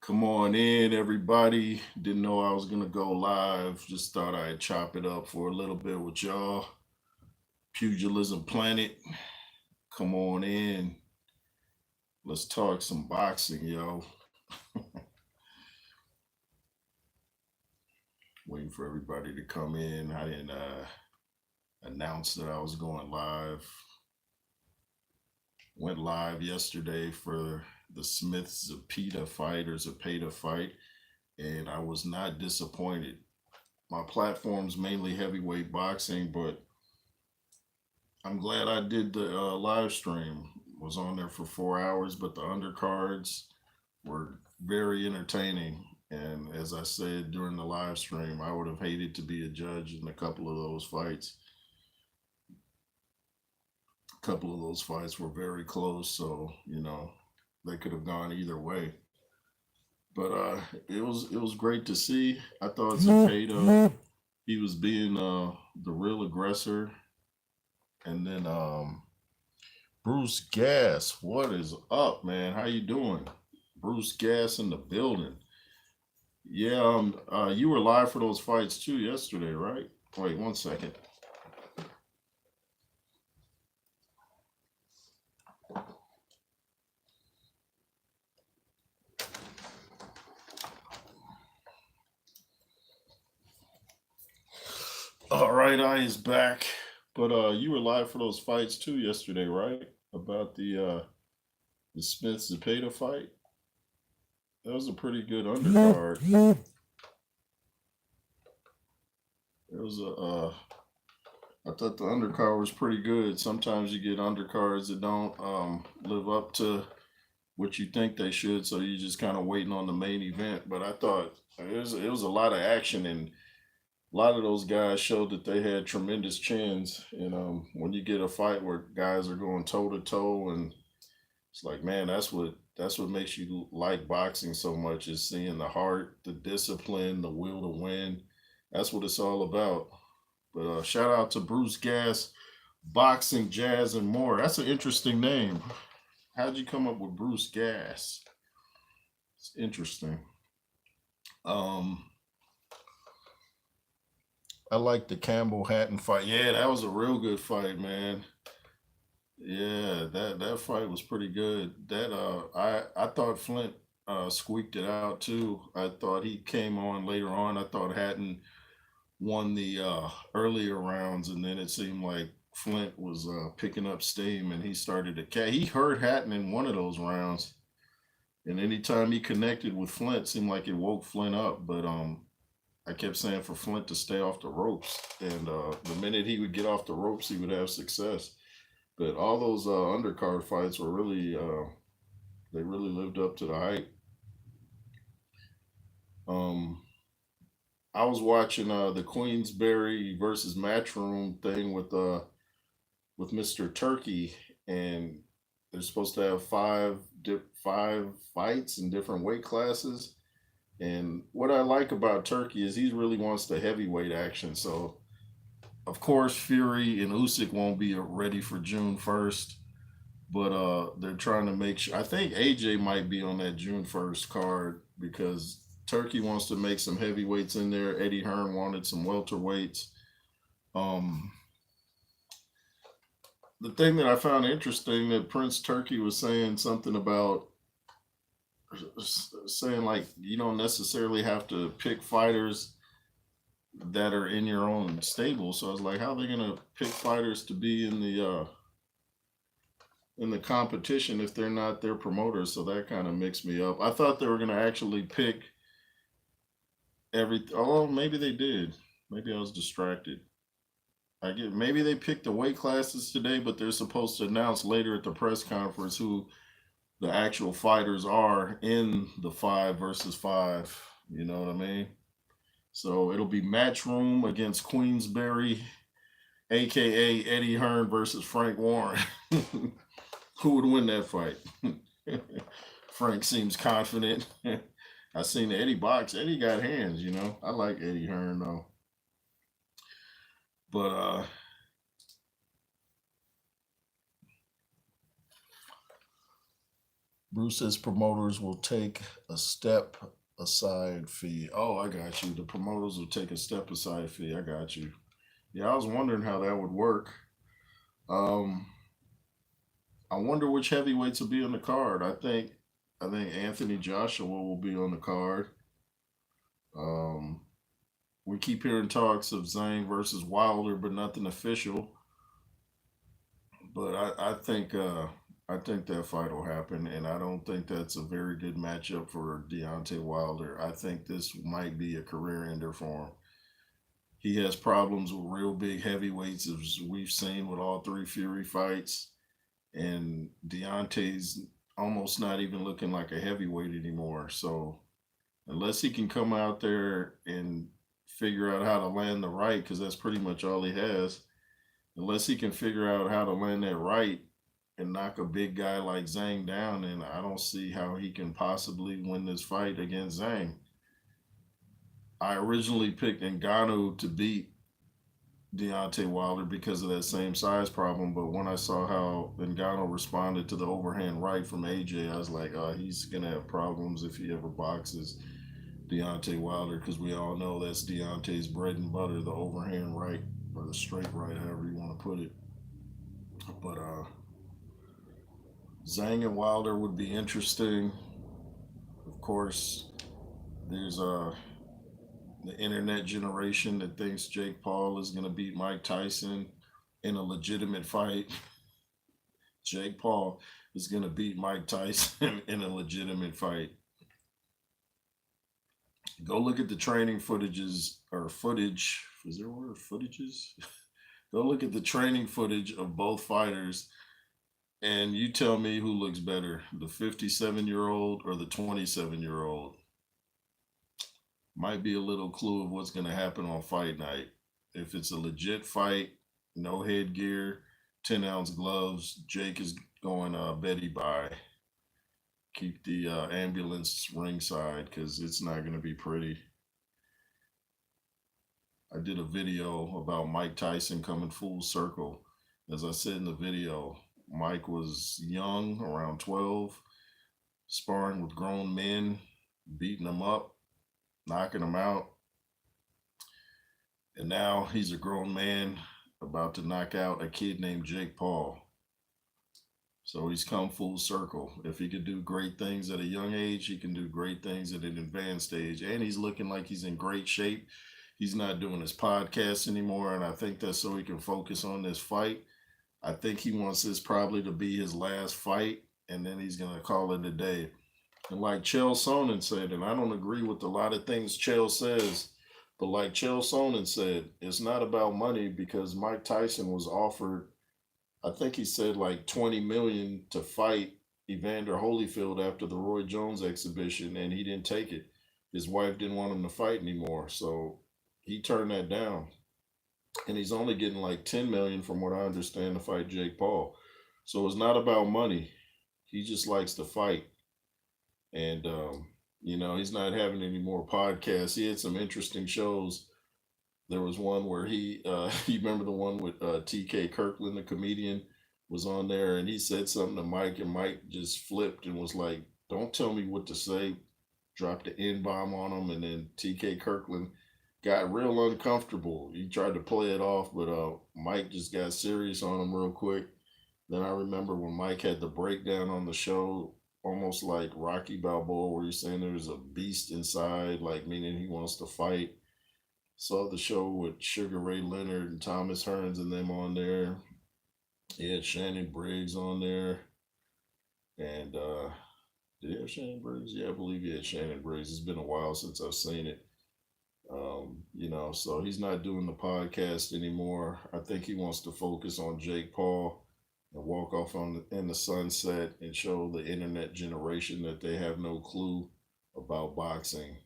Come on in, everybody. Didn't know I was gonna go live. Just thought I'd chop it up for a little bit with y'all. Pugilism Planet. Come on in. Let's talk some boxing, yo. Waiting for everybody to come in. I didn't announce that I was going live. Went live yesterday for the Smith Zapata fight or Zapata fight, and I was not disappointed. My platform's mainly heavyweight boxing, but I'm glad I did the live stream. Was on there for 4 hours, but the undercards were very entertaining. And as I said during the live stream, I would have hated to be a judge in a couple of those fights. A couple of those fights were very close, so they could have gone either way. But it was great to see. I thought Zapata, he was being the real aggressor. And then Bruce Gas, what is up, man? How you doing? Bruce Gas in the building. Yeah, you were live for those fights too yesterday, right? Wait, 1 second. All right, I is back. But you were live for those fights too yesterday, right? About the Smith Zapata fight. That was a pretty good undercard. It was I thought the undercard was pretty good. Sometimes you get undercards that don't live up to what you think they should, so you're just kind of waiting on the main event. But I thought it was a lot of action, and a lot of those guys showed that they had tremendous chins. And when you get a fight where guys are going toe to toe, and it's like, man, that's what makes you like boxing so much, is seeing the heart, the discipline, the will to win. That's what it's all about. But shout out to Bruce Gas, Boxing, Jazz, and More. That's an interesting name. How'd you come up with Bruce Gas? It's interesting. Um, I like the Campbell Hatton fight. Yeah, that was a real good fight, man. Yeah, that fight was pretty good. That I thought Flint squeaked it out too. I thought he came on later on. I thought Hatton won the earlier rounds, and then it seemed like Flint was picking up steam, and he started to he hurt Hatton in one of those rounds, and anytime he connected with Flint, seemed like it woke Flint up. But I kept saying for Flint to stay off the ropes, and the minute he would get off the ropes, he would have success. But all those undercard fights were really they really lived up to the hype. Um, I was watching the Queensberry versus Matchroom thing with Mr. Turkey, and they're supposed to have five fights in different weight classes. And what I like about Turkey is he really wants the heavyweight action. So of course Fury and Usyk won't be ready for June 1st, but they're trying to make sure. I think AJ might be on that June 1st card because Turkey wants to make some heavyweights in there. Eddie Hearn wanted some welterweights. Um, the thing that I found interesting, that Prince Turkey was saying something about saying like you don't necessarily have to pick fighters that are in your own stable. So I was like, how are they gonna pick fighters to be in the competition if they're not their promoters? So that kind of mixed me up. I thought they were gonna actually pick every. Oh, maybe they did. Maybe I was distracted. I get maybe they picked the weight classes today, but they're supposed to announce later at the press conference who the actual fighters are in the 5 versus 5. You know what I mean? So it'll be Matchroom against Queensberry, aka Eddie Hearn versus Frank Warren. Who would win that fight? Frank seems confident. I seen Eddie box. Eddie got hands. I like Eddie Hearn though. But Bruce says promoters will take a step aside fee. Oh, I got you. The promoters will take a step aside fee. I got you. Yeah, I was wondering how that would work. Um, I wonder which heavyweights will be on the card. I think Anthony Joshua will be on the card. Um, we keep hearing talks of Zane versus Wilder, but nothing official. But I think that fight will happen, and I don't think that's a very good matchup for Deontay Wilder. I think this might be a career ender for him. He has problems with real big heavyweights, as we've seen with all three Fury fights. And Deontay's almost not even looking like a heavyweight anymore. So unless he can come out there and figure out how to land the right, because that's pretty much all he has. Unless he can figure out how to land that right and knock a big guy like Zhang down, then I don't see how he can possibly win this fight against Zhang. I originally picked Ngannou to beat Deontay Wilder because of that same size problem, but when I saw how Ngannou responded to the overhand right from AJ, I was like, he's gonna have problems if he ever boxes Deontay Wilder, because we all know that's Deontay's bread and butter, the overhand right or the straight right, however you want to put it. But Zhang and Wilder would be interesting. Of course, there's the internet generation that thinks Jake Paul is going to beat Mike Tyson in a legitimate fight. Jake Paul is going to beat Mike Tyson in a legitimate fight. Go look at the training footages or footage. Is there a word? Footages? Go look at the training footage of both fighters and you tell me who looks better, the 57-year-old or the 27-year-old. Might be a little clue of what's going to happen on fight night. If it's a legit fight, no headgear, 10-ounce gloves, Jake is going Betty by. Keep the ambulance ringside because it's not going to be pretty. I did a video about Mike Tyson coming full circle. As I said in the video, Mike was young, around 12, sparring with grown men, beating them up, knocking them out. And now he's a grown man about to knock out a kid named Jake Paul. So he's come full circle. If he could do great things at a young age, he can do great things at an advanced age. And he's looking like he's in great shape. He's not doing his podcast anymore, and I think that's so he can focus on this fight. I think he wants this probably to be his last fight, and then he's going to call it a day. And like Chael Sonnen said, and I don't agree with a lot of things Chael says, but like Chael Sonnen said, it's not about money because Mike Tyson was offered, I think he said like $20 million to fight Evander Holyfield after the Roy Jones exhibition, and he didn't take it. His wife didn't want him to fight anymore, so he turned that down. And he's only getting like $10 million from what I understand to fight Jake Paul. So it's not about money. He just likes to fight. And he's not having any more podcasts. He had some interesting shows. There was one where you remember the one with TK Kirkland, the comedian, was on there, and he said something to Mike, and Mike just flipped and was like, "Don't tell me what to say." Dropped the N-bomb on him, and then TK Kirkland got real uncomfortable. He tried to play it off, but Mike just got serious on him real quick. Then I remember when Mike had the breakdown on the show, almost like Rocky Balboa, where he's saying there's a beast inside, like meaning he wants to fight. Saw the show with Sugar Ray Leonard and Thomas Hearns and them on there. He had Shannon Briggs on there. And did he have Shannon Briggs? Yeah, I believe he had Shannon Briggs. It's been a while since I've seen it. So he's not doing the podcast anymore. I think he wants to focus on Jake Paul and walk off in the sunset and show the internet generation that they have no clue about boxing.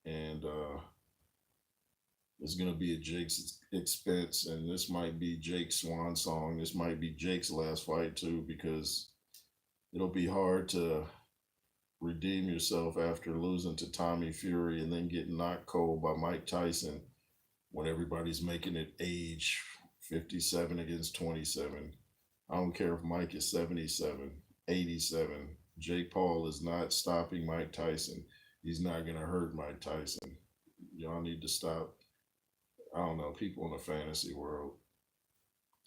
And it's going to be at Jake's expense, and this might be Jake's swan song. This might be Jake's last fight too, because it'll be hard to redeem yourself after losing to Tommy Fury and then getting knocked cold by Mike Tyson when everybody's making it age 57 against 27. I don't care if Mike is 77, 87. Jake Paul is not stopping Mike Tyson. He's not gonna hurt Mike Tyson. Y'all need to stop. I don't know, people in the fantasy world.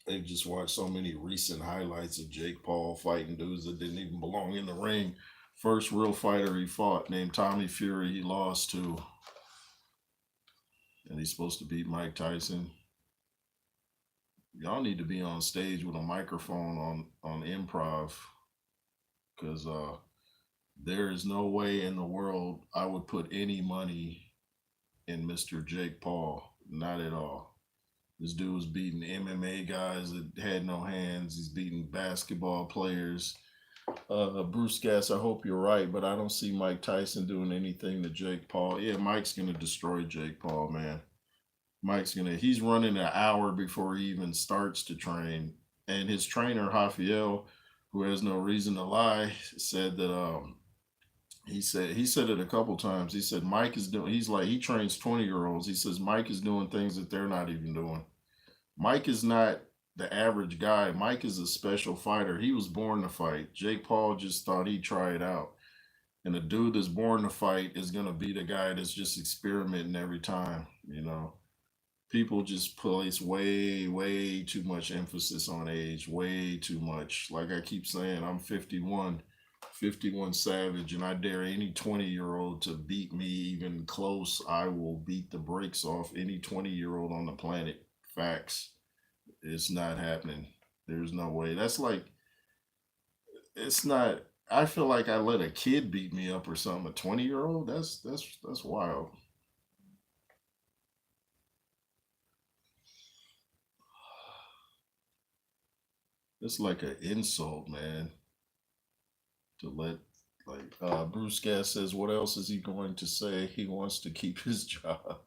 They just watched so many recent highlights of Jake Paul fighting dudes that didn't even belong in the ring. First real fighter he fought, named Tommy Fury, he lost to. And he's supposed to beat Mike Tyson. Y'all need to be on stage with a microphone on improv, because there is no way in the world I would put any money in Mr. Jake Paul. Not at all. This dude was beating MMA guys that had no hands. He's beating basketball players. Bruce Gass, I hope you're right, but I don't see Mike Tyson doing anything to Jake Paul. Yeah, Mike's gonna destroy Jake Paul, man. He's running an hour before he even starts to train. And his trainer, Rafael, who has no reason to lie, said that he said it a couple times. He said Mike is doing, he's like, he trains 20-year-olds. He says Mike is doing things that they're not even doing. Mike is not the average guy. Mike is a special fighter. He was born to fight. Jake Paul just thought he'd try it out. And a dude that's born to fight is going to be the guy that's just experimenting every time, you know. People just place way, way too much emphasis on age, way too much. Like I keep saying, I'm 51 Savage, and I dare any 20-year-old to beat me even close. I will beat the brakes off any 20-year-old on the planet. Facts. It's not happening. There's no way. That's like, it's not. I feel like I let a kid beat me up or something. A 20-year-old? That's wild. It's like an insult, man. To let, like, Bruce Gass says, what else is he going to say? He wants to keep his job.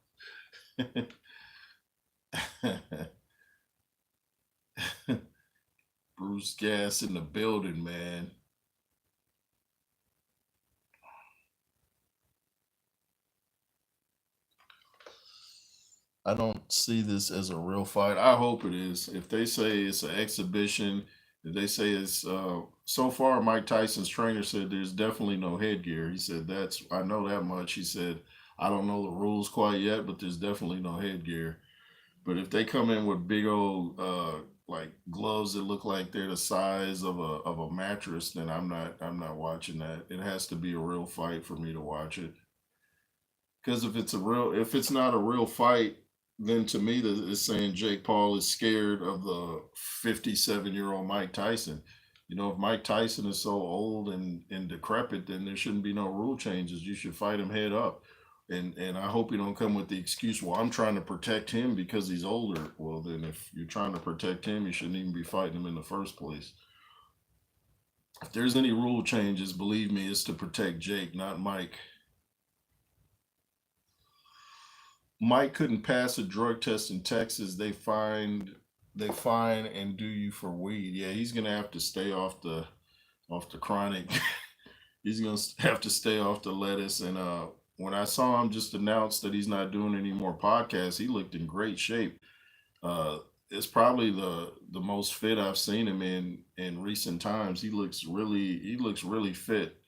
Bruce Gass in the building, man. I don't see this as a real fight. I hope it is. If they say it's an exhibition, if they say it's so far, Mike Tyson's trainer said there's definitely no headgear. He said that's, I know that much. He said I don't know the rules quite yet, but there's definitely no headgear. But if they come in with big old like gloves that look like they're the size of a mattress, then I'm not watching that. It has to be a real fight for me to watch it. Because if it's not a real fight, then to me that is saying Jake Paul is scared of the 57-year-old Mike Tyson. You know, if Mike Tyson is so old and decrepit, then there shouldn't be no rule changes. You should fight him head up. And I hope you don't come with the excuse, well, I'm trying to protect him because he's older. Well, then if you're trying to protect him, you shouldn't even be fighting him in the first place. If there's any rule changes, believe me, it's to protect Jake, not Mike. Mike couldn't pass a drug test in Texas. They fine and do you for weed. Yeah, he's gonna have to stay off the chronic. He's gonna have to stay off the lettuce. And when I saw him just announce that he's not doing any more podcasts, he looked in great shape. Uh, it's probably the most fit I've seen him in recent times. He looks really fit.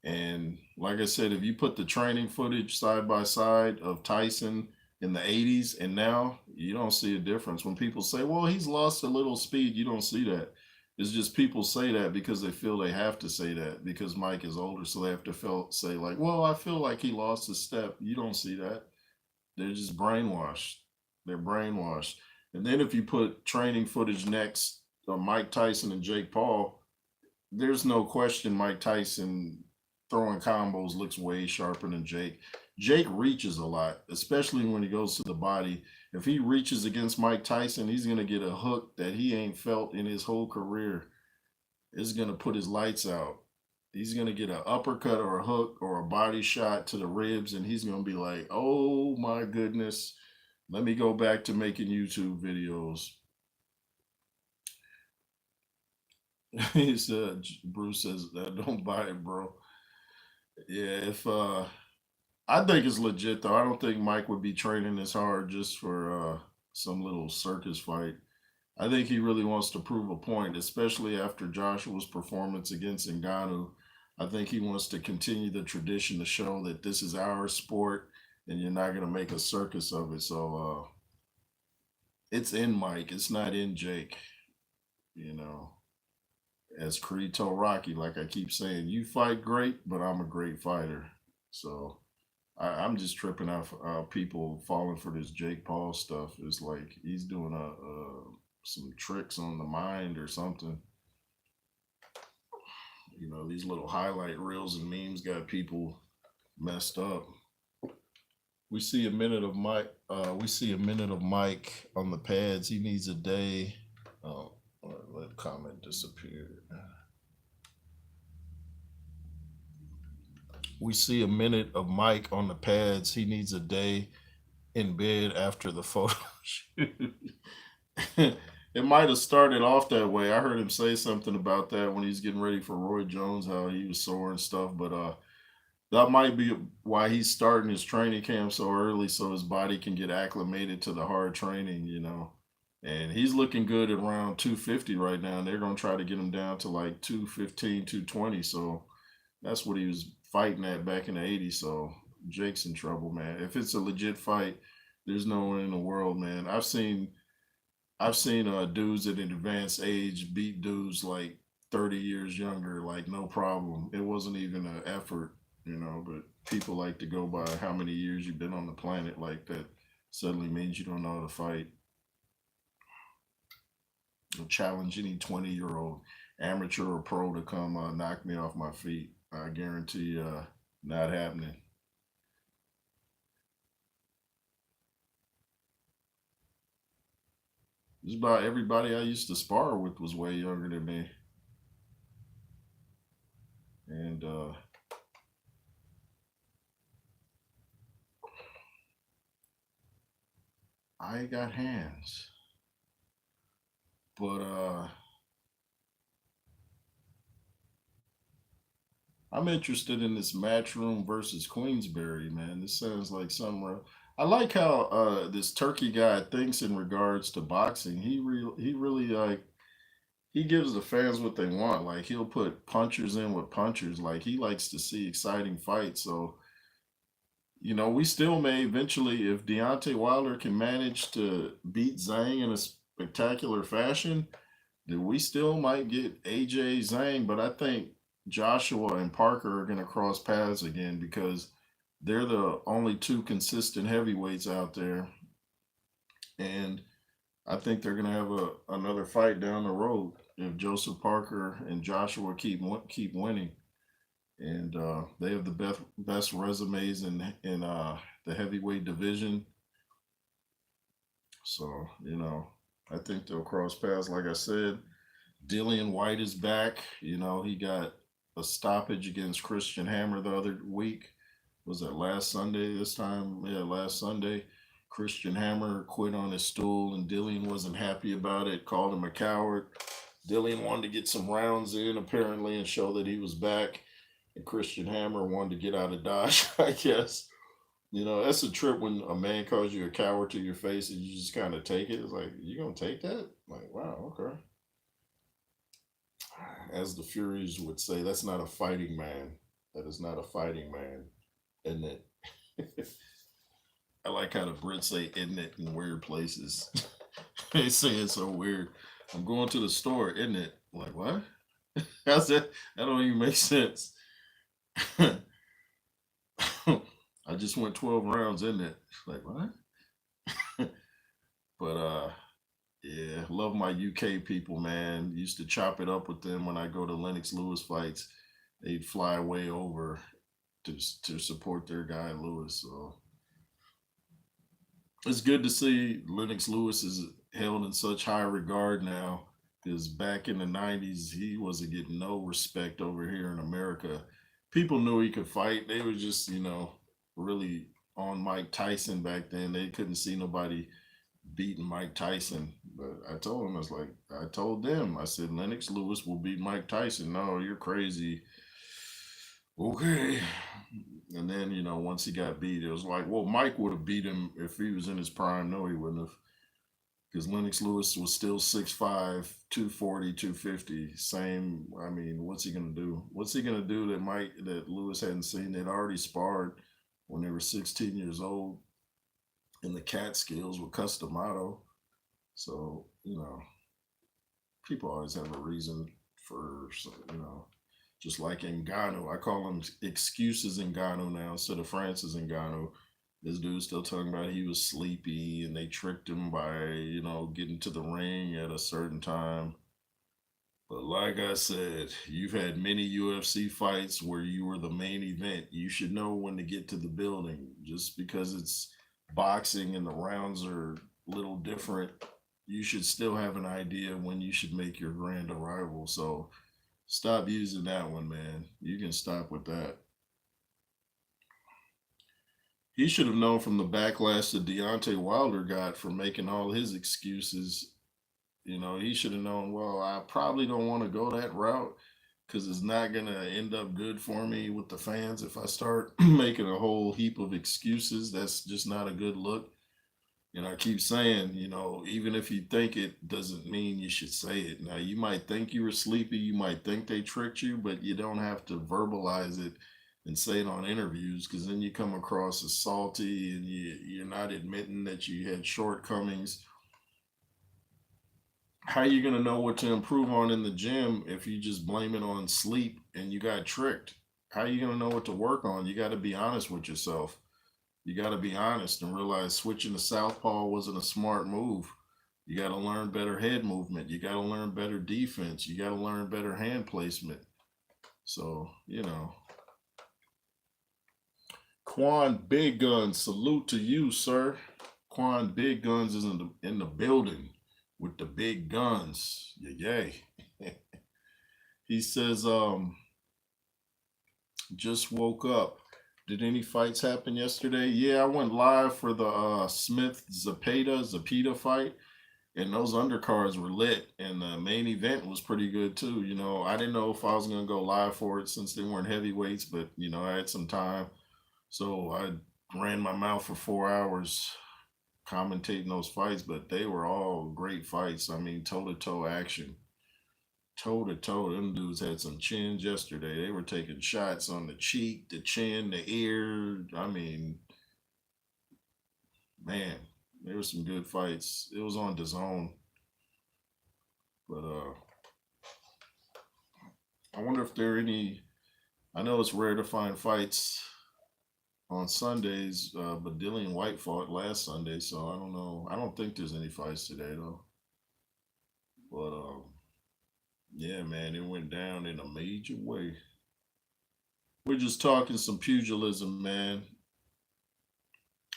And like I said, if you put the training footage side by side of Tyson in the 80s and now, you don't see a difference. When people say, well, he's lost a little speed, you don't see that. It's just people say that because they feel they have to say that because Mike is older. So they have to say, like, well, I feel like he lost a step. You don't see that. They're just brainwashed. They're brainwashed. And then if you put training footage next of Mike Tyson and Jake Paul, there's no question Mike Tyson throwing combos looks way sharper than Jake. Jake reaches a lot, especially when he goes to the body. If he reaches against Mike Tyson, he's going to get a hook that he ain't felt in his whole career. It's going to put his lights out. He's going to get an uppercut or a hook or a body shot to the ribs, and he's going to be like, oh my goodness, let me go back to making YouTube videos. He said, Bruce says, don't buy it, bro. Yeah, if I think it's legit though. I don't think Mike would be training this hard just for some little circus fight. I think he really wants to prove a point, especially after Joshua's performance against Ngannou. I think he wants to continue the tradition to show that this is our sport and you're not going to make a circus of it. So it's in Mike, it's not in Jake. You know, as Creed told Rocky, like I keep saying, you fight great, but I'm a great fighter. So I'm just tripping out for people falling for this Jake Paul stuff. It's like he's doing some tricks on the mind or something. You know, these little highlight reels and memes got people messed up. We see a minute of Mike. We see a minute of Mike on the pads. He needs a day. Oh, let comment disappear. We see a minute of Mike on the pads. He needs a day in bed after the photo shoot. It might have started off that way. I heard him say something about that when he's getting ready for Roy Jones, how he was sore and stuff. But that might be why he's starting his training camp so early, so his body can get acclimated to the hard training. You know, and he's looking good at around 250 right now. And they're gonna try to get him down to like 215, 220. So that's what he was fighting at back in the 80s. So Jake's in trouble, man. If it's a legit fight, there's no one in the world, man. I've seen dudes at an advanced age beat dudes like 30 years younger, like no problem. It wasn't even an effort, you know. But people like to go by how many years you've been on the planet, like that suddenly means you don't know how to fight. You'll challenge any 20-year-old amateur or pro to come knock me off my feet. I guarantee not happening. Just about everybody I used to spar with was way younger than me. And I ain't got hands. But I'm interested in this Matchroom versus Queensberry, man. This sounds like somewhere. I like how this Turkey guy thinks in regards to boxing. He really like he gives the fans what they want. Like he'll put punchers in with punchers. Like he likes to see exciting fights. So you know, we still may eventually, if Deontay Wilder can manage to beat Zhang in a spectacular fashion, then we still might get AJ Zhang. But I think Joshua and Parker are going to cross paths again because they're the only two consistent heavyweights out there. And I think they're going to have another fight down the road if Joseph Parker and Joshua keep winning. And they have the best resumes in the heavyweight division. So you know, I think they'll cross paths. Like I said, Dillian White is back. You know, he got a stoppage against Christian Hammer the other week. Was that last Sunday? This time, yeah, last Sunday. Christian Hammer quit on his stool, and Dillian wasn't happy about it. Called him a coward. Dillian wanted to get some rounds in apparently and show that he was back. And Christian Hammer wanted to get out of Dodge, I guess. You know, that's a trip when a man calls you a coward to your face and you just kind of take it. It's like, you gonna take that? Like, wow, okay. As the Furies would say, that's not a fighting man. That is not a fighting man. Isn't it? I like how the Brits say isn't it in weird places. They say it's so weird. I'm going to the store, isn't it? Like, what? How's that? That don't even make sense. I just went 12 rounds, isn't it? Like, what? But yeah, love my UK people, man. Used to chop it up with them when I go to Lennox Lewis fights. They'd fly way over to support their guy Lewis. So it's good to see Lennox Lewis is held in such high regard now. Because back in the 90s, he wasn't getting no respect over here in America. People knew he could fight. They were just, you know, really on Mike Tyson back then. They couldn't see nobody beating Mike Tyson. But I told him, I told them, I said, Lennox Lewis will beat Mike Tyson. No, you're crazy. Okay. And then, you know, once he got beat, it was like, well, Mike would have beat him if he was in his prime. No, he wouldn't have. because Lennox Lewis was still 6'5", 240, 250. Same. I mean, what's he gonna do? What's he gonna do that Lewis hadn't seen? They'd already sparred when they were 16 years old in the Catskills with Customato. So, people always have a reason for, just like Ngannou. I call him excuses Ngannou now instead of Francis Ngannou. This dude's still talking about he was sleepy and they tricked him by, getting to the ring at a certain time. But like I said, you've had many UFC fights where you were the main event. You should know when to get to the building. Just because it's boxing and the rounds are a little different, you should still have an idea when you should make your grand arrival. So stop using that one, man. You can stop with that. He should have known from the backlash that Deontay Wilder got for making all his excuses. He should have known, well, I probably don't want to go that route because it's not going to end up good for me with the fans if I start making a whole heap of excuses. That's just not a good look. I keep saying, even if you think it, doesn't mean you should say it. Now, you might think you were sleepy, you might think they tricked you, but you don't have to verbalize it and say it on interviews, because then you come across as salty and you're not admitting that you had shortcomings. How are you going to know what to improve on in the gym if you just blame it on sleep and you got tricked? How are you going to know what to work on? You got to be honest with yourself. You got to be honest and realize switching to southpaw wasn't a smart move. You got to learn better head movement. You got to learn better defense. You got to learn better hand placement. So, Quan Big Guns, salute to you, sir. Quan Big Guns is in the building with the big guns. Yay. He says, just woke up. Did any fights happen yesterday? Yeah, I went live for the Smith Zapata fight, and those undercards were lit, and the main event was pretty good too. I didn't know if I was gonna go live for it since they weren't heavyweights, but I had some time, so I ran my mouth for 4 hours commentating those fights. But they were all great fights. I mean, toe-to-toe action. Toe-to-toe. Them dudes had some chins yesterday. They were taking shots on the cheek, the chin, the ear. I mean, man, there were some good fights. It was on DAZN. But I wonder if there are any... I know it's rare to find fights on Sundays, but Dillian White fought last Sunday, so I don't know. I don't think there's any fights today, though. But, yeah, man, it went down in a major way. We're just talking some pugilism, man.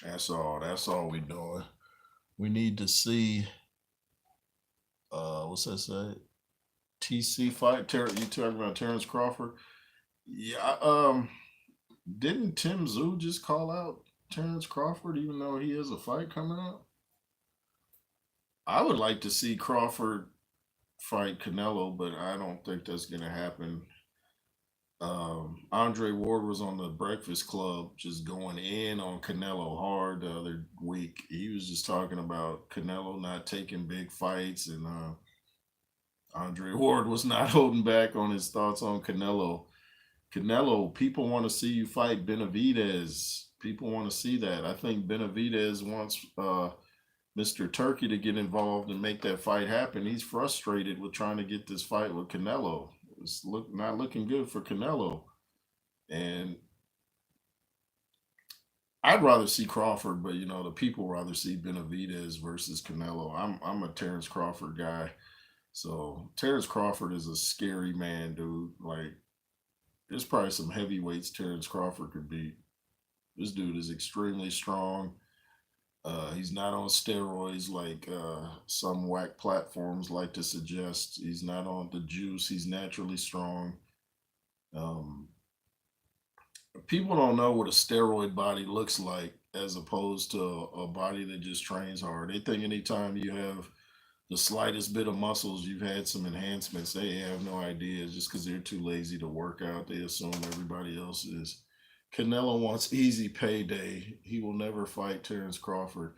That's all we're doing. We need to see, what's that say? TC fight. You talking about Terence Crawford? Yeah, didn't Tim Zoo just call out Terence Crawford, even though he has a fight coming up? I would like to see Crawford fight Canelo, but I don't think that's going to happen. Andre Ward was on the Breakfast Club just going in on Canelo hard the other week. He was just talking about Canelo not taking big fights, and Andre Ward was not holding back on his thoughts on Canelo. People want to see you fight Benavidez. People want to see that. I think Benavidez wants Mr. Turkey to get involved and make that fight happen. He's frustrated with trying to get this fight with Canelo. It's not looking good for Canelo. And I'd rather see Crawford, but the people rather see Benavidez versus Canelo. I'm a Terence Crawford guy. So Terence Crawford is a scary man, dude. Like, there's probably some heavyweights Terence Crawford could beat. This dude is extremely strong. He's not on steroids like some whack platforms like to suggest. He's not on the juice. He's naturally strong. People don't know what a steroid body looks like as opposed to a body that just trains hard. They think anytime you have the slightest bit of muscles, you've had some enhancements. They have no idea. Just because they're too lazy to work out, they assume everybody else is. Canelo wants easy payday. He will never fight Terence Crawford.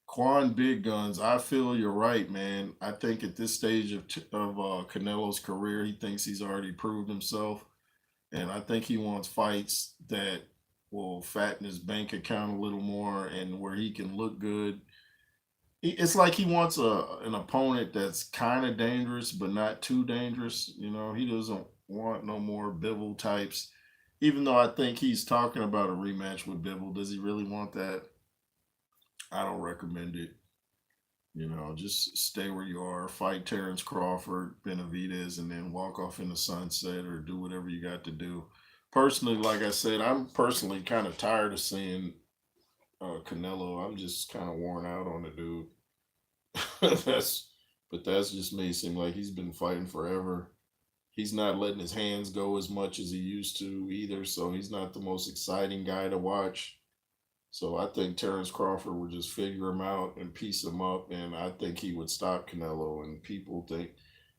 Quan Big Guns, I feel you're right, man. I think at this stage of Canelo's career, he thinks he's already proved himself, and I think he wants fights that will fatten his bank account a little more and where he can look good. It's like he wants an opponent that's kind of dangerous but not too dangerous. You know, he doesn't want no more Bivol types. Even though I think he's talking about a rematch with Bivol, does he really want that? I don't recommend it. You know, just stay where you are, fight Terence Crawford, Benavidez, and then walk off in the sunset or do whatever you got to do. Personally, like I said, I'm personally kind of tired of seeing Canelo. I'm just kind of worn out on the dude. that's, but that's just me. Seem like he's been fighting forever. He's not letting his hands go as much as he used to either, so he's not the most exciting guy to watch. So I think Terrence Crawford would just figure him out and piece him up, and I think he would stop Canelo. And people think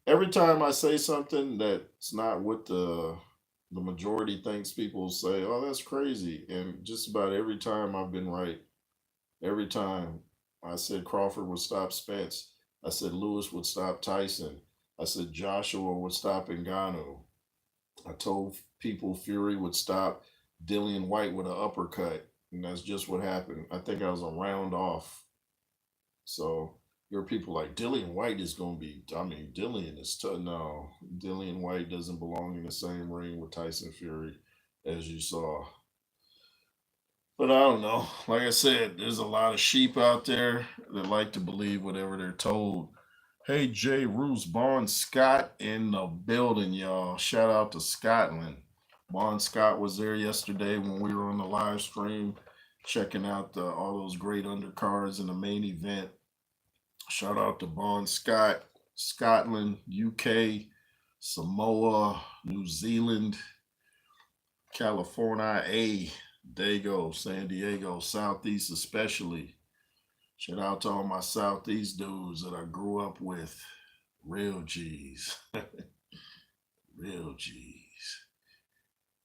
every time I say something that's not what the majority thinks, people say, "Oh, that's crazy," and just about every time I've been right. Every time I said Crawford would stop Spence, I said Lewis would stop Tyson, I said Joshua would stop Ngannou. I told people Fury would stop Dillian White with an uppercut, and that's just what happened. I think I was a round off. So there are people like Dillian White is going to be. I mean, Dillian is no. Dillian White doesn't belong in the same ring with Tyson Fury, as you saw. But I don't know. Like I said, there's a lot of sheep out there that like to believe whatever they're told. Hey, Jay Roos, Bon Scott in the building, y'all. Shout out to Scotland. Bon Scott was there yesterday when we were on the live stream, checking out all those great undercards in the main event. Shout out to Bon Scott, Scotland, UK, Samoa, New Zealand, California, Dago, San Diego, Southeast especially. Shout out to all my Southeast dudes that I grew up with. Real G's. Real G's.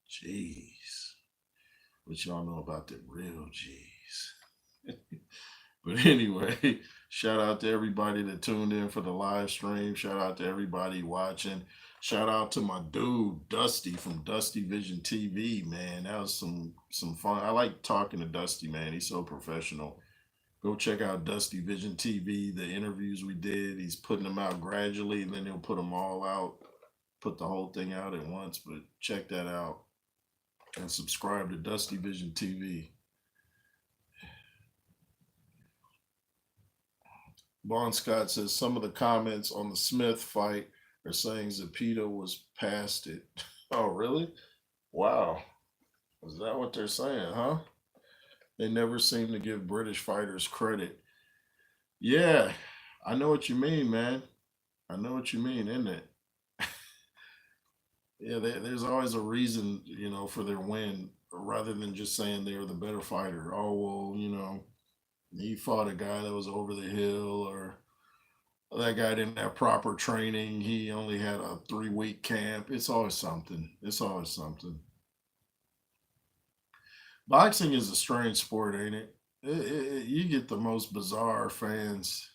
G's. What y'all know about the real G's? But anyway, shout out to everybody that tuned in for the live stream. Shout out to everybody watching. Shout out to my dude Dusty from Dusty Vision TV, man. That was some fun. I like talking to Dusty, man. He's so professional. Go check out Dusty Vision TV. The interviews we did, he's putting them out gradually, and then he'll put them all out, put the whole thing out at once. But check that out and subscribe to Dusty Vision TV. Bon Scott says some of the comments on the Smith fight are saying Zapito was past it. Oh, really? Wow. Is that what they're saying, huh? They never seem to give British fighters credit. Yeah, I know what you mean, man. I know what you mean, isn't it? Yeah, there's always a reason, for their win, rather than just saying they're the better fighter. Oh, well, he fought a guy that was over the hill, or that guy didn't have proper training. He only had a 3-week camp. It's always something. It's always something. Boxing is a strange sport, ain't it? You get the most bizarre fans.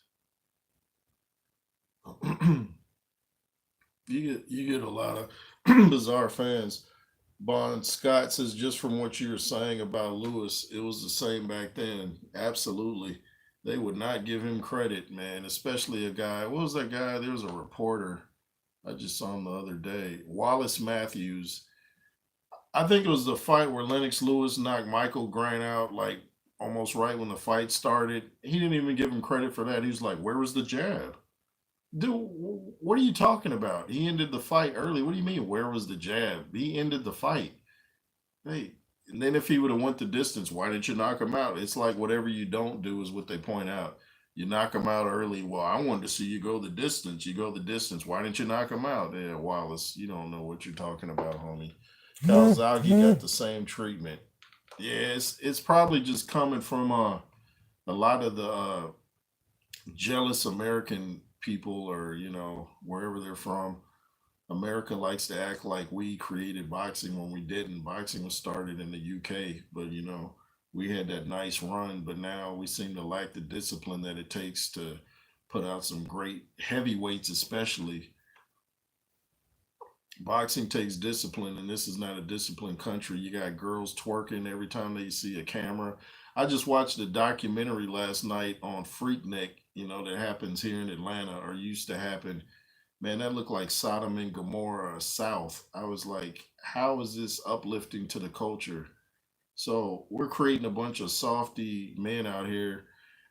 You get a lot of bizarre fans. Bon Scott says, just from what you were saying about Lewis, it was the same back then. Absolutely. They would not give him credit, man, especially a guy. What was that guy? There was a reporter. I just saw him the other day. Wallace Matthews. I think it was the fight where Lennox Lewis knocked Michael Grant out, like almost right when the fight started. He didn't even give him credit for that. He was like, where was the jab? Dude, what are you talking about? He ended the fight early. What do you mean? Where was the jab? He ended the fight. Hey, and then if he would have went the distance, why didn't you knock him out? It's like whatever you don't do is what they point out. You knock him out early. Well, I wanted to see you go the distance. You go the distance. Why didn't you knock him out? Yeah, Wallace, you don't know what you're talking about, homie. Calzaghe got the same treatment. Yeah, it's probably just coming from a lot of the jealous American people, or wherever they're from. America likes to act like we created boxing when we didn't. Boxing was started in the UK, but we had that nice run, but now we seem to lack the discipline that it takes to put out some great heavyweights, especially. Boxing takes discipline, and this is not a disciplined country. You got girls twerking every time they see a camera. I just watched a documentary last night on Freaknik, that happens here in Atlanta or used to happen. Man, that looked like Sodom and Gomorrah South. I was like, how is this uplifting to the culture? So we're creating a bunch of softy men out here,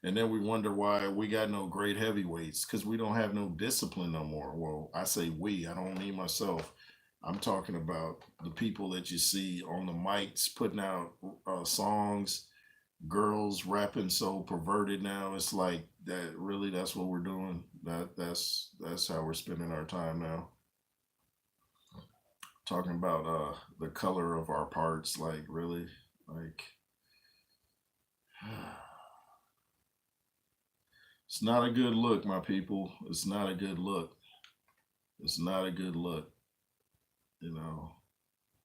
and then we wonder why we got no great heavyweights because we don't have no discipline no more. Well, I say we, I don't mean myself. I'm talking about the people that you see on the mics putting out songs, girls rapping so perverted now. It's like that. Really, that's what we're doing. That's how we're spending our time now. Talking about the color of our parts. Like really, like it's not a good look, my people. It's not a good look. It's not a good look. You know,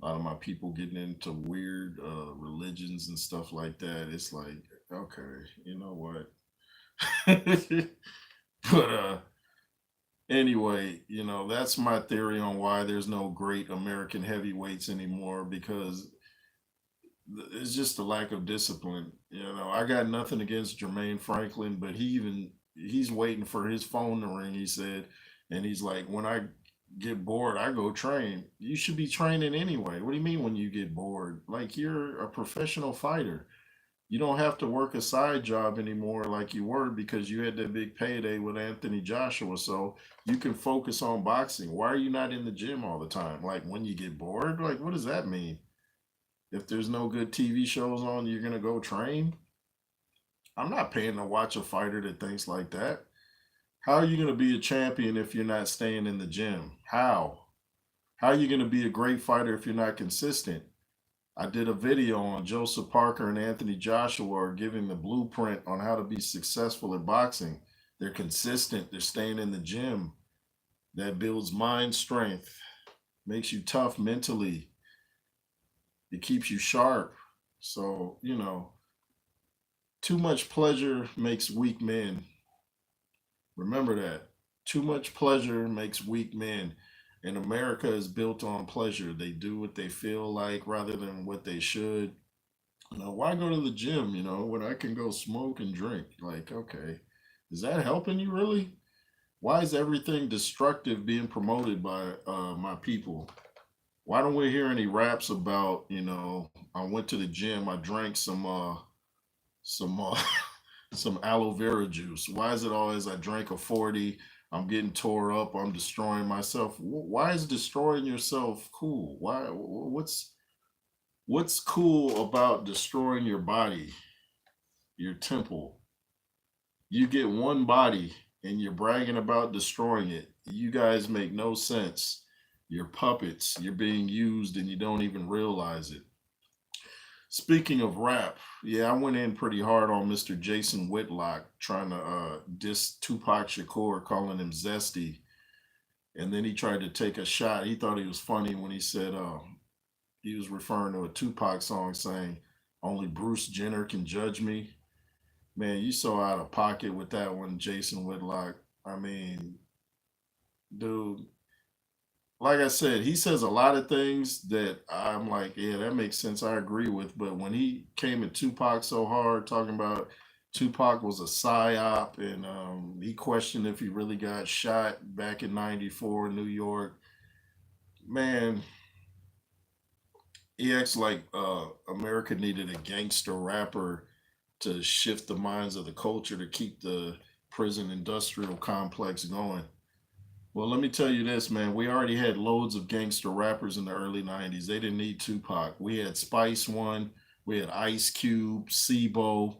a lot of my people getting into weird religions and stuff like that. It's like, okay, you know what? But anyway, that's my theory on why there's no great American heavyweights anymore because it's just a lack of discipline. I got nothing against Jermaine Franklin, but he's waiting for his phone to ring, he said, and he's like, when I get bored, I go train. You should be training anyway. What do you mean when you get bored? Like you're a professional fighter. You don't have to work a side job anymore like you were because you had that big payday with Anthony Joshua. So you can focus on boxing. Why are you not in the gym all the time? Like when you get bored? Like what does that mean? If there's no good TV shows on, you're going to go train? I'm not paying to watch a fighter that thinks like that. How are you going to be a champion if you're not staying in the gym? How? How are you going to be a great fighter if you're not consistent? I did a video on Joseph Parker and Anthony Joshua are giving the blueprint on how to be successful at boxing. They're consistent, they're staying in the gym. That builds mind strength, makes you tough mentally, it keeps you sharp. So, too much pleasure makes weak men. Remember that. Too much pleasure makes weak men. And America is built on pleasure. They do what they feel like rather than what they should. Why go to the gym, when I can go smoke and drink? Like, okay, is that helping you really? Why is everything destructive being promoted by my people? Why don't we hear any raps about, I went to the gym, I drank some some aloe vera juice. Why is it always I drank a 40, I'm getting tore up, I'm destroying myself? Why is destroying yourself cool? What's cool about destroying your body, your temple? You get one body and you're bragging about destroying it. You guys make no sense. You're puppets. You're being used and you don't even realize it. Speaking of rap, yeah, I went in pretty hard on Mr. Jason Whitlock trying to diss Tupac Shakur, calling him zesty. And then he tried to take a shot. He thought he was funny when he said he was referring to a Tupac song saying, only Bruce Jenner can judge me. Man, you so out of pocket with that one, Jason Whitlock. I mean, dude, like I said, he says a lot of things that I'm like, yeah, that makes sense. I agree with. But when he came at Tupac so hard, talking about Tupac was a psyop, and he questioned if he really got shot back in '94 in New York. Man, he acts like America needed a gangster rapper to shift the minds of the culture to keep the prison industrial complex going. Well, let me tell you this, man. We already had loads of gangster rappers in the early '90s. They didn't need Tupac. We had Spice One, we had Ice Cube, Sibo,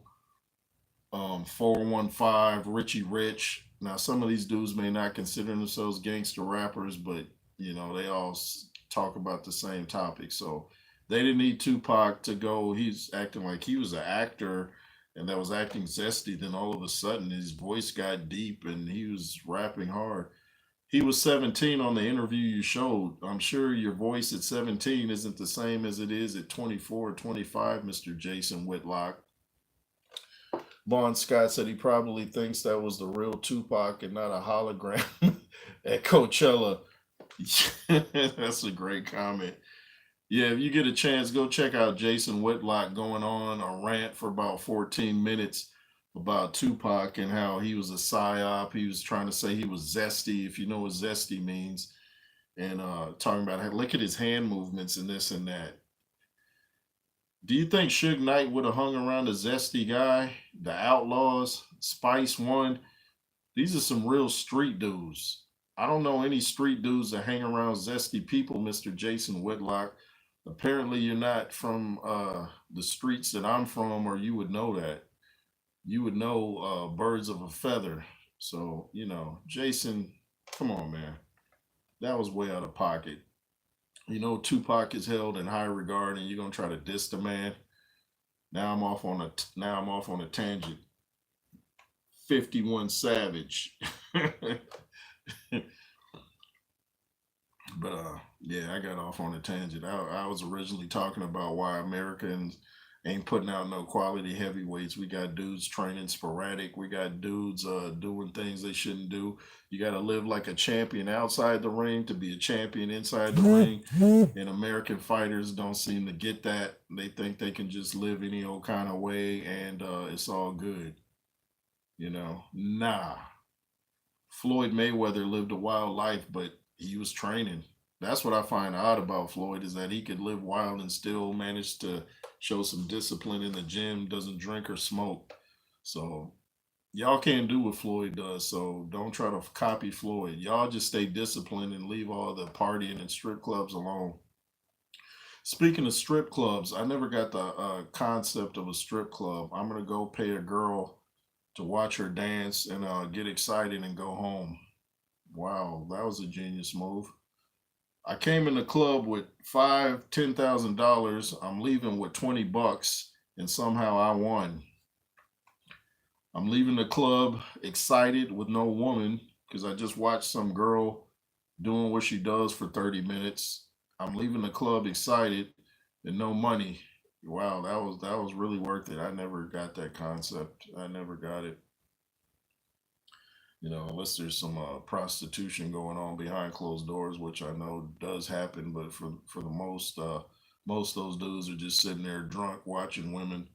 415, Richie Rich. Now, some of these dudes may not consider themselves gangster rappers, but they all talk about the same topic. So they didn't need Tupac to go. He's acting like he was an actor and that was acting zesty. Then all of a sudden, his voice got deep and he was rapping hard. He was 17 on the interview you showed. I'm sure your voice at 17 isn't the same as it is at 24 or 25, Mr. Jason Whitlock. Vaughn Scott said he probably thinks that was the real Tupac and not a hologram at Coachella. That's a great comment. Yeah, if you get a chance, go check out Jason Whitlock going on a rant for about 14 minutes about Tupac and how he was a psyop. He was trying to say he was zesty, if you know what zesty means, and talking about how look at his hand movements and this and that. Do you think Suge Knight would have hung around the zesty guy, the Outlaws, Spice One? These are some real street dudes. I don't know any street dudes that hang around zesty people, Mr. Jason Whitlock. Apparently, you're not from the streets that I'm from, or you would know that. You would know birds of a feather. So, Jason, come on, man. That was way out of pocket. Tupac is held in high regard, and you're gonna try to diss the man. Now I'm off on a tangent. 51 Savage. But yeah, I got off on a tangent. I was originally talking about why Americans ain't putting out no quality heavyweights. We got dudes training sporadic. We got dudes doing things they shouldn't do. You got to live like a champion outside the ring to be a champion inside the ring. And American fighters don't seem to get that. They think they can just live any old kind of way and it's all good. Nah. Floyd Mayweather lived a wild life, but he was training. That's what I find odd about Floyd is that he could live wild and still manage to show some discipline in the gym, doesn't drink or smoke. So y'all can't do what Floyd does. So don't try to copy Floyd. Y'all just stay disciplined and leave all the partying and strip clubs alone. Speaking of strip clubs, I never got the concept of a strip club. I'm going to go pay a girl to watch her dance and get excited and go home. Wow, that was a genius move. I came in the club with $10,000. I'm leaving with $20, and somehow I won. I'm leaving the club excited with no woman because I just watched some girl doing what she does for 30 minutes. I'm leaving the club excited and no money. Wow, that was really worth it. I never got that concept. I never got it. Unless there's some prostitution going on behind closed doors, which I know does happen, but for the most of those dudes are just sitting there drunk watching women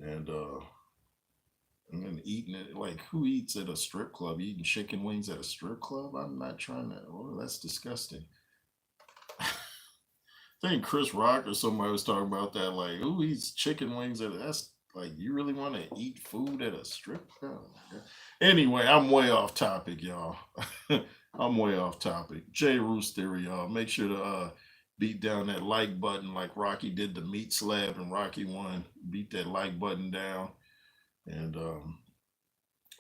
and then eating it. Like, who eats at a strip club? Eating chicken wings at a strip club? I'm not trying to. Oh, that's disgusting. I think Chris Rock or somebody was talking about that. Like, who eats chicken wings that's like, you really want to eat food at a strip club? Anyway, I'm way off topic, y'all. I'm way off topic. J. Roos Theory, y'all. Make sure to beat down that like button like Rocky did the meat slab in Rocky 1. Beat that like button down. And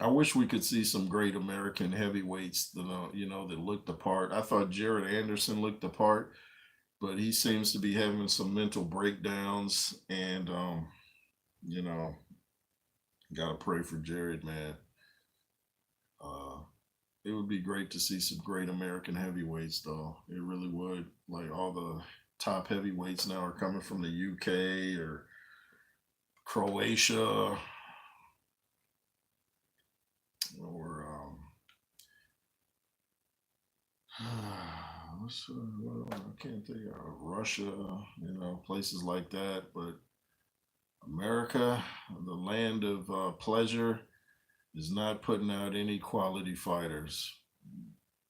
I wish we could see some great American heavyweights that looked the part. I thought Jared Anderson looked the part, but he seems to be having some mental breakdowns. And, got to pray for Jared, man. It would be great to see some great American heavyweights, though. It really would. Like, all the top heavyweights now are coming from the UK or Croatia or I can't think of Russia, places like that. But America, the land of pleasure, is not putting out any quality fighters.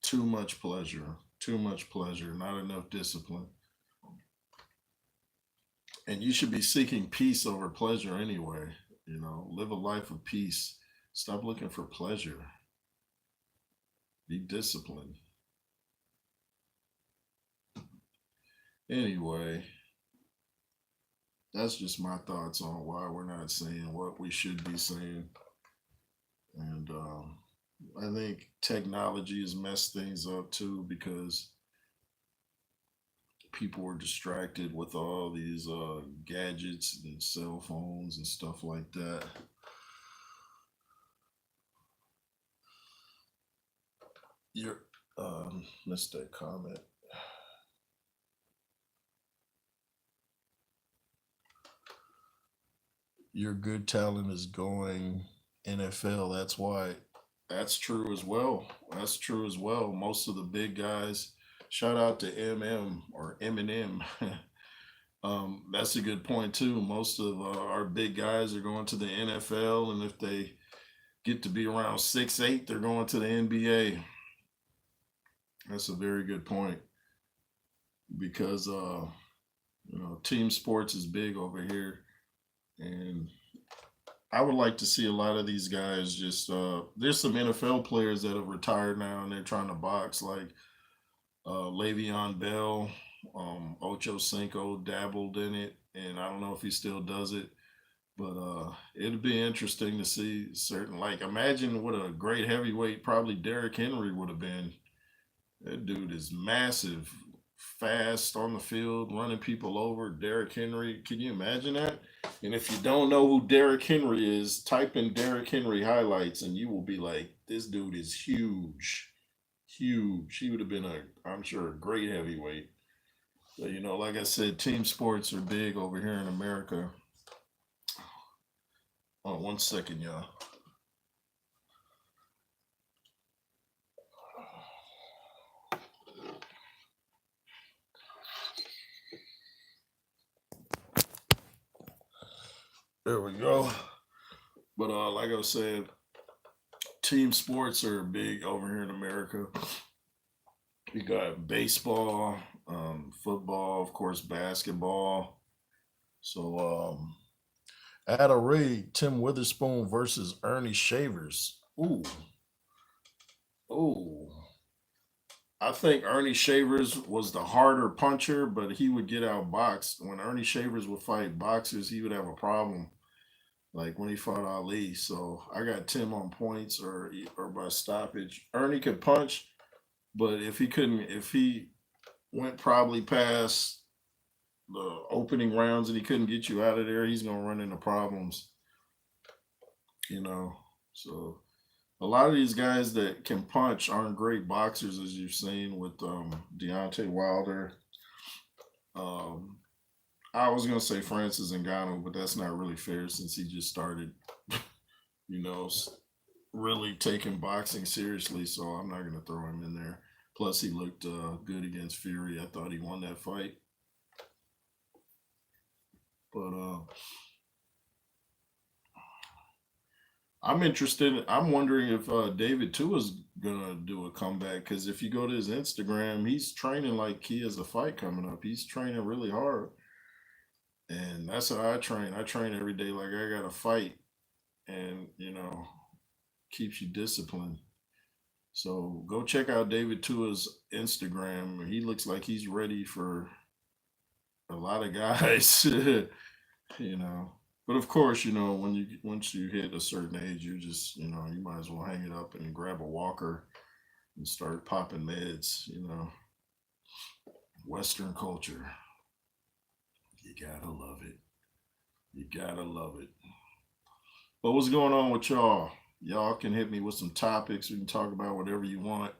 Too much pleasure, not enough discipline. And you should be seeking peace over pleasure anyway. Live a life of peace. Stop looking for pleasure. Be disciplined. Anyway, that's just my thoughts on why we're not saying what we should be saying. And I think technology has messed things up too because people were distracted with all these gadgets and cell phones and stuff like that. Missed that comment. Your good talent is going NFL. That's why. That's true as well. That's true as well. Most of the big guys. Shout out to MM or Eminem. That's a good point too. Most of our big guys are going to the NFL, and if they get to be around 6'8", they're going to the NBA. That's a very good point because team sports is big over here, and I would like to see a lot of these guys just. There's some NFL players that have retired now, and they're trying to box, like Le'Veon Bell, Ocho Cinco dabbled in it, and I don't know if he still does it, but it'd be interesting to see certain. Like, imagine what a great heavyweight probably Derrick Henry would have been. That dude is massive, fast on the field, running people over. Derrick Henry, can you imagine that? And if you don't know who Derrick Henry is, type in Derrick Henry highlights, and you will be like, this dude is huge, huge. He would have been I'm sure, a great heavyweight. But like I said, team sports are big over here in America. Oh, 1 second, y'all. There we go. But like I was saying, team sports are big over here in America. You got baseball, football, of course, basketball. So, at a raid, Tim Witherspoon versus Ernie Shavers. Ooh, ooh. I think Ernie Shavers was the harder puncher, but he would get outboxed. When Ernie Shavers would fight boxers, he would have a problem, like when he fought Ali. So I got Tim on points or by stoppage. Ernie could punch, but if he went probably past the opening rounds and he couldn't get you out of there, he's gonna run into problems. You know, so a lot of these guys that can punch aren't great boxers, as you've seen with Deontay Wilder. Um, I was gonna say Francis Ngannou, but that's not really fair since he just started, you know, really taking boxing seriously. So I'm not gonna throw him in there. Plus, he looked good against Fury. I thought he won that fight. But I'm interested. I'm wondering if David too is gonna do a comeback because if you go to his Instagram, he's training like he has a fight coming up. He's training really hard, and that's how I train. I train every day like I got a fight, and keeps you disciplined. So go check out David Tua's Instagram. He looks like he's ready for a lot of guys. you know. But of course, once you hit a certain age, you just you might as well hang it up and grab a walker and start popping meds. Western culture, you gotta love it. You gotta love it. But what's going on with y'all? Y'all can hit me with some topics. We can talk about whatever you want.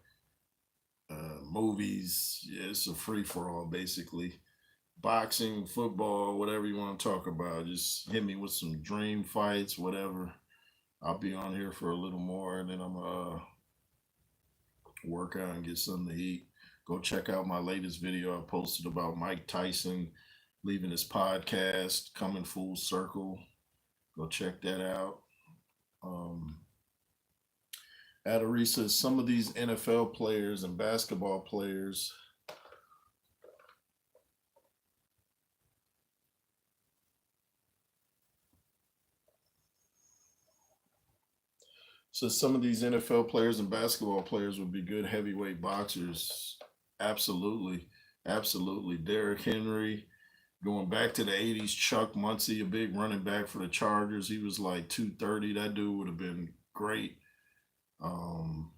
Movies, yeah, it's a free for all basically. Boxing, football, whatever you want to talk about. Just hit me with some dream fights, whatever. I'll be on here for a little more, and then I'm gonna work out and get something to eat. Go check out my latest video I posted about Mike Tyson leaving his podcast, Coming Full Circle. Go check that out. Um, Adari says some of these NFL players and basketball players some of these NFL players and basketball players would be good heavyweight boxers. Absolutely. Absolutely. Derrick Henry, going back to the 80s, Chuck Muncie, a big running back for the Chargers. He was like 230. That dude would have been great. Um,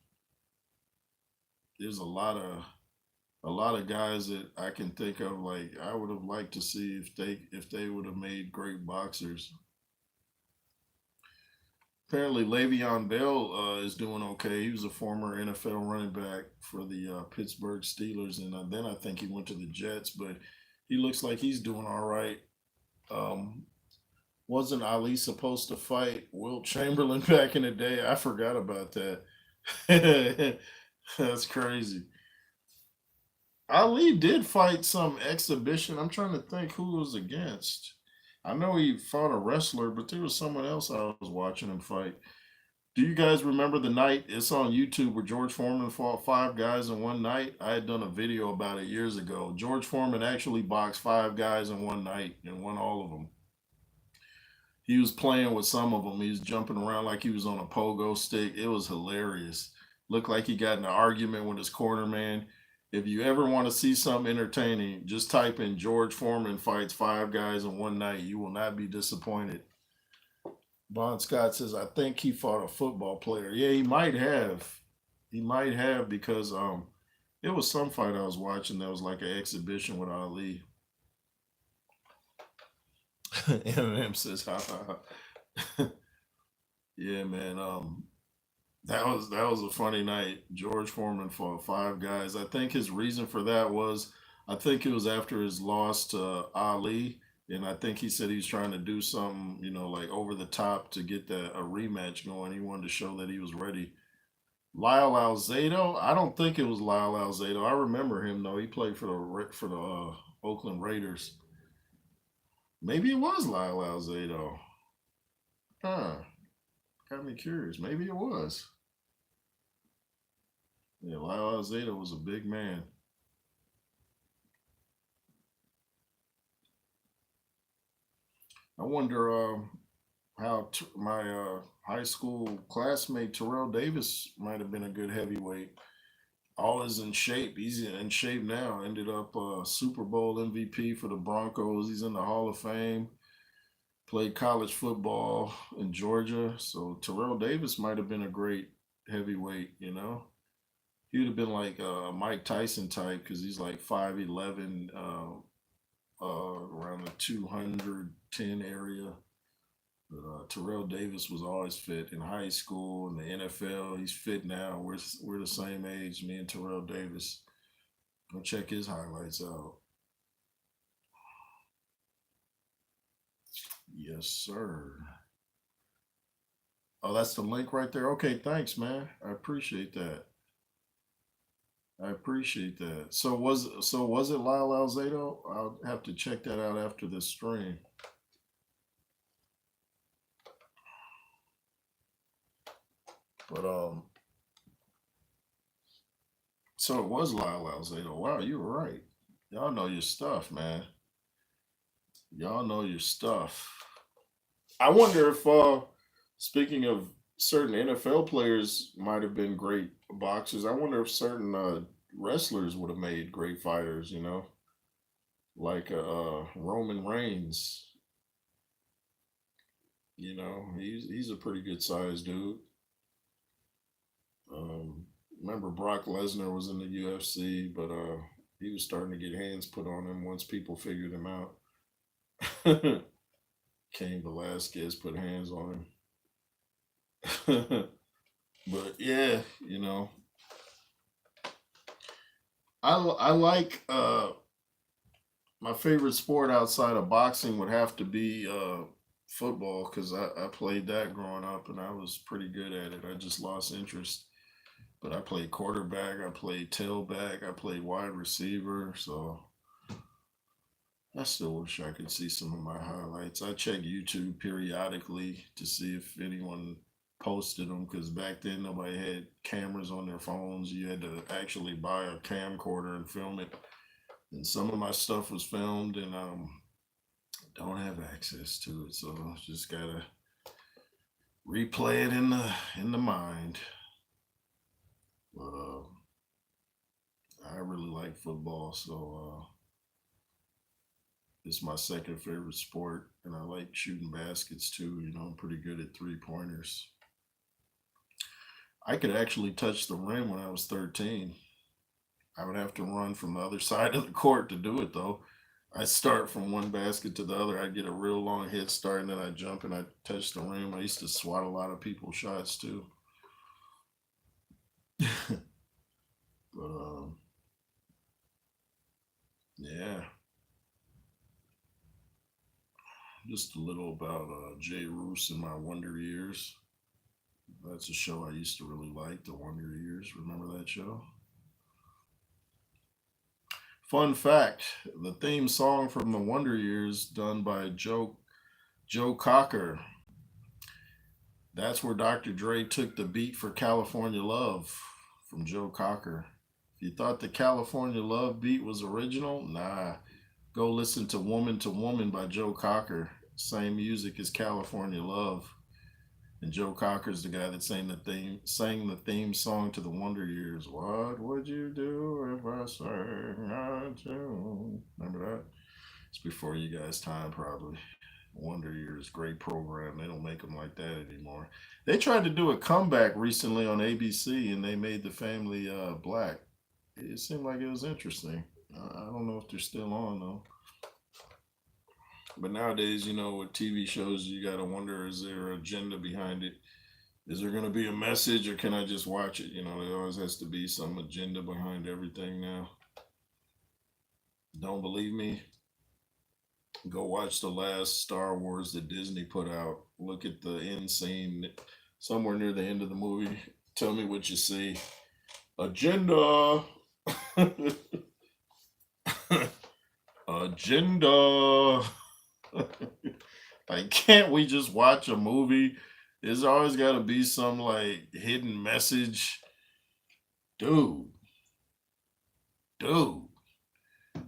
there's a lot of guys that I can think of like I would have liked to see if they would have made great boxers. Apparently, Le'Veon Bell is doing okay. He was a former NFL running back for the Pittsburgh Steelers, and then I think he went to the Jets. But he looks like he's doing all right. Um, wasn't Ali supposed to fight Wilt Chamberlain back in the day? I forgot about that. That's crazy. Ali did fight some exhibition. I'm trying to think who it was against. I know he fought a wrestler, but there was someone else I was watching him fight. Do you guys remember the night? It's on YouTube where George Foreman fought five guys in one night. I had done a video about it years ago. George Foreman actually boxed five guys in one night and won all of them. He was playing with some of them. He was jumping around like he was on a pogo stick. It was hilarious. Looked like he got in an argument with his corner man. If you ever want to see something entertaining, just type in George Foreman fights five guys in one night. You will not be disappointed. Bon Scott says, I think he fought a football player. Yeah, he might have. He might have because it was some fight I was watching that was like an exhibition with Ali. Eminem says, ha ha ha. Yeah, man. That was a funny night. George Foreman fought five guys. I think his reason for that was, I think it was after his loss to Ali, and I think he said he was trying to do something, like over the top to get a rematch going. He wanted to show that he was ready. Lyle Alzado, I don't think it was Lyle Alzado. I remember him though. He played for the Oakland Raiders. Maybe it was Lyle Alzado. Huh? Got me curious. Maybe it was. Yeah, Lyle Alzado was a big man. I wonder how my high school classmate Terrell Davis might have been a good heavyweight. All is in shape. He's in shape now. Ended up Super Bowl MVP for the Broncos. He's in the Hall of Fame. Played college football in Georgia. So Terrell Davis might have been a great heavyweight. He would have been like Mike Tyson type because he's like 5'11", around the 210 area. But Terrell Davis was always fit in high school in the NFL. He's fit now. We're the same age, me and Terrell Davis. Go check his highlights out. Yes, sir. Oh, that's the link right there. Okay, thanks, man. I appreciate that. I appreciate that. So was it Lyle Alzado? I'll have to check that out after this stream. But so it was Lyle Alzado. Wow, you were right. Y'all know your stuff, man. Y'all know your stuff. I wonder if speaking of certain NFL players might have been great boxers. I wonder if certain wrestlers would have made great fighters, like Roman Reigns. He's a pretty good sized dude. Um, remember Brock Lesnar was in the UFC, but he was starting to get hands put on him once people figured him out. Cain Velasquez put hands on him. But yeah, I like my favorite sport outside of boxing would have to be football because I played that growing up and I was pretty good at it. I just lost interest. But I played quarterback, I played tailback, I played wide receiver. So I still wish I could see some of my highlights. I check YouTube periodically to see if anyone posted them because back then nobody had cameras on their phones. You had to actually buy a camcorder and film it. And some of my stuff was filmed and don't have access to it. So just gotta replay it in the mind. But I really like football, so it's my second favorite sport, and I like shooting baskets too. I'm pretty good at 3 pointers. I could actually touch the rim when I was 13. I would have to run from the other side of the court to do it though. I start from one basket to the other. I get a real long head start, and then I jump and I touch the rim. I used to swat a lot of people's shots too. But yeah, just a little about Jay Roos and my Wonder Years. That's a show I used to really like, The Wonder Years. Remember that show? Fun fact: the theme song from The Wonder Years, done by Joe Cocker. That's where Dr. Dre took the beat for California Love from Joe Cocker. If you thought the California Love beat was original, nah. Go listen to Woman by Joe Cocker. Same music as California Love. And Joe Cocker's the guy that sang the theme song to the Wonder Years. What would you do if I sang a tune? Remember that? It's before you guys' time, probably. Wonder Years, great program. They don't make them like that anymore. They tried to do a comeback recently on ABC, and they made the family black. It seemed like it was interesting. I don't know if they're still on though. But nowadays, with TV shows, you gotta wonder: is there an agenda behind it? Is there gonna be a message, or can I just watch it? There always has to be some agenda behind everything now. Don't believe me? Go watch the last Star Wars that Disney put out. Look at the end scene somewhere near the end of the movie. Tell me what you see. Agenda. Agenda. Like, can't we just watch a movie? There's always got to be some like hidden message. Dude. Dude.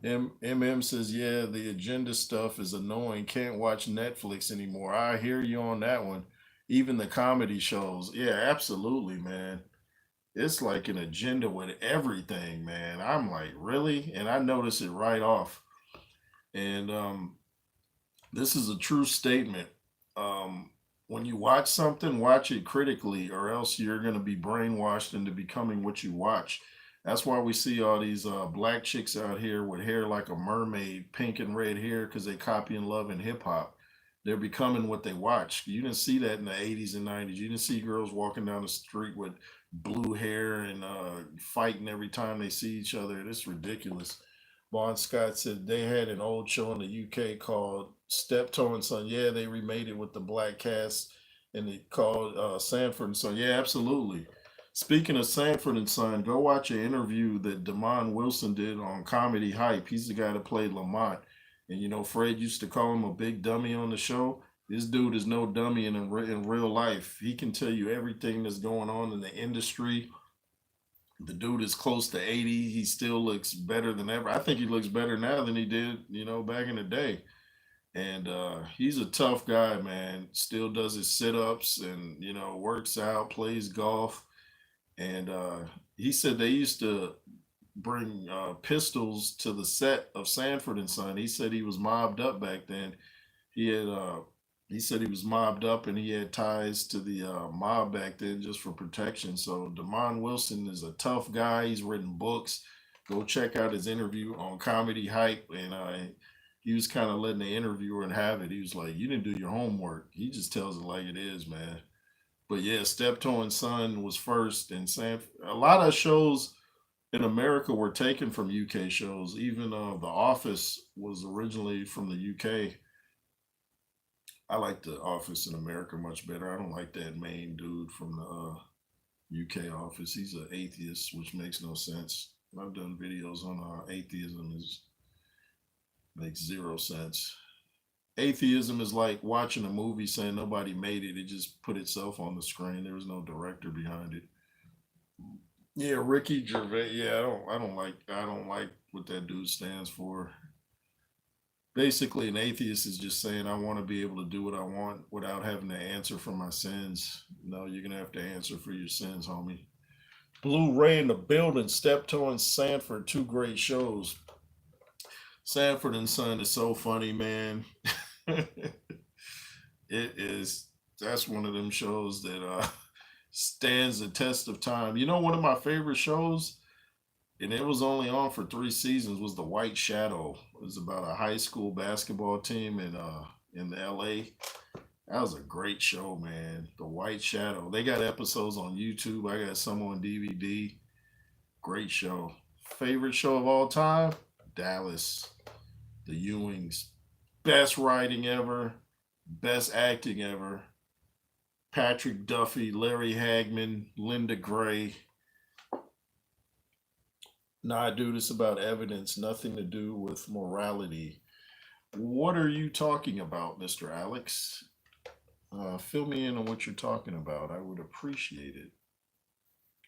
MM says, yeah, the agenda stuff is annoying. Can't watch Netflix anymore. I hear you on that one. Even the comedy shows. Yeah, absolutely, man. It's like an agenda with everything, man. I'm like, really? And I notice it right off. And this is a true statement. When you watch something, watch it critically, or else you're going to be brainwashed into becoming what you watch. That's why we see all these black chicks out here with hair like a mermaid, pink and red hair, because they copy and love in hip hop. They're becoming what they watch. You didn't see that in the 80s and 90s. You didn't see girls walking down the street with blue hair and fighting every time they see each other. It's ridiculous. Bon Scott said they had an old show in the UK called Steptoe and Son. Yeah, they remade it with the black cast, and it called Sanford and Son. Yeah, absolutely. Speaking of Sanford and Son, go watch an interview that Damon Wilson did on Comedy Hype. He's the guy that played Lamont. And Fred used to call him a big dummy on the show. This dude is no dummy in real life. He can tell you everything that's going on in the industry. The dude is close to 80. He still looks better than ever. I think he looks better now than he did, back in the day. And he's a tough guy, man. Still does his sit-ups and, works out, plays golf. And he said they used to bring pistols to the set of Sanford and Son. He said he was mobbed up back then. He had he said he was mobbed up and he had ties to the mob back then just for protection. So Damon Wilson is a tough guy. He's written books. Go check out his interview on Comedy Hype. And he was kind of letting the interviewer and have it. He was like, "You didn't do your homework." He just tells it like it is, man. But yeah, Steptoe and Son was first, and a lot of shows in America were taken from UK shows. Even The Office was originally from the UK. I like The Office in America much better. I don't like that main dude from the UK Office. He's an atheist, which makes no sense. I've done videos on atheism. It makes zero sense. Atheism is like watching a movie saying nobody made it. It just put itself on the screen. There was no director behind it. Yeah, Ricky Gervais. Yeah, I don't like what that dude stands for. Basically, an atheist is just saying I want to be able to do what I want without having to answer for my sins. No, you're gonna have to answer for your sins, homie. Blue Ray in the building. Steptoe and Sanford, two great shows. Sanford and Son is so funny, man. It is. That's one of them shows that stands the test of time. One of my favorite shows and it was only on for 3 seasons. Was The White Shadow. It was about a high school basketball team in LA. That was a great show, man. The White Shadow. They got episodes on YouTube. I got some on DVD. Great show. Favorite show of all time? Dallas. The Ewings. Best writing ever. Best acting ever. Patrick Duffy, Larry Hagman, Linda Gray. Nah, dude, it's about evidence, nothing to do with morality. What are you talking about, Mr. Alex? Fill me in on what you're talking about. I would appreciate it.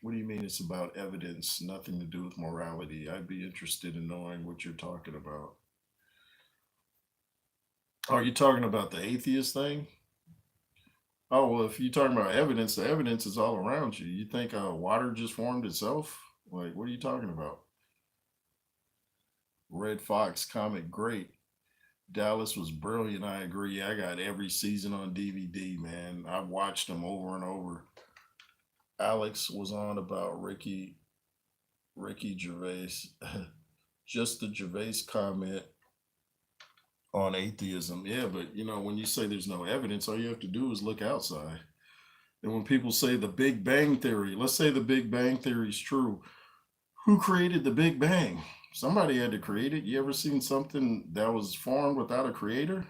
What do you mean it's about evidence, nothing to do with morality? I'd be interested in knowing what you're talking about. Are you talking about the atheist thing? Oh, well, if you're talking about evidence, the evidence is all around you. You think water just formed itself? Like, what are you talking about? Red Fox comic, great. Dallas was brilliant. I agree. I got every season on DVD, man. I've watched them over and over. Alex was on about Ricky Gervais. Just the Gervais comment on atheism. Yeah, but when you say there's no evidence, all you have to do is look outside. And when people say the Big Bang Theory, let's say the Big Bang Theory is true. Who created the Big Bang? Somebody had to create it. You ever seen something that was formed without a creator?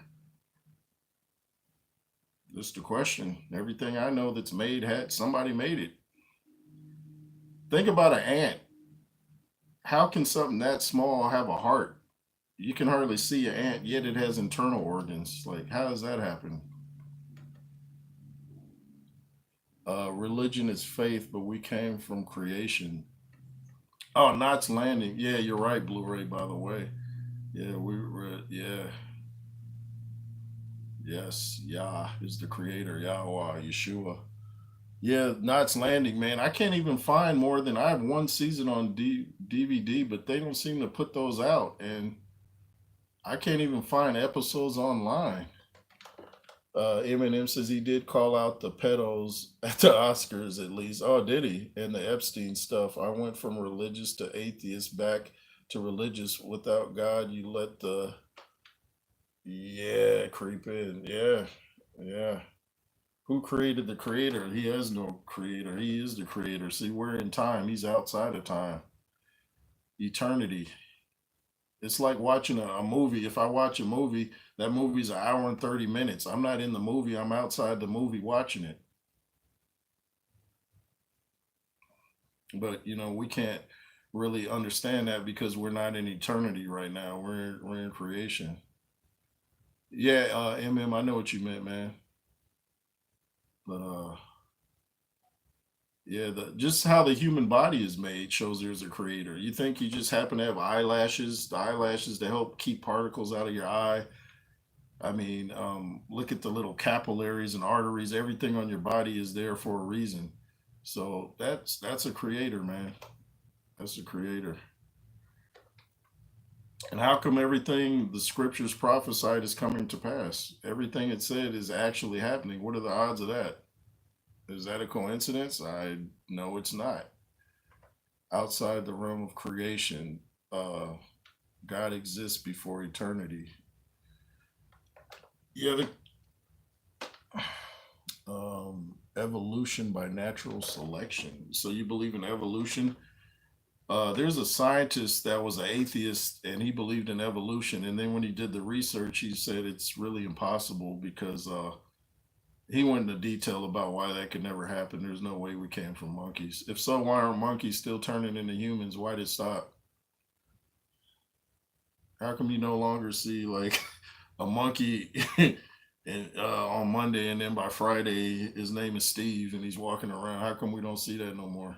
Just a question. Everything I know that's made had somebody made it. Think about an ant. How can something that small have a heart? You can hardly see an ant, yet it has internal organs. Like, how does that happen? Religion is faith, but we came from creation. Oh, Knots Landing. Yeah, you're right, Blu-ray, by the way. Yeah, yeah, yes, Yah is the creator, Yahweh, Yeshua. Yeah, Knots Landing, man. I can't even find more than I have one season on DVD, but they don't seem to put those out. And I can't even find episodes online. Eminem says he did call out the pedos at the Oscars at least. Oh, did he? And the Epstein stuff. I went from religious to atheist back to religious. Without God, you let the yeah creep in. Yeah, yeah. Who created the creator? He has no creator. He is the creator. See, we're in time. He's outside of time. Eternity. It's like watching a movie. If I watch a movie, that movie's an hour and 30 minutes. I'm not in the movie. I'm outside the movie watching it. But we can't really understand that because we're not in eternity right now. We're in creation. Yeah, I know what you meant, man. But yeah, just how the human body is made shows there's a creator. You think you just happen to have eyelashes, the eyelashes to help keep particles out of your eye. I mean, look at the little capillaries and arteries. Everything on your body is there for a reason. So that's a creator, man. That's a creator. And how come everything the scriptures prophesied is coming to pass? Everything it said is actually happening. What are the odds of that? Is that a coincidence? I know it's not. Outside the realm of creation, uh, God exists before eternity. Yeah, evolution by natural selection. So you believe in evolution? There's a scientist that was an atheist and he believed in evolution. And then when he did the research, he said it's really impossible because he went into detail about why that could never happen. There's no way we came from monkeys. If so, why aren't monkeys still turning into humans? Why did it stop? How come you no longer see like a monkey and on Monday and then by Friday his name is Steve and he's walking around? How come we don't see that no more?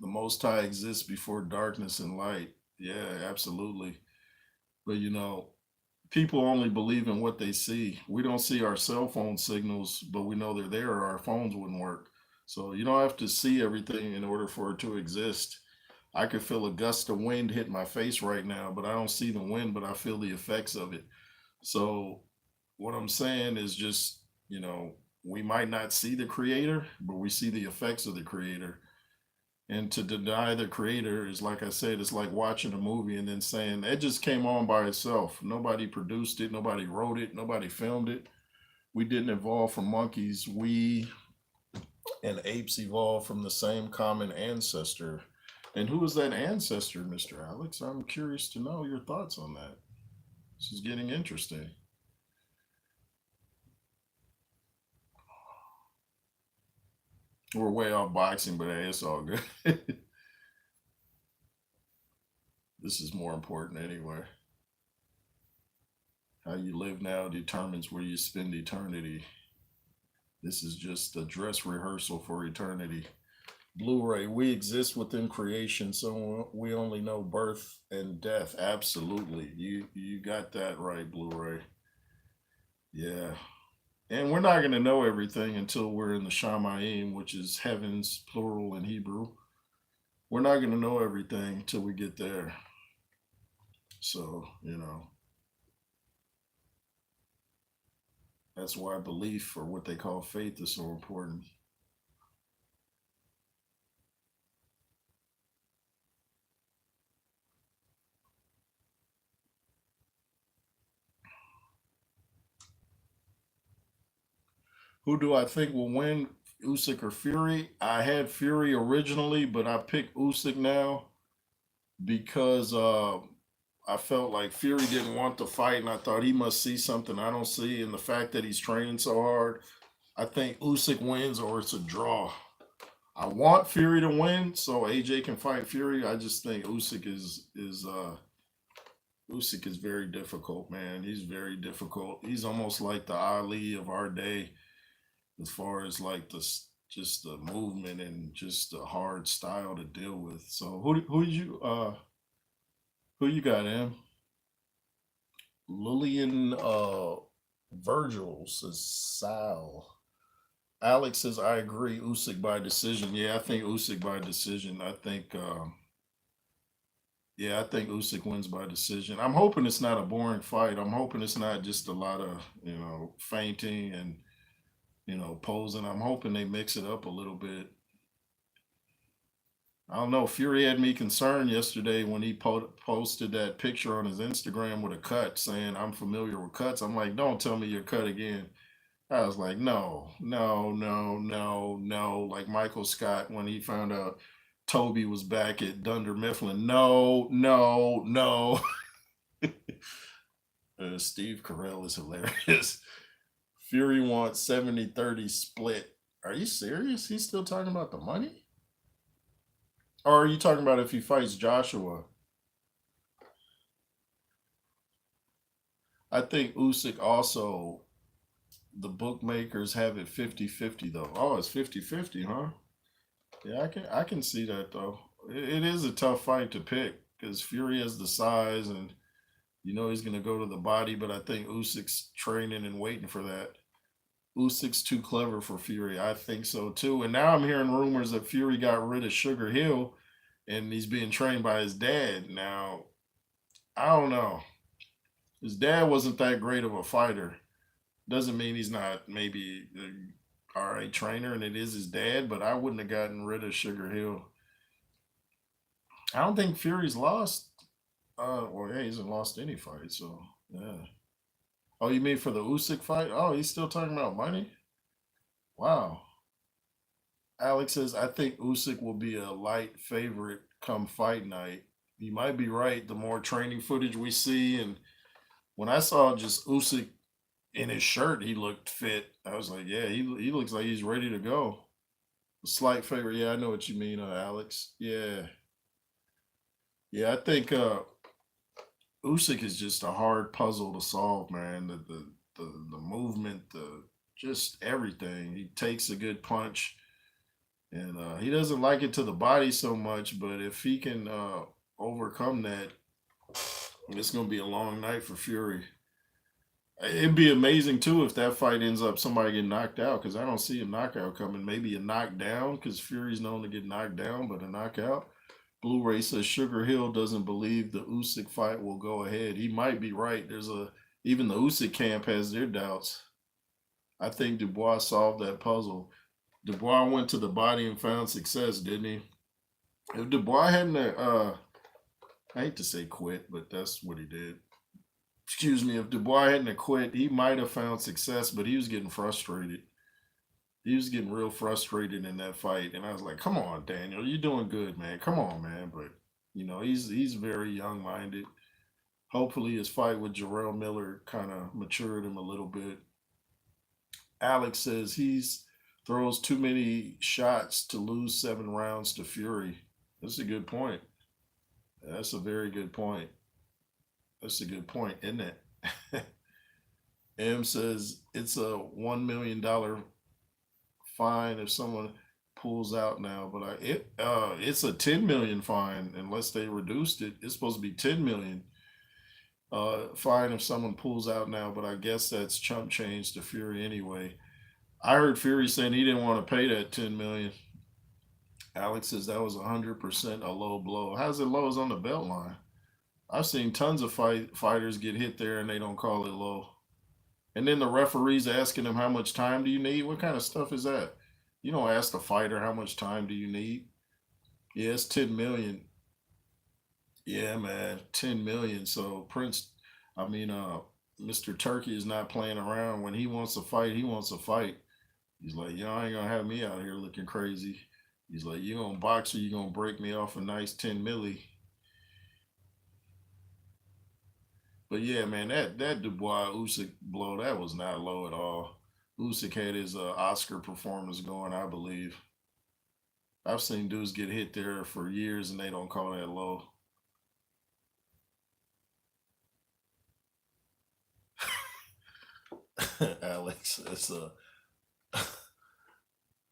The Most High exists before darkness and light. Yeah, absolutely. But people only believe in what they see. We don't see our cell phone signals, but we know they're there or our phones wouldn't work. So you don't have to see everything in order for it to exist. I could feel a gust of wind hit my face right now, but I don't see the wind, but I feel the effects of it. So what I'm saying is just, we might not see the creator, but we see the effects of the creator. And to deny the creator is, like I said, it's like watching a movie and then saying it just came on by itself. Nobody produced it, nobody wrote it, nobody filmed it. We didn't evolve from monkeys. We and apes evolved from the same common ancestor. And who is that ancestor, Mr. Alex? I'm curious to know your thoughts on that. This is getting interesting. We're way off boxing, but hey, it's all good. This is more important anyway. How you live now determines where you spend eternity. This is just a dress rehearsal for eternity. Blu-ray, we exist within creation, so we only know birth and death. Absolutely. You got that right, Blu-ray. Yeah. And we're not going to know everything until we're in the Shamayim, which is heavens, plural in Hebrew. We're not going to know everything until we get there. So, that's why belief, or what they call faith, is so important. Who do I think will win, Usyk or Fury? I had Fury originally, but I picked Usyk now because I felt like Fury didn't want to fight, and I thought he must see something I don't see. And the fact that he's training so hard, I think Usyk wins or it's a draw. I want Fury to win so AJ can fight Fury. I just think Usyk is very difficult, man. He's very difficult. He's almost like the Ali of our day, as far as like just the movement and just the hard style to deal with. So who you got, Em? Lillian Virgil says Sal. Alex says I agree. Usyk by decision. Yeah, I think Usyk by decision. I think Usyk wins by decision. I'm hoping it's not a boring fight. I'm hoping it's not just a lot of fainting and posing. I'm hoping they mix it up a little bit. I don't know. Fury had me concerned yesterday when he posted that picture on his Instagram with a cut saying, I'm familiar with cuts. I'm like, don't tell me you're cut again. I was like, no, no, no, no, no. Like Michael Scott when he found out Toby was back at Dunder Mifflin. No, no, no. Steve Carell is hilarious. Fury wants 70-30 split. Are you serious? He's still talking about the money? Or are you talking about if he fights Joshua? I think Usyk also, the bookmakers have it 50-50 though. Oh, it's 50-50, huh? Yeah, I can see that though. It is a tough fight to pick because Fury has the size and he's gonna go to the body, but I think Usyk's training and waiting for that. Usyk's too clever for Fury. I think so too. And now I'm hearing rumors that Fury got rid of Sugar Hill and he's being trained by his dad. Now, I don't know. His dad wasn't that great of a fighter. Doesn't mean he's not maybe a all right trainer and it is his dad, but I wouldn't have gotten rid of Sugar Hill. I don't think Fury's lost. Well, yeah, he hasn't lost any fight, so yeah. Oh, you mean for the Usyk fight? Oh, he's still talking about money? Wow. Alex says, I think Usyk will be a light favorite come fight night. You might be right. The more training footage we see, and when I saw just Usyk in his shirt, he looked fit. I was like, yeah, he looks like he's ready to go. A slight favorite. Yeah, I know what you mean, Alex. Yeah, yeah. I think Usyk is just a hard puzzle to solve, man. The movement, the just everything. He takes a good punch, and he doesn't like it to the body so much. But if he can overcome that, it's gonna be a long night for Fury. It'd be amazing too if that fight ends up somebody getting knocked out because I don't see a knockout coming. Maybe a knockdown because Fury's known to get knocked down, but a knockout. Blu-ray says Sugar Hill doesn't believe the Usyk fight will go ahead. He might be right. Even the Usyk camp has their doubts. I think Dubois solved that puzzle. Dubois went to the body and found success, didn't he? If Dubois hadn't, I hate to say quit, but that's what he did. Excuse me. If Dubois hadn't quit, he might have found success, but he was getting frustrated. He was getting real frustrated in that fight, and I was like, "Come on, Daniel, you're doing good, man. Come on, man." But he's very young minded. Hopefully, his fight with Jarrell Miller kind of matured him a little bit. Alex says he's throws too many shots to lose 7 rounds to Fury. That's a good point. That's a very good point. That's a good point, isn't it? M says it's a $1 million fine if someone pulls out now, but it's a 10 million fine unless they reduced it. It's supposed to be 10 million fine if someone pulls out now, but I guess that's chump change to Fury anyway. I heard Fury saying he didn't want to pay that 10 million. Alex says that was 100% a low blow. How's it low? It's on the belt line. I've seen tons of fighters get hit there and they don't call it low. And then the referee's asking him how much time do you need? What kind of stuff is that? You don't ask the fighter how much time do you need. Yeah, it's 10 million. Yeah, man, 10 million. So Prince, I mean, Mr. Turkey is not playing around. When he wants to fight, he wants to fight. He's like, y'all ain't gonna have me out here looking crazy. He's like, you gonna box or you gonna break me off a nice 10 milli. But yeah, man, that Dubois Usyk blow that was not low at all. Usyk had his Oscar performance going, I believe. I've seen dudes get hit there for years and they don't call that low. Alex, it's a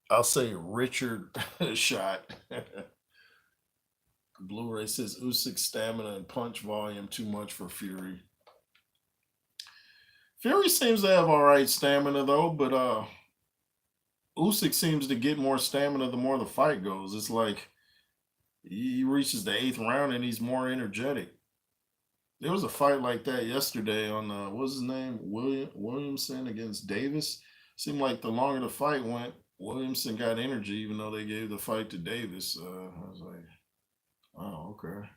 I'll say Richard shot. Blu-ray says Usyk stamina and punch volume too much for Fury. Fury seems to have all right stamina though, but Usyk seems to get more stamina the more the fight goes. It's like he reaches the 8th round and he's more energetic. There was a fight like that yesterday on what's his name, Williamson against Davis. Seemed like the longer the fight went, Williamson got energy, even though they gave the fight to Davis. I was like, oh, okay.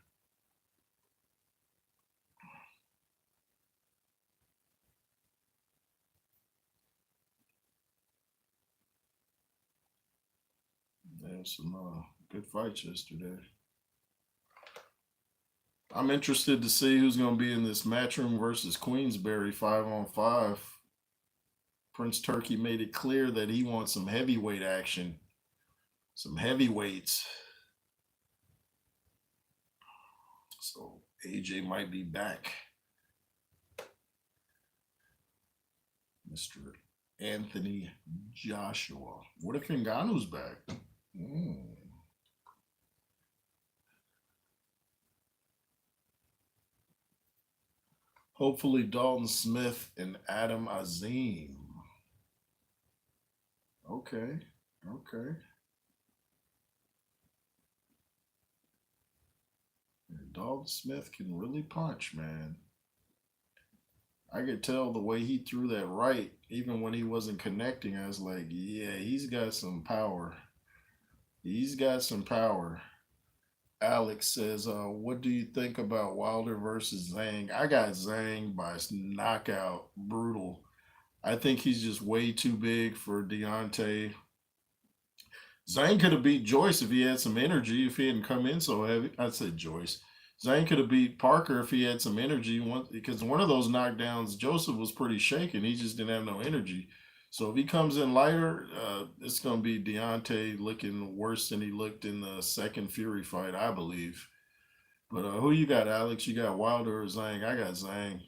There's some good fights yesterday. I'm interested to see who's going to be in this Matchroom versus Queensberry 5-on-5. Prince Turkey made it clear that he wants some heavyweight action, some heavyweights. So AJ might be back. Mr. Anthony Joshua. What if Ngannou's back? Mm. Hopefully Dalton Smith and Adam Azim. Okay. Okay. And Dalton Smith can really punch, man. I could tell the way he threw that right, even when he wasn't connecting. I was like, yeah, he's got some power. He's got some power. Alex says, what do you think about Wilder versus Zhang? I got Zhang by knockout, brutal. I think he's just way too big for Deontay. Zhang could have beat Joyce if he had some energy, if he hadn't come in so heavy. I said Joyce. Zhang could have beat Parker if he had some energy. Because one of those knockdowns, Joseph was pretty shaken. He just didn't have no energy. So if he comes in lighter, it's going to be Deontay looking worse than he looked in the second Fury fight, I believe. But who you got, Alex? You got Wilder or Zhang? I got Zhang.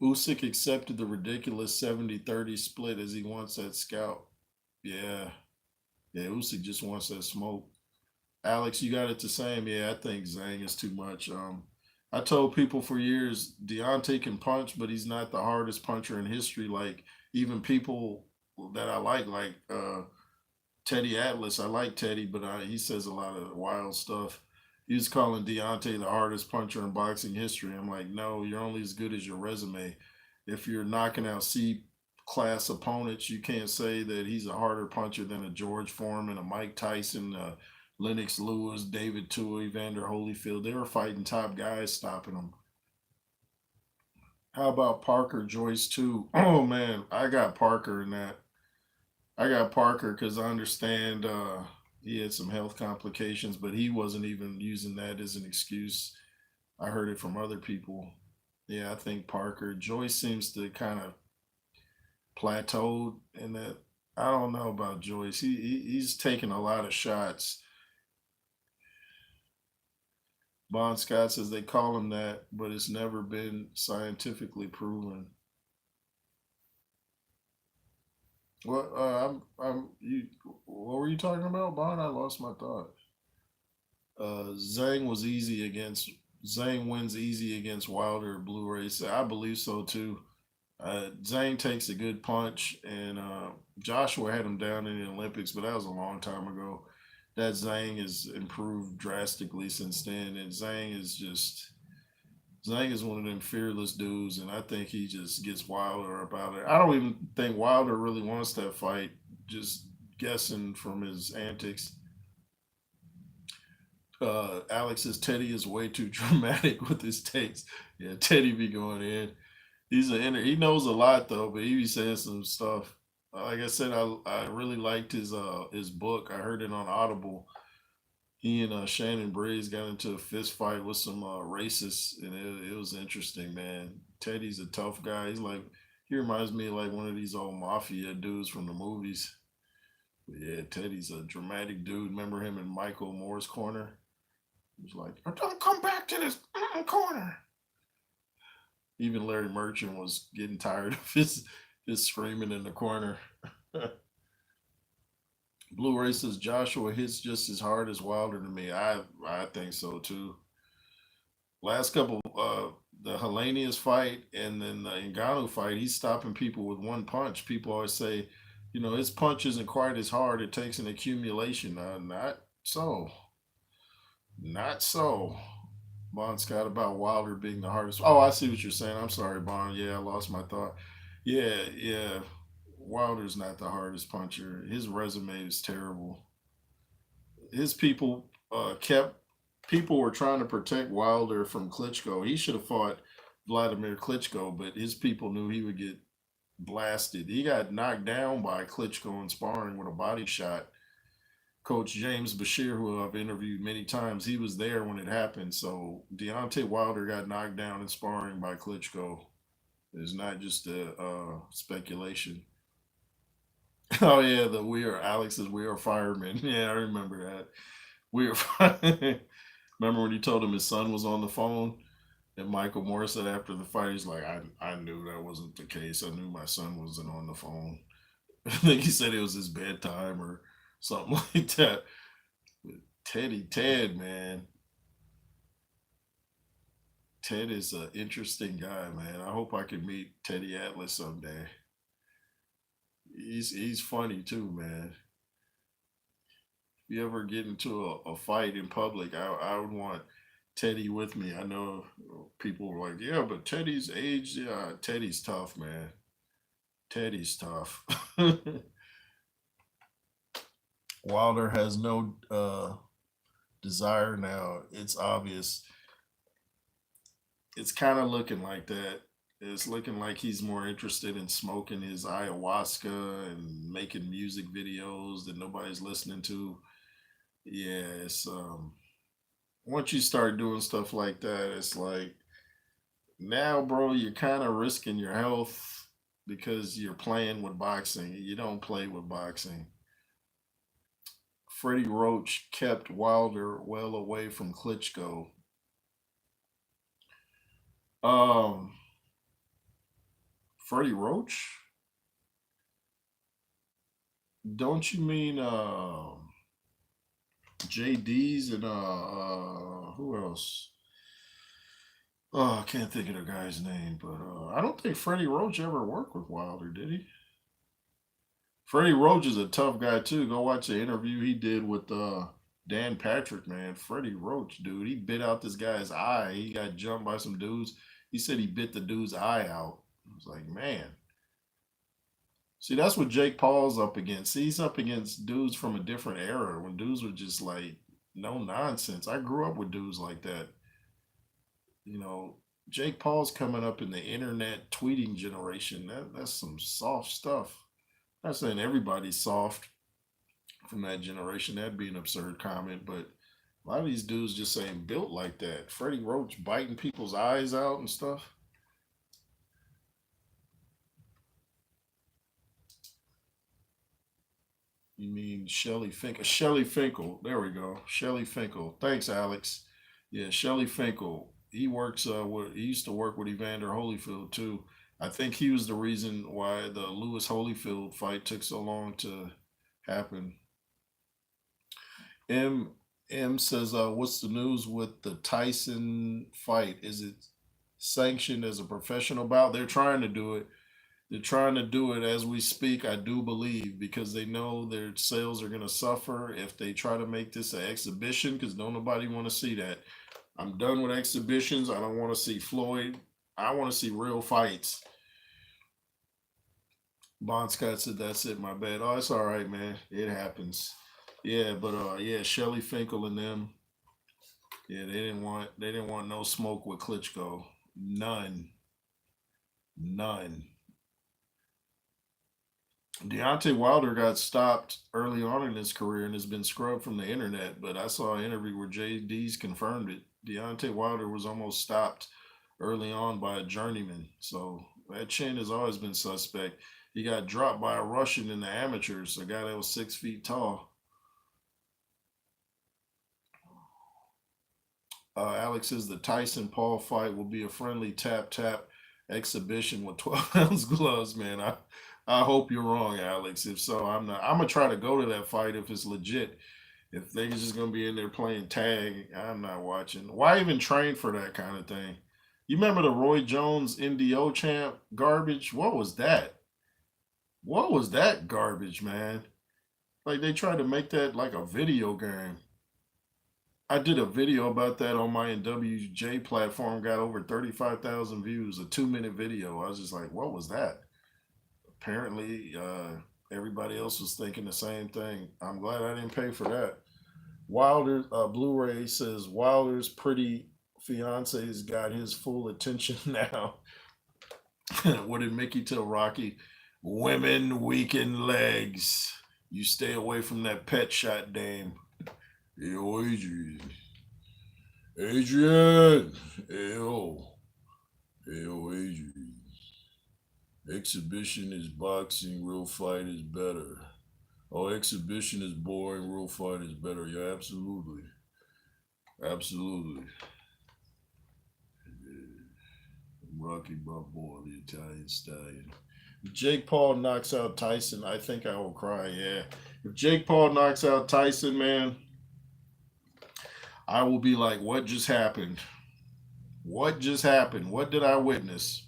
Usyk accepted the ridiculous 70-30 split as he wants that scalp. Yeah. Yeah, Usyk just wants that smoke. Alex, you got it the same. Yeah, I think Zhang is too much. I told people for years Deontay can punch, but he's not the hardest puncher in history. Like even people that I like Teddy Atlas. I like Teddy, but he says a lot of wild stuff. He was calling Deontay the hardest puncher in boxing history. I'm like, no, you're only as good as your resume. If you're knocking out C class opponents, you can't say that he's a harder puncher than a George Foreman, a Mike Tyson, Lennox Lewis, David Tui, Evander Holyfield. They were fighting top guys, stopping them. How about Parker Joyce too? Oh man, I got Parker in that. I got Parker because I understand he had some health complications, but he wasn't even using that as an excuse. I heard it from other people. Yeah, I think Parker. Joyce seems to kind of plateaued in that. I don't know about Joyce. He's taking a lot of shots. Bon Scott says they call him that, but it's never been scientifically proven. What you? What were you talking about, Bon? I lost my thought. Zhang was easy against. Zhang wins easy against Wilder. Blu-ray. So I believe so too. Zhang takes a good punch, and Joshua had him down in the Olympics, but that was a long time ago. That Zhang has improved drastically since then, and Zhang is one of them fearless dudes, and I think he just gets Wilder about it. I don't even think Wilder really wants that fight. Just guessing from his antics. Alex says Teddy is way too dramatic with his takes. Yeah, Teddy be going in. He knows a lot though, but he be saying some stuff. Like I said, I really liked his book. I heard it on Audible. He and Shannon Briggs got into a fist fight with some racists, and it was interesting, man. Teddy's a tough guy. He reminds me of like one of these old mafia dudes from the movies. But yeah, Teddy's a dramatic dude. Remember him in Michael Moore's corner? He was like, "Oh, don't come back to this corner." Even Larry Merchant was getting tired of his screaming in the corner. Blu-ray says Joshua hits just as hard as Wilder to me. I think so too. Last couple, the Hellenius fight and then the Ngannou fight, he's stopping people with one punch. People always say, his punch isn't quite as hard. It takes an accumulation. Not so. Not so. Bon Scott about Wilder being the hardest. Oh, I see what you're saying. I'm sorry, Bon. Yeah, I lost my thought. Yeah, yeah. Wilder's not the hardest puncher. His resume is terrible. His people were trying to protect Wilder from Klitschko. He should have fought Vladimir Klitschko, but his people knew he would get blasted. He got knocked down by Klitschko in sparring with a body shot. Coach James Bashir, who I've interviewed many times, he was there when it happened. So Deontay Wilder got knocked down in sparring by Klitschko. It's not just a speculation. Oh yeah, the we are Alex's we are firemen. Yeah, I remember that. We are firemen. Remember when he told him his son was on the phone? And Michael Moore said after the fight, he's like, I knew that wasn't the case. I knew my son wasn't on the phone. I think he said it was his bedtime or something like that. But Ted, man. Ted is an interesting guy, man. I hope I can meet Teddy Atlas someday. He's funny too, man. If you ever get into a fight in public, I would want Teddy with me. I know people were like, yeah, but Teddy's age, yeah, Teddy's tough, man. Teddy's tough. Wilder has no desire now. It's obvious. It's kind of looking like that. It's looking like he's more interested in smoking his ayahuasca and making music videos that nobody's listening to. Yeah, it's once you start doing stuff like that, it's like now, bro, you're kind of risking your health because you're playing with boxing. You don't play with boxing. Freddie Roach kept Wilder well away from Klitschko. Um, Freddie Roach? Don't you mean JD's and who else? Oh, I can't think of the guy's name, but I don't think Freddie Roach ever worked with Wilder, did he? Freddie Roach is a tough guy too. Go watch the interview he did with Dan Patrick, man. Freddie Roach, dude, he bit out this guy's eye. He got jumped by some dudes. He said he bit the dude's eye out. I was like, man. See, that's what Jake Paul's up against. He's up against dudes from a different era when dudes were just like no nonsense. I grew up with dudes like that. You know, Jake Paul's coming up in the internet tweeting generation. That's some soft stuff. I'm not saying everybody's soft from that generation. That'd be an absurd comment, but a lot of these dudes just ain't built like that. Freddie Roach biting people's eyes out and stuff. You mean Shelly Finkel? Shelly Finkel. There we go. Shelly Finkel. Thanks, Alex. Yeah, Shelly Finkel. He used to work with Evander Holyfield too. I think he was the reason why the Lewis Holyfield fight took so long to happen. M M says, "What's the news with the Tyson fight? Is it sanctioned as a professional bout? They're trying to do it. They're trying to do it as we speak. I do believe because they know their sales are going to suffer if they try to make this an exhibition. Because don't nobody want to see that. I'm done with exhibitions. I don't want to see Floyd. I want to see real fights." Bon Scott said, "That's it. My bad." Oh, it's all right, man. It happens. Yeah, but yeah, Shelly Finkel and them. Yeah, they didn't want no smoke with Klitschko. None. None. Deontay Wilder got stopped early on in his career and has been scrubbed from the internet. But I saw an interview where JD's confirmed it. Deontay Wilder was almost stopped early on by a journeyman. So that chin has always been suspect. He got dropped by a Russian in the amateurs, a guy that was 6 feet tall. Alex says the Tyson Paul fight will be a friendly tap tap exhibition with 12-ounce gloves. Man, I hope you're wrong, Alex. If so, I'm not. I'm gonna try to go to that fight if it's legit. If they just gonna be in there playing tag, I'm not watching. Why even train for that kind of thing? You remember the Roy Jones NDO champ garbage? What was that? What was that garbage, man? Like they tried to make that like a video game. I did a video about that on my NWJ platform, got over 35,000 views, a 2 minute video. I was just like, what was that? Apparently, everybody else was thinking the same thing. I'm glad I didn't pay for that. Wilder, Blu-ray says Wilder's pretty fiance's got his full attention now. What did Mickey tell Rocky? Women weaken legs. You stay away from that pet shot dame. Yo, Adrian. Adrian. Yo. Yo, Adrian. Exhibition is boxing, real fight is better. Oh, exhibition is boring, real fight is better. Yeah, absolutely. Absolutely. Rocky Balboa, the Italian stallion. If Jake Paul knocks out Tyson, I think I will cry. Yeah. If Jake Paul knocks out Tyson, man, I will be like, what just happened? What just happened? What did I witness?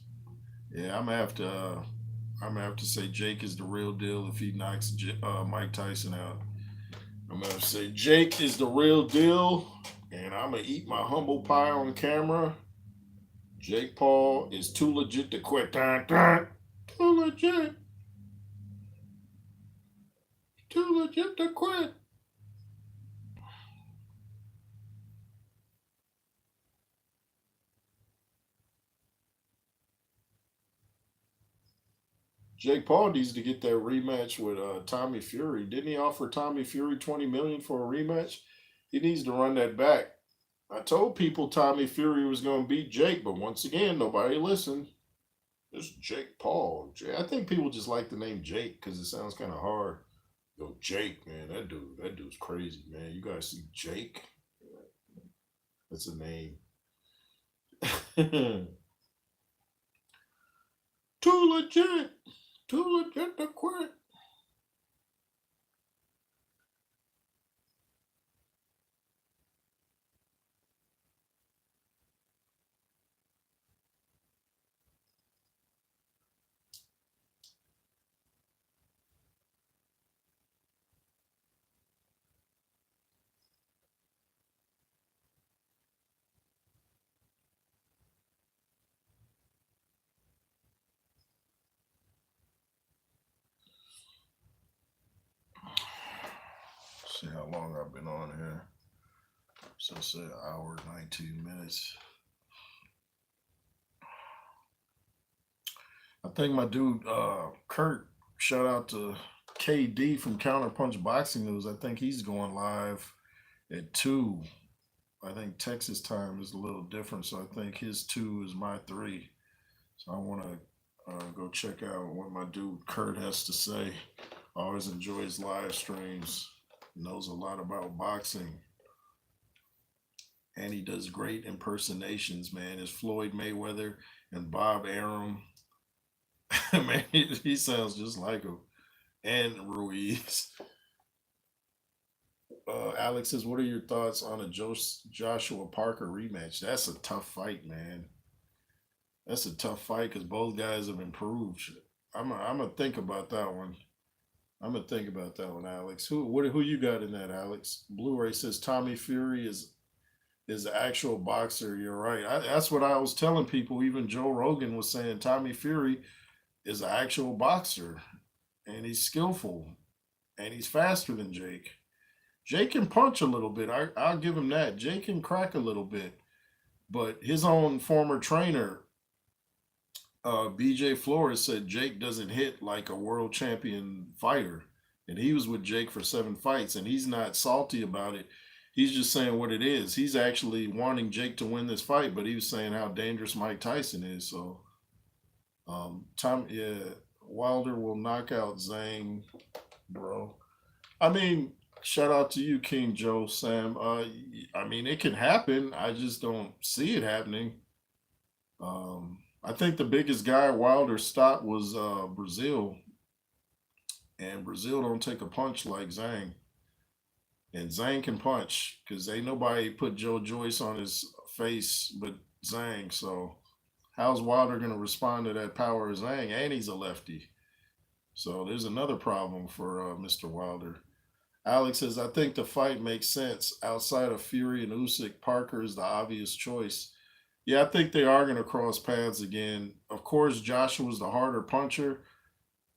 Yeah, I'm gonna have to say Jake is the real deal if he knocks Mike Tyson out. I'm gonna have to say Jake is the real deal, and I'm gonna eat my humble pie on camera. Jake Paul is too legit to quit. Dun, dun. Too legit. Too legit to quit. Jake Paul needs to get that rematch with Tommy Fury. Didn't he offer Tommy Fury 20 million for a rematch? He needs to run that back. I told people Tommy Fury was going to beat Jake, but once again, nobody listened. It's Jake Paul. I think people just like the name Jake because it sounds kind of hard. Yo, Jake, man, that dude's crazy, man. You guys see Jake? That's a name. Too legit. Too legit to quit. See how long I've been on here. So say an hour, 19 minutes. I think my dude Kurt, shout out to KD from Counterpunch Boxing News. I think he's going live at 2. I think Texas time is a little different, so I think his 2 is my 3. So I want to go check out what my dude Kurt has to say. I always enjoy his live streams. Knows a lot about boxing. And he does great impersonations, man. It's Floyd Mayweather and Bob Arum. Man, he sounds just like him. And Ruiz. Alex says, what are your thoughts on a Joshua Parker rematch? That's a tough fight, man. That's a tough fight because both guys have improved. I'm gonna think about that one. I'm gonna think about that one, Alex. Who you got in that, Alex? Blu-ray says Tommy Fury is the actual boxer. You're right. That's what I was telling people. Even Joe Rogan was saying Tommy Fury is an actual boxer, and he's skillful, and he's faster than Jake. Jake can punch a little bit. I'll give him that. Jake can crack a little bit, but his own former trainer, BJ Flores, said Jake doesn't hit like a world champion fighter, and he was with Jake for 7 fights, and he's not salty about it. He's just saying what it is. He's actually wanting Jake to win this fight, but he was saying how dangerous Mike Tyson is. So, Wilder will knock out Zhang, bro. I mean, shout out to you, King Joe, Sam. I mean, it can happen. I just don't see it happening. I think the biggest guy Wilder stopped was Brazil, and Brazil don't take a punch like Zhang. And Zhang can punch because ain't nobody put Joe Joyce on his face but Zhang. So how's Wilder going to respond to that power of Zhang? And he's a lefty. So there's another problem for Mr. Wilder. Alex says, I think the fight makes sense. Outside of Fury and Usyk, Parker is the obvious choice. Yeah, I think they are going to cross paths again. Of course, Joshua's the harder puncher.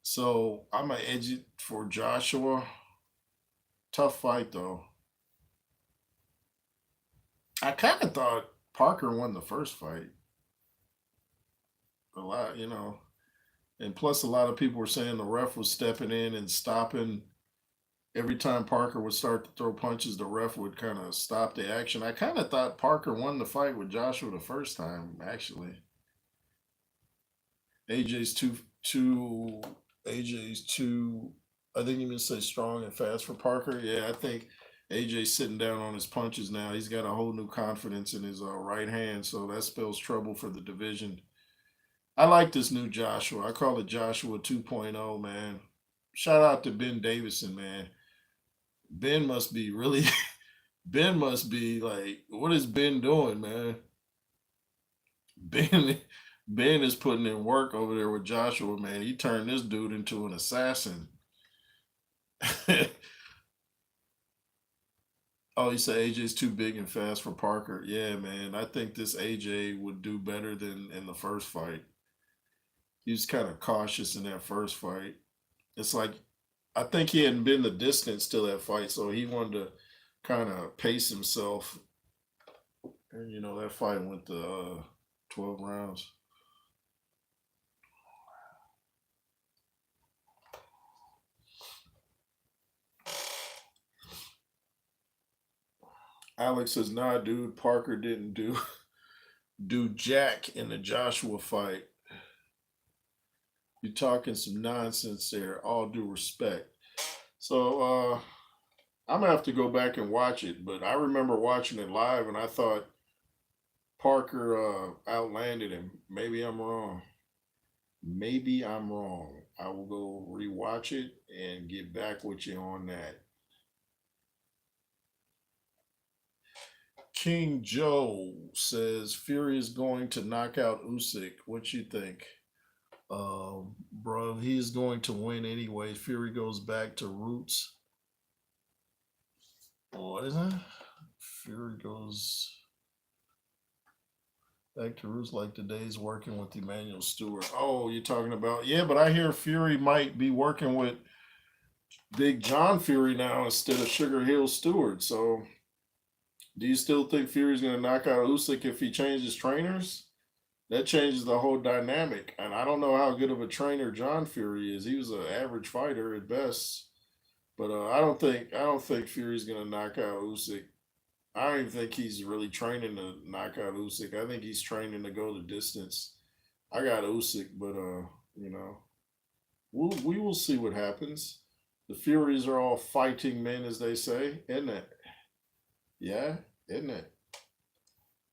So I'm going to edge it for Joshua. Tough fight, though. I kind of thought Parker won the first fight. A lot, And plus, a lot of people were saying the ref was stepping in and stopping. Every time Parker would start to throw punches, the ref would kind of stop the action. I kind of thought Parker won the fight with Joshua the first time, actually. AJ's too, I think you mean say strong and fast for Parker. Yeah, I think AJ's sitting down on his punches now. He's got a whole new confidence in his right hand, so that spells trouble for the division. I like this new Joshua. I call it Joshua 2.0, man. Shout out to Ben Davison, man. Ben must be really, Ben must be like, what is Ben doing, man? Ben is putting in work over there with Joshua, man. He turned this dude into an assassin. Oh, you say AJ's too big and fast for Parker. Yeah, man. I think this AJ would do better than in the first fight. He was kind of cautious in that first fight. It's like, I think he hadn't been the distance to that fight, so he wanted to kind of pace himself. And, that fight went to 12 rounds. Alex says, nah, dude, Parker didn't do jack in the Joshua fight. You're talking some nonsense there, all due respect. So I'm going to have to go back and watch it, but I remember watching it live and I thought Parker outlanded him. Maybe I'm wrong. I will go rewatch it and get back with you on that. King Joe says Fury is going to knock out Usyk. What you think? Bro, he's going to win anyway. Fury goes back to roots. What is that? Fury goes back to roots like the days working with Emmanuel Stewart. Oh, you're talking about, yeah, but I hear Fury might be working with Big John Fury now instead of Sugar Hill Stewart. So Do you still think Fury's going to knock out Usyk if he changes trainers? That changes the whole dynamic. And I don't know how good of a trainer John Fury is. He was an average fighter at best. But I don't think Fury's going to knock out Usyk. I don't even think he's really training to knock out Usyk. I think he's training to go the distance. I got Usyk, but you know, we will see what happens. The Furies are all fighting men, as they say, isn't it? Yeah, isn't it?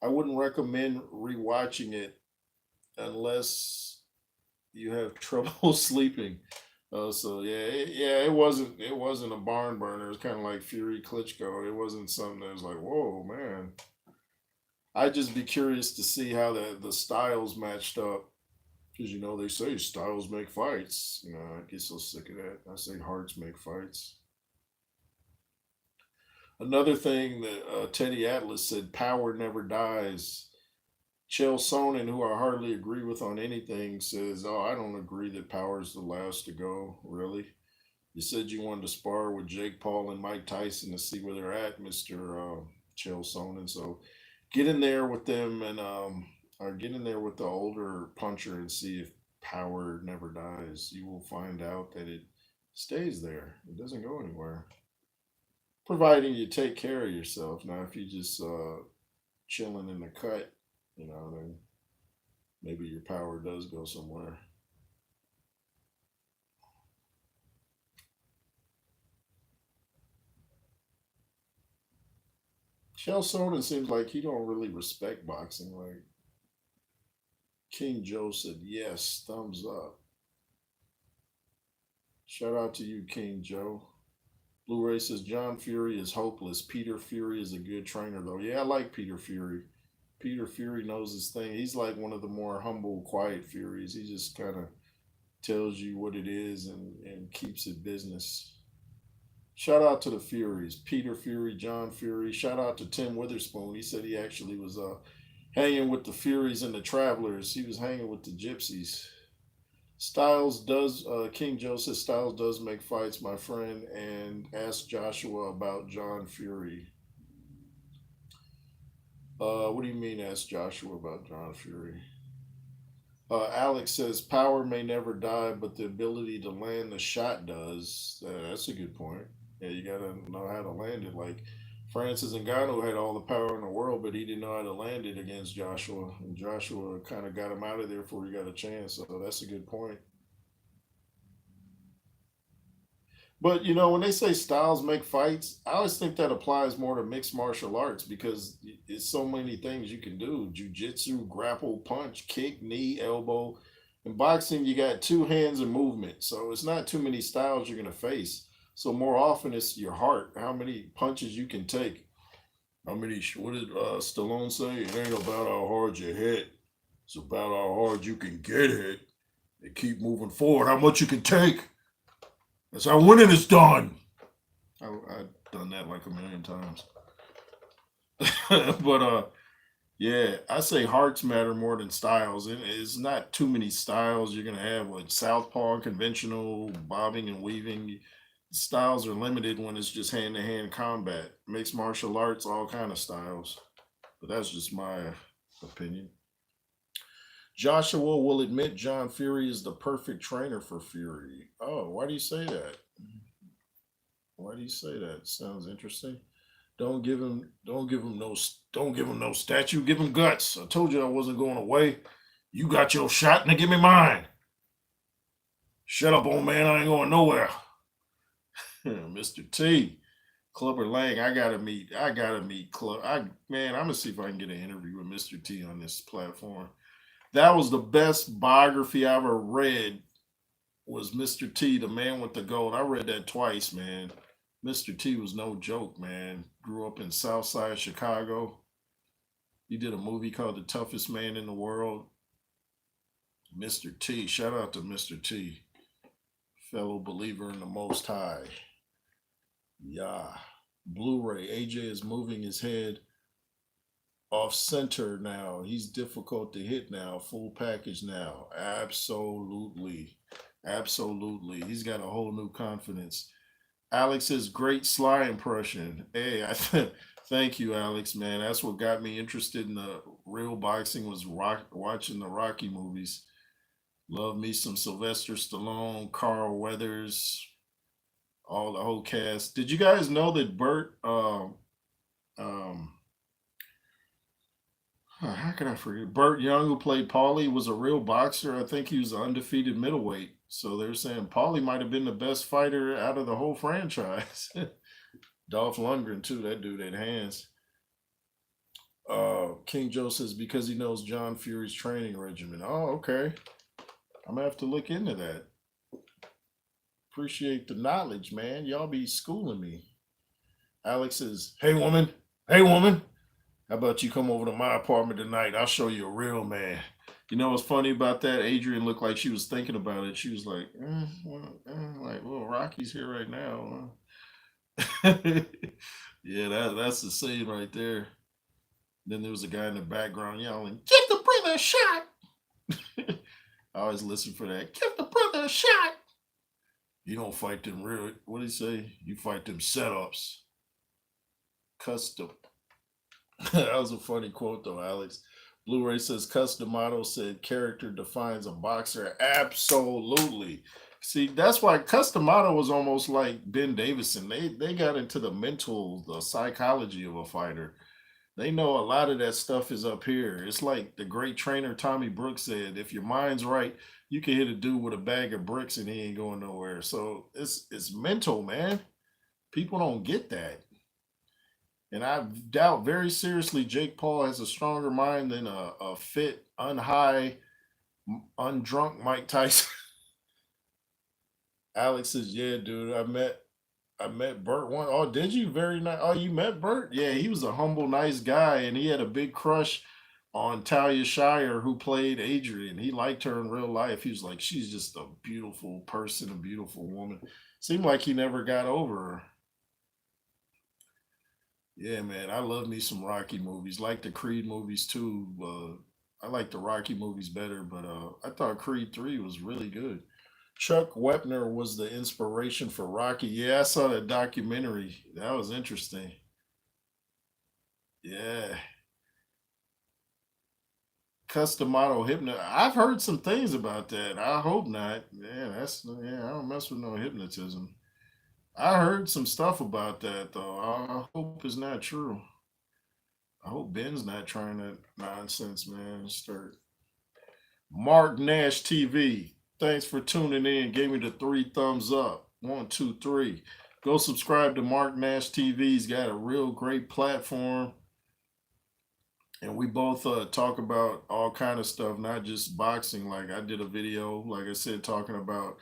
I wouldn't recommend rewatching it unless you have trouble sleeping. So yeah, it wasn't a barn burner. It's kind of like Fury Klitschko. It wasn't something that was like, whoa, man. I'd just be curious to see how the styles matched up. Because they say styles make fights. I get so sick of that. I say hearts make fights. Another thing that Teddy Atlas said, power never dies. Chael Sonnen, who I hardly agree with on anything, says, "Oh, I don't agree that power is the last to go. Really? You said you wanted to spar with Jake Paul and Mike Tyson to see where they're at, Mister Chael Sonnen. So get in there with them and or get in there with the older puncher and see if power never dies. You will find out that it stays there. It doesn't go anywhere, providing you take care of yourself. Now, if you just chilling in the cut, then maybe your power does go somewhere." Chael Sonnen seems like he don't really respect boxing. Like King Joe said, yes, thumbs up. Shout out to you, King Joe. Blu-ray says John Fury is hopeless. Peter Fury is a good trainer, though. Yeah, I like Peter Fury. Peter Fury knows his thing. He's like one of the more humble, quiet Furies. He just kind of tells you what it is and keeps it business. Shout out to the Furies, Peter Fury, John Fury. Shout out to Tim Witherspoon. He said he actually was hanging with the Furies and the Travelers. He was hanging with the Gypsies. Styles does. King Joe says Styles does make fights, my friend, and ask Joshua about John Fury. What do you mean? Ask Joshua about John Fury. Alex says power may never die, but the ability to land the shot does. That's a good point. Yeah, you gotta know how to land it. Like Francis Ngannou had all the power in the world, but he didn't know how to land it against Joshua, and Joshua kind of got him out of there before he got a chance. So that's a good point. But when they say styles make fights, I always think that applies more to mixed martial arts because it's so many things you can do: jujitsu, grapple, punch, kick, knee, elbow. In boxing, you got two hands and movement, so it's not too many styles you're gonna face. So more often, it's your heart, how many punches you can take. How many? What did Stallone say? It ain't about how hard you hit; it's about how hard you can get hit and keep moving forward. How much you can take. That's how winning is done. I've done that like a million times. But yeah, I say hearts matter more than styles. It's not too many styles you're gonna have with southpaw, conventional, bobbing and weaving. Styles are limited when it's just hand to hand combat. Mixed martial arts, all kind of styles. But that's just my opinion. Joshua will admit John Fury is the perfect trainer for Fury. Oh, why do you say that? Why do you say that? Sounds interesting. Don't give him no statue. Give him guts. I told you I wasn't going away. You got your shot, now give me mine. Shut up, old man. I ain't going nowhere. Mr. T, Clubber Lang. I gotta meet Club. Man, I'm gonna see if I can get an interview with Mr. T on this platform. That was the best biography I ever read. Was Mr. T, the man with the gold? I read that twice, man. Mr. T was no joke, man. Grew up in Southside Chicago. He did a movie called The Toughest Man in the World. Mr. T, shout out to Mr. T, fellow believer in the Most High. Yeah. Blu-ray. AJ is moving his head off center now. He's difficult to hit now. Full package now. Absolutely. Absolutely. He's got a whole new confidence. Alex says great Sly impression. Hey, Thank you, Alex, man. That's what got me interested in the real boxing was watching the Rocky movies. Love me some Sylvester Stallone, Carl Weathers, all the whole cast. Did you guys know that Burt um how can I forget? Burt Young, who played Paulie, was a real boxer. I think he was an undefeated middleweight. So they're saying Paulie might have been the best fighter out of the whole franchise. Dolph Lundgren too. That dude had hands. King Joe says because he knows John Fury's training regimen. Oh, okay. I'm gonna have to look into that. Appreciate the knowledge, man. Y'all be schooling me. Alex says, hey woman, how about you come over to my apartment tonight? I'll show you a real man. You know what's funny about that? Adrian looked like she was thinking about it. She was like, well, Rocky's here right now. Yeah, that's the scene right there. Then there was a guy in the background yelling, "Give the brother a shot!" I always listen for that. Give the brother a shot. You don't fight them real. What do you say? You fight them setups. Custom. That was a funny quote though, Alex. Blu-ray says Customato said character defines a boxer. Absolutely. See, that's why Customato was almost like Ben Davison. They got into the psychology of a fighter. They know a lot of that stuff is up here. It's like the great trainer Tommy Brooks said, if your mind's right, you can hit a dude with a bag of bricks and he ain't going nowhere. So it's mental, man. People don't get that. And I doubt very seriously Jake Paul has a stronger mind than a fit, unhigh, undrunk Mike Tyson. Alex says, yeah, dude, I met Bert one. Oh, did you? Very nice. Oh, you met Bert? Yeah, he was a humble, nice guy, and he had a big crush on Talia Shire, who played Adrian. He liked her in real life. He was like, she's just a beautiful person, a beautiful woman. Seemed like he never got over her. Yeah, man, I love me some Rocky movies, like the Creed movies too. I like the Rocky movies better, but I thought Creed 3 was really good. Chuck Wepner was the inspiration for Rocky. Yeah, I saw that documentary. That was interesting. Yeah. Customato hypno. I've heard some things about that. I hope not. Yeah, I don't mess with no hypnotism. I heard some stuff about that though. I hope it's not true. I hope Ben's not trying that nonsense, man. Start Mark Nash TV. Thanks for tuning in. Gave me the three thumbs up. One, two, three. Go subscribe to Mark Nash TV. He's got a real great platform. And we both talk about all kind of stuff, not just boxing. Like I did a video, like I said, talking about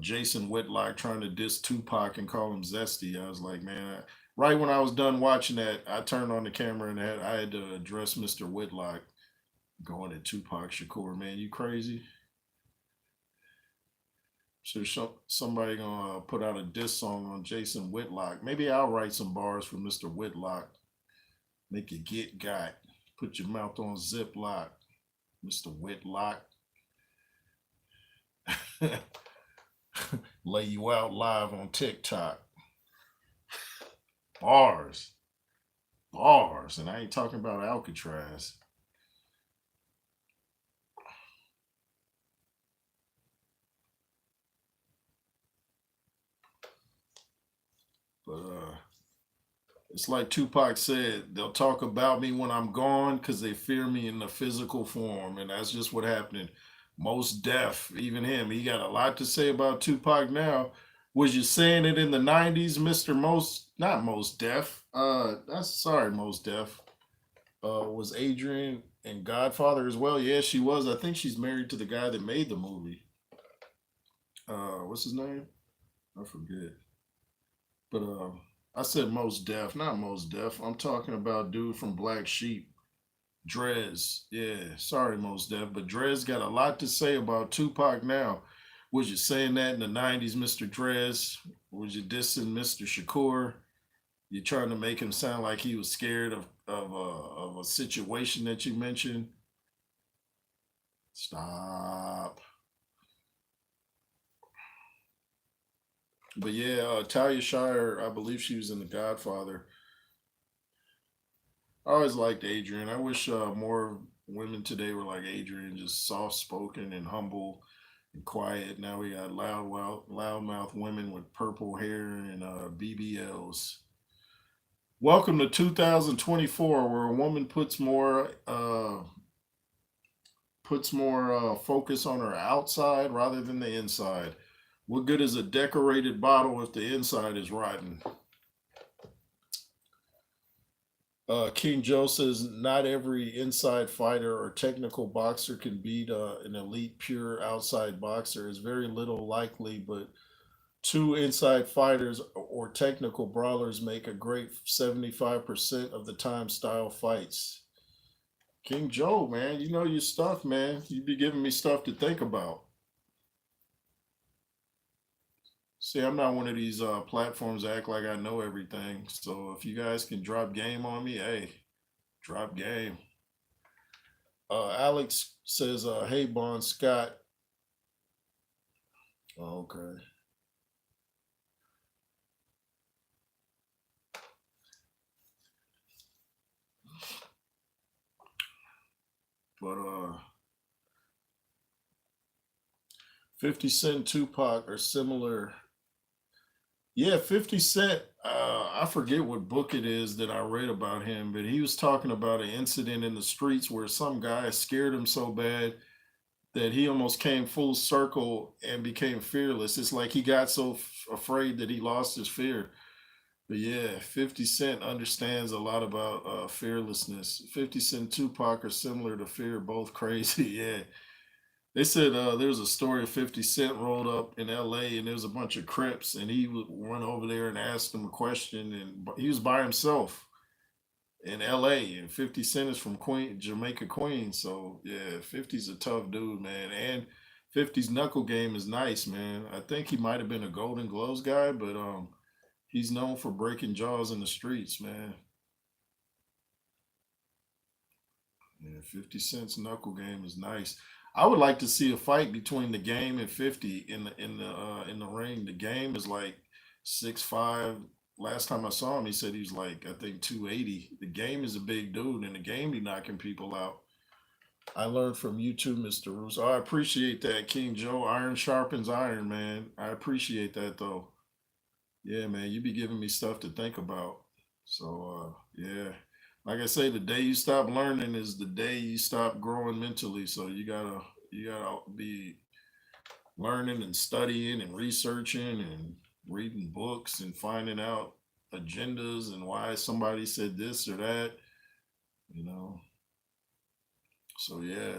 Jason Whitlock trying to diss Tupac and call him zesty. I was like, man, right when I was done watching that, I turned on the camera and I had to address Mr. Whitlock going at Tupac Shakur. Man, you crazy? So somebody gonna put out a diss song on Jason Whitlock. Maybe I'll write some bars for Mr. Whitlock. Make you get got. Put your mouth on Ziploc, Mr. Whitlock. Lay you out live on TikTok. Bars. Bars. And I ain't talking about Alcatraz. But it's like Tupac said, they'll talk about me when I'm gone because they fear me in the physical form. And that's just what happened. Most Def, even him, he got a lot to say about Tupac now. Was you saying it in the 90s, Mr. Not Most Def. That's sorry, Most Def. Was Adrian and Godfather as well? Yeah, she was. I think she's married to the guy that made the movie. What's his name? I forget. But I said Most Def, not Most Def. I'm talking about dude from Black Sheep, Drez. Yeah, sorry, Most Def, but Drez got a lot to say about Tupac now. Was you saying that in the 90s, Mr. Drez? Was you dissing Mr. Shakur? You trying to make him sound like he was scared of a situation that you mentioned? Stop. But yeah, Talia Shire, I believe she was in The Godfather. I always liked Adrian. I wish more women today were like Adrian, just soft spoken and humble and quiet. Now we got loudmouth women with purple hair and BBLs. Welcome to 2024, where a woman puts more focus on her outside rather than the inside. What good is a decorated bottle if the inside is rotten? King Joe says not every inside fighter or technical boxer can beat an elite pure outside boxer. It's very little likely, but two inside fighters or technical brawlers make a great 75% of the time style fights. King Joe, man, you know your stuff, man. You be giving me stuff to think about. See, I'm not one of these platforms that act like I know everything. So if you guys can drop game on me, hey, drop game. Alex says, "Hey, Bon Scott." Oh, okay, but 50 Cent, and Tupac are similar. Yeah, 50 Cent. I forget what book it is that I read about him, but he was talking about an incident in the streets where some guy scared him so bad that he almost came full circle and became fearless. It's like he got so afraid that he lost his fear. But yeah, 50 Cent understands a lot about fearlessness. 50 Cent, Tupac are similar to fear, both crazy. Yeah. They said there was a story of 50 Cent rolled up in LA and there was a bunch of Crips and he would run over there and ask them a question and he was by himself in LA and 50 Cent is from Jamaica, Queens. So yeah, 50's a tough dude, man. And 50's knuckle game is nice, man. I think he might have been a Golden Gloves guy, but he's known for breaking jaws in the streets, man. Yeah, 50 Cent's knuckle game is nice. I would like to see a fight between the game and 50 in the ring. The game is like 6'5". Last time I saw him, he said he was like I think 280. The game is a big dude, and the game be knocking people out. I learned from you too, Mr. Russo. I appreciate that, King Joe. Iron sharpens iron, man. I appreciate that though. Yeah, man, you be giving me stuff to think about. So yeah. Like I say, the day you stop learning is the day you stop growing mentally. So you gotta be learning and studying and researching and reading books and finding out agendas and why somebody said this or that, you know. So yeah.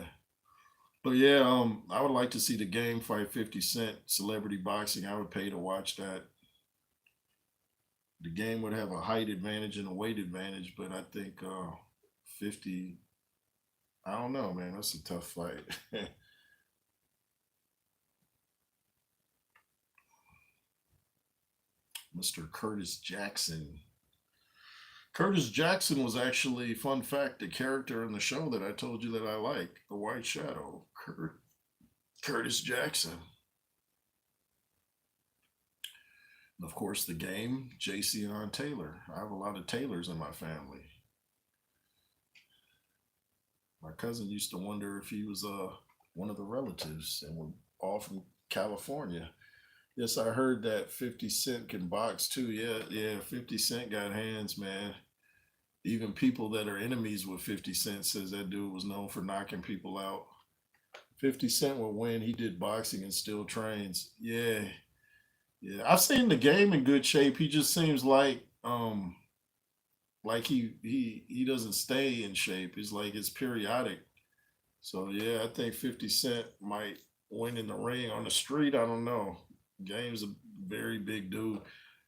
But yeah, I would like to see the game fight 50 Cent celebrity boxing. I would pay to watch that. The game would have a height advantage and a weight advantage, but I think 50, I don't know, man. That's a tough fight. Mr. Curtis Jackson. Curtis Jackson was actually, fun fact, the character in the show that I told you that I like, The White Shadow. Curtis Jackson. And of course, the game, Jason Taylor. I have a lot of Taylors in my family. My cousin used to wonder if he was one of the relatives, and we're all from California. Yes, I heard that 50 Cent can box too. Yeah, yeah, 50 Cent got hands, man. Even people that are enemies with 50 Cent says that dude was known for knocking people out. 50 Cent will win. He did boxing and still trains. Yeah, yeah. I've seen the game in good shape. He just seems like he doesn't stay in shape. It's like it's periodic. So yeah, I think 50 Cent might win in the ring. On the street, I don't know. Game's a very big dude.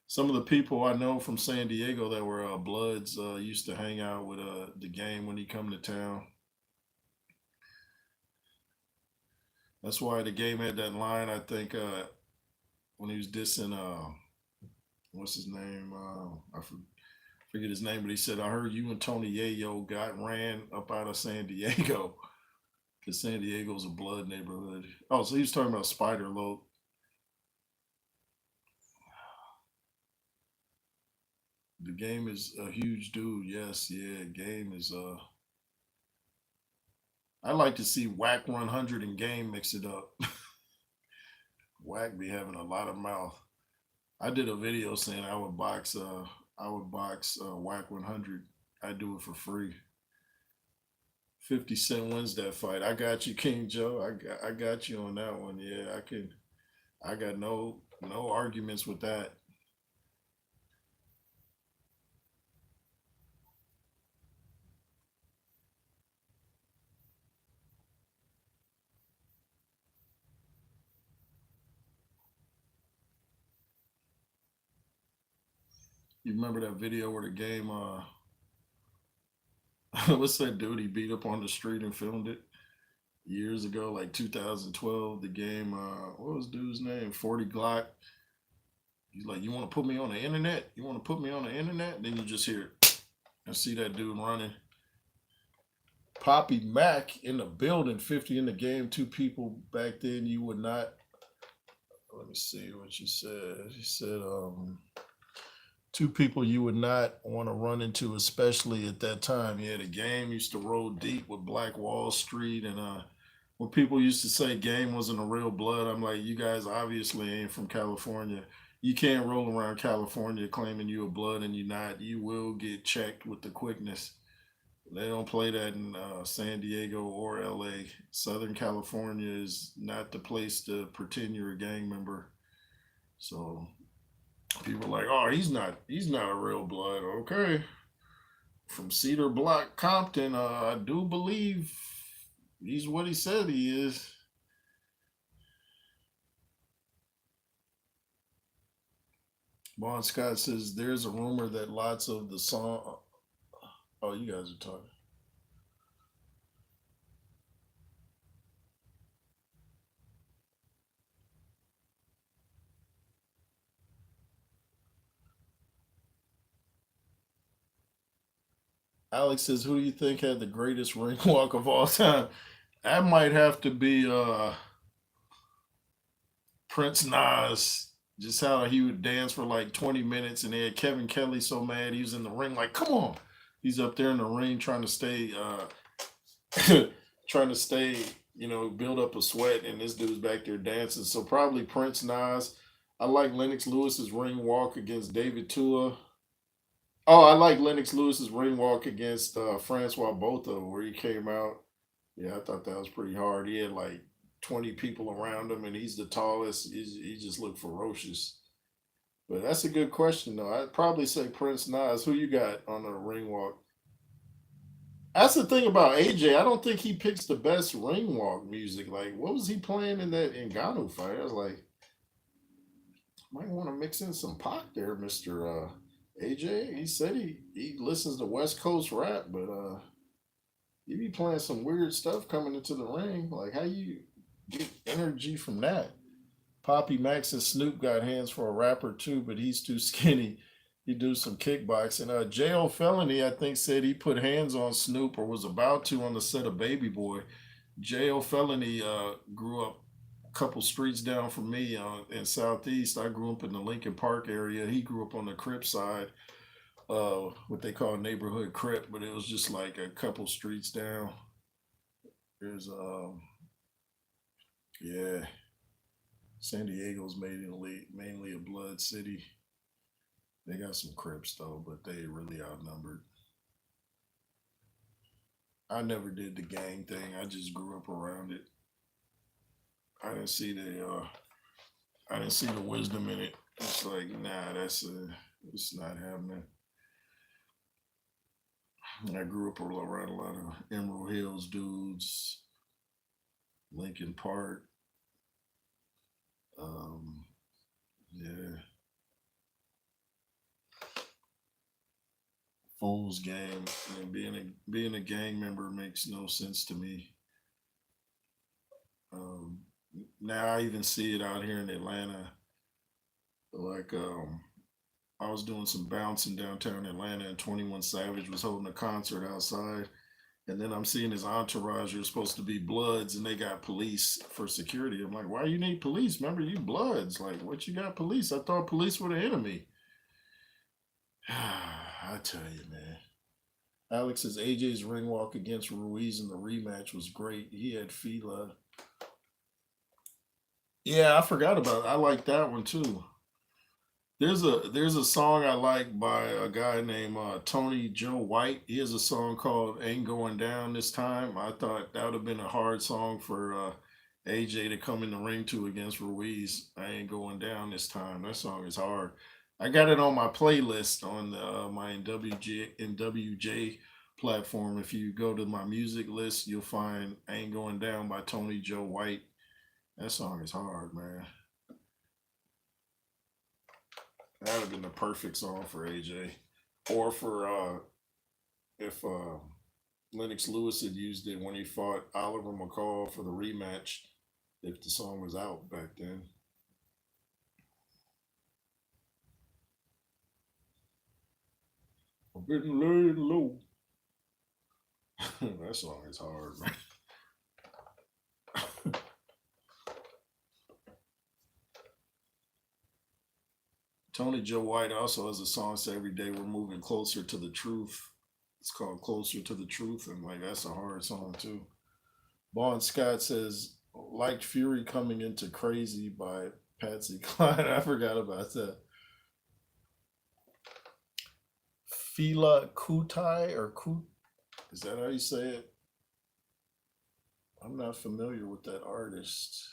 Some of the people I know from San Diego that were Bloods used to hang out with the game when he come to town. That's why the game had that line. I think when he was dissing what's his name? Forget his name, but he said, "I heard you and Tony Yayo got ran up out of San Diego because San Diego's a blood neighborhood." Oh, so he was talking about Spider Loc. The game is a huge dude. Yes, yeah. Game is I like to see Whack 100 and Game mix it up. Whack be having a lot of mouth. I did a video saying I would box Whack 100. I do it for free. 50 Cent wins that fight. I got you, King Joe. I got you on that one. Yeah, I can. I got no arguments with that. You remember that video where the game what's that dude he beat up on the street and filmed it years ago, like 2012. The game what was dude's name? 40 Glock. He's like, you want to put me on the internet? You want to put me on the internet? Then you just hear and see that dude running. Poppy Mac in the building, 50 in the game, two people back then you would not. Let me see what you said. He said, two people you would not want to run into, especially at that time. Yeah, the game used to roll deep with Black Wall Street, and when people used to say game wasn't a real blood, I'm like, you guys obviously ain't from California. You can't roll around California claiming you a blood and you not. You will get checked with the quickness. They don't play that in San Diego or LA. Southern California is not the place to pretend you're a gang member. So people are like, oh, he's not a real blood. Okay. From Cedar Block, Compton, I do believe he's what he said he is. Bon Scott says there's a rumor that lots of the song. Oh, you guys are talking. Alex says, who do you think had the greatest ring walk of all time? That might have to be Prince Nas. Just how he would dance for like 20 minutes, and they had Kevin Kelly so mad he was in the ring like, come on. He's up there in the ring trying to stay trying to stay, build up a sweat, and this dude's back there dancing. So probably Prince Nas. I like Lennox Lewis's ring walk against David Tua. Oh, I like Lennox Lewis's ring walk against Francois Botha, where he came out. Yeah, I thought that was pretty hard. He had like 20 people around him, and he's the tallest. He just looked ferocious. But that's a good question, though. I'd probably say Prince Nas. Who you got on the ring walk? That's the thing about AJ. I don't think he picks the best ring walk music. Like, what was he playing in that Ngannou fight? I was like, might want to mix in some Pac there, Mister AJ. He said he listens to West Coast rap, but he be playing some weird stuff coming into the ring. Like, how you get energy from that? Poppy Max and Snoop got hands for a rapper too, but he's too skinny. He do some kickboxing. J.O. Felony, I think, said he put hands on Snoop or was about to on the set of Baby Boy. J.O. Felony grew up a couple streets down from me in Southeast. I grew up in the Lincoln Park area. He grew up on the Crip side, what they call neighborhood Crip, but it was just like a couple streets down. There's, yeah, San Diego's mainly a blood city. They got some Crips though, but they really outnumbered. I never did the gang thing. I just grew up around it. I didn't see I didn't see the wisdom in it. It's like, nah, it's not happening. I grew up around a lot of Emerald Hills dudes, Lincoln Park. Um, yeah, Fool's Gang. Being a gang member makes no sense to me. Um, Now I even see it out here in Atlanta. Like I was doing some bouncing downtown Atlanta, and 21 Savage was holding a concert outside. And then I'm seeing his entourage. You're supposed to be Bloods, and they got police for security. I'm like, why you need police? Remember, you Bloods. Like, what you got police? I thought police were the enemy. I tell you, man. Alex says AJ's ring walk against Ruiz in the rematch was great. He had Fila. Yeah, I forgot about it. I like that one too. There's a song I like by a guy named Tony Joe White. He has a song called "Ain't Going Down This Time." I thought that would have been a hard song for AJ to come in the ring to against Ruiz. I ain't going down this time. That song is hard. I got it on my playlist on my NWJ platform. If you go to my music list, you'll find "Ain't Going Down" by Tony Joe White. That song is hard, man. That would have been the perfect song for AJ, or for if Lennox Lewis had used it when he fought Oliver McCall for the rematch. If the song was out back then, I've been laid low. That song is hard, man. Tony Joe White also has a song say every day we're moving closer to the truth. It's called Closer to the Truth, and like that's a hard song too. Bon Scott says liked Fury coming into Crazy by Patsy Cline. I forgot about that. Fila Kutai or Kut, is that how you say it? I'm not familiar with that artist.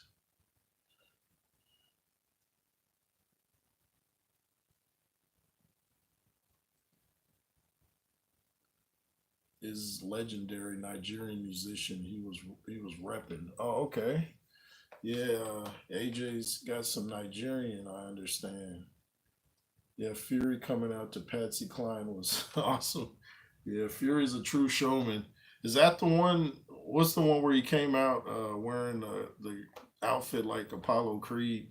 Is legendary Nigerian musician. He was repping. Oh, okay. Yeah, AJ's got some Nigerian, I understand. Yeah, Fury coming out to Patsy Cline was awesome. Yeah, Fury's a true showman. Is that the one? What's the one where he came out wearing the outfit like Apollo Creed?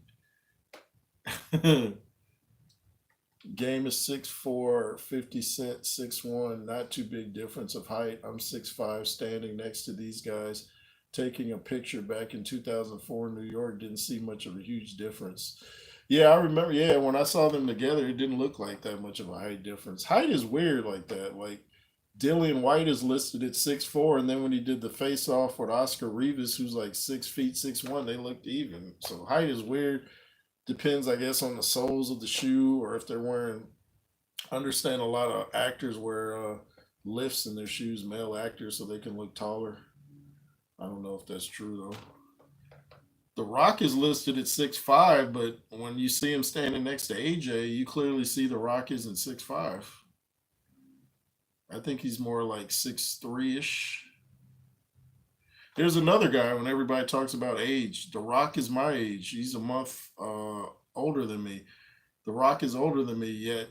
Game is 6'4", 50 Cent 6'1", not too big difference of height. I'm 6'5", standing next to these guys, taking a picture back in 2004 in New York. Didn't see much of a huge difference. Yeah, I remember. Yeah, when I saw them together, it didn't look like that much of a height difference. Height is weird like that. Like Dillian White is listed at 6'4", and then when he did the face off with Oscar Rivas, who's like 6 feet 6'1", they looked even. So height is weird. Depends, I guess, on the soles of the shoe or if they're wearing. I understand a lot of actors wear lifts in their shoes, male actors, so they can look taller. I don't know if that's true though. The Rock is listed at 6'5", but when you see him standing next to AJ, you clearly see The Rock isn't 6'5". I think he's more like 6'3" ish. There's another guy when everybody talks about age. The Rock is my age. He's a month older than me. The Rock is older than me, yet,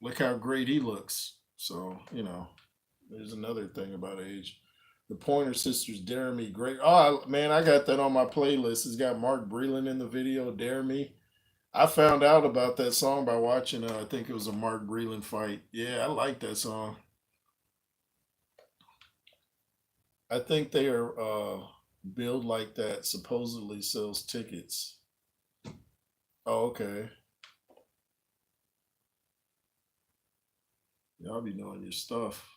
look how great he looks. So, there's another thing about age. The Pointer Sisters, Dare Me, great. Oh, man, I got that on my playlist. It's got Mark Breland in the video, Dare Me. I found out about that song by watching, I think it was a Mark Breland fight. Yeah, I like that song. I think they are build like that supposedly sells tickets. Oh, okay. Y'all be knowing your stuff.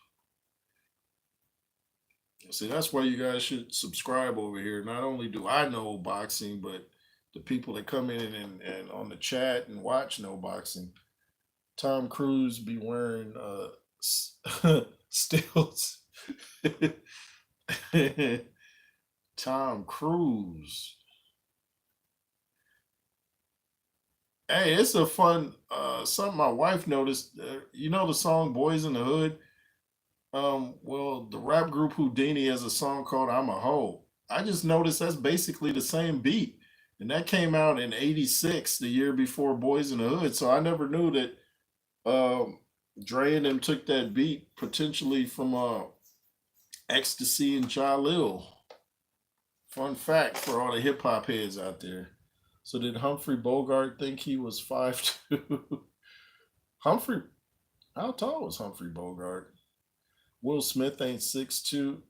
See, that's why you guys should subscribe over here. Not only do I know boxing, but the people that come in and on the chat and watch know boxing. Tom Cruise be wearing stilts. Tom Cruise. Hey, it's a fun something my wife noticed. You know the song Boys in the Hood? Well, the rap group Houdini has a song called I'm a Hoe. I just noticed that's basically the same beat. And that came out in '86, the year before Boys in the Hood. So I never knew that Dre and them took that beat potentially from Ecstasy and Jalil. Fun fact for all the hip hop heads out there. So did Humphrey Bogart think he was 5'2"? Humphrey, how tall was Humphrey Bogart? Will Smith ain't 6'2".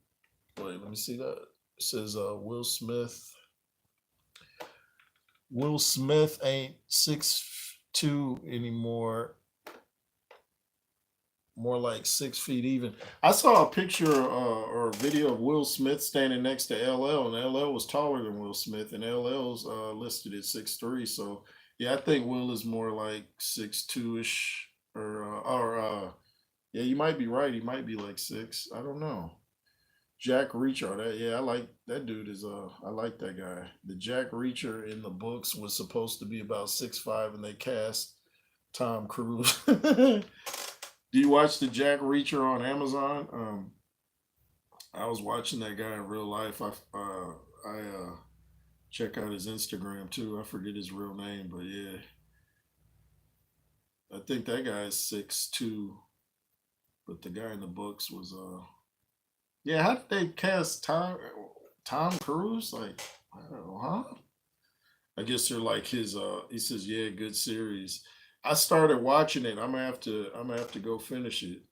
Wait, let me see that. It says Will Smith. Will Smith ain't 6'2" anymore. more like 6 feet even. I saw a picture or a video of Will Smith standing next to LL, and LL was taller than Will Smith, and LL's listed at 6'3". So yeah, I think Will is more like 6'2" ish, or yeah, you might be right. He might be like 6. I don't know. Jack Reacher, that yeah, I like that dude. Is I like that guy. The Jack Reacher in the books was supposed to be about 6'5", and they cast Tom Cruise. Do you watch the Jack Reacher on Amazon? I was watching that guy in real life. I check out his Instagram too. I forget his real name, but yeah, I think that guy is 6'2", but the guy in the books was yeah. How did they cast Tom Cruise? Like I don't know, huh? I guess they're like his. He says, yeah, good series. I started watching it. I'm gonna have to go finish it.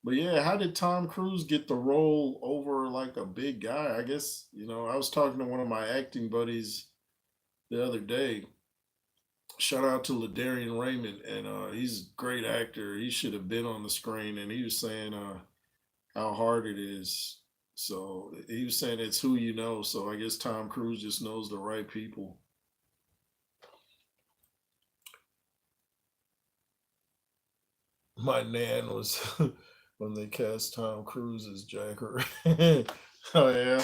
But yeah, how did Tom Cruise get the role over like a big guy? I guess, I was talking to one of my acting buddies the other day. Shout out to Ladarian Raymond, and he's a great actor. He should have been on the screen, and he was saying how hard it is. So he was saying it's who you know. So I guess Tom Cruise just knows the right people. My nan was when they cast Tom Cruise as Jacker. Oh yeah.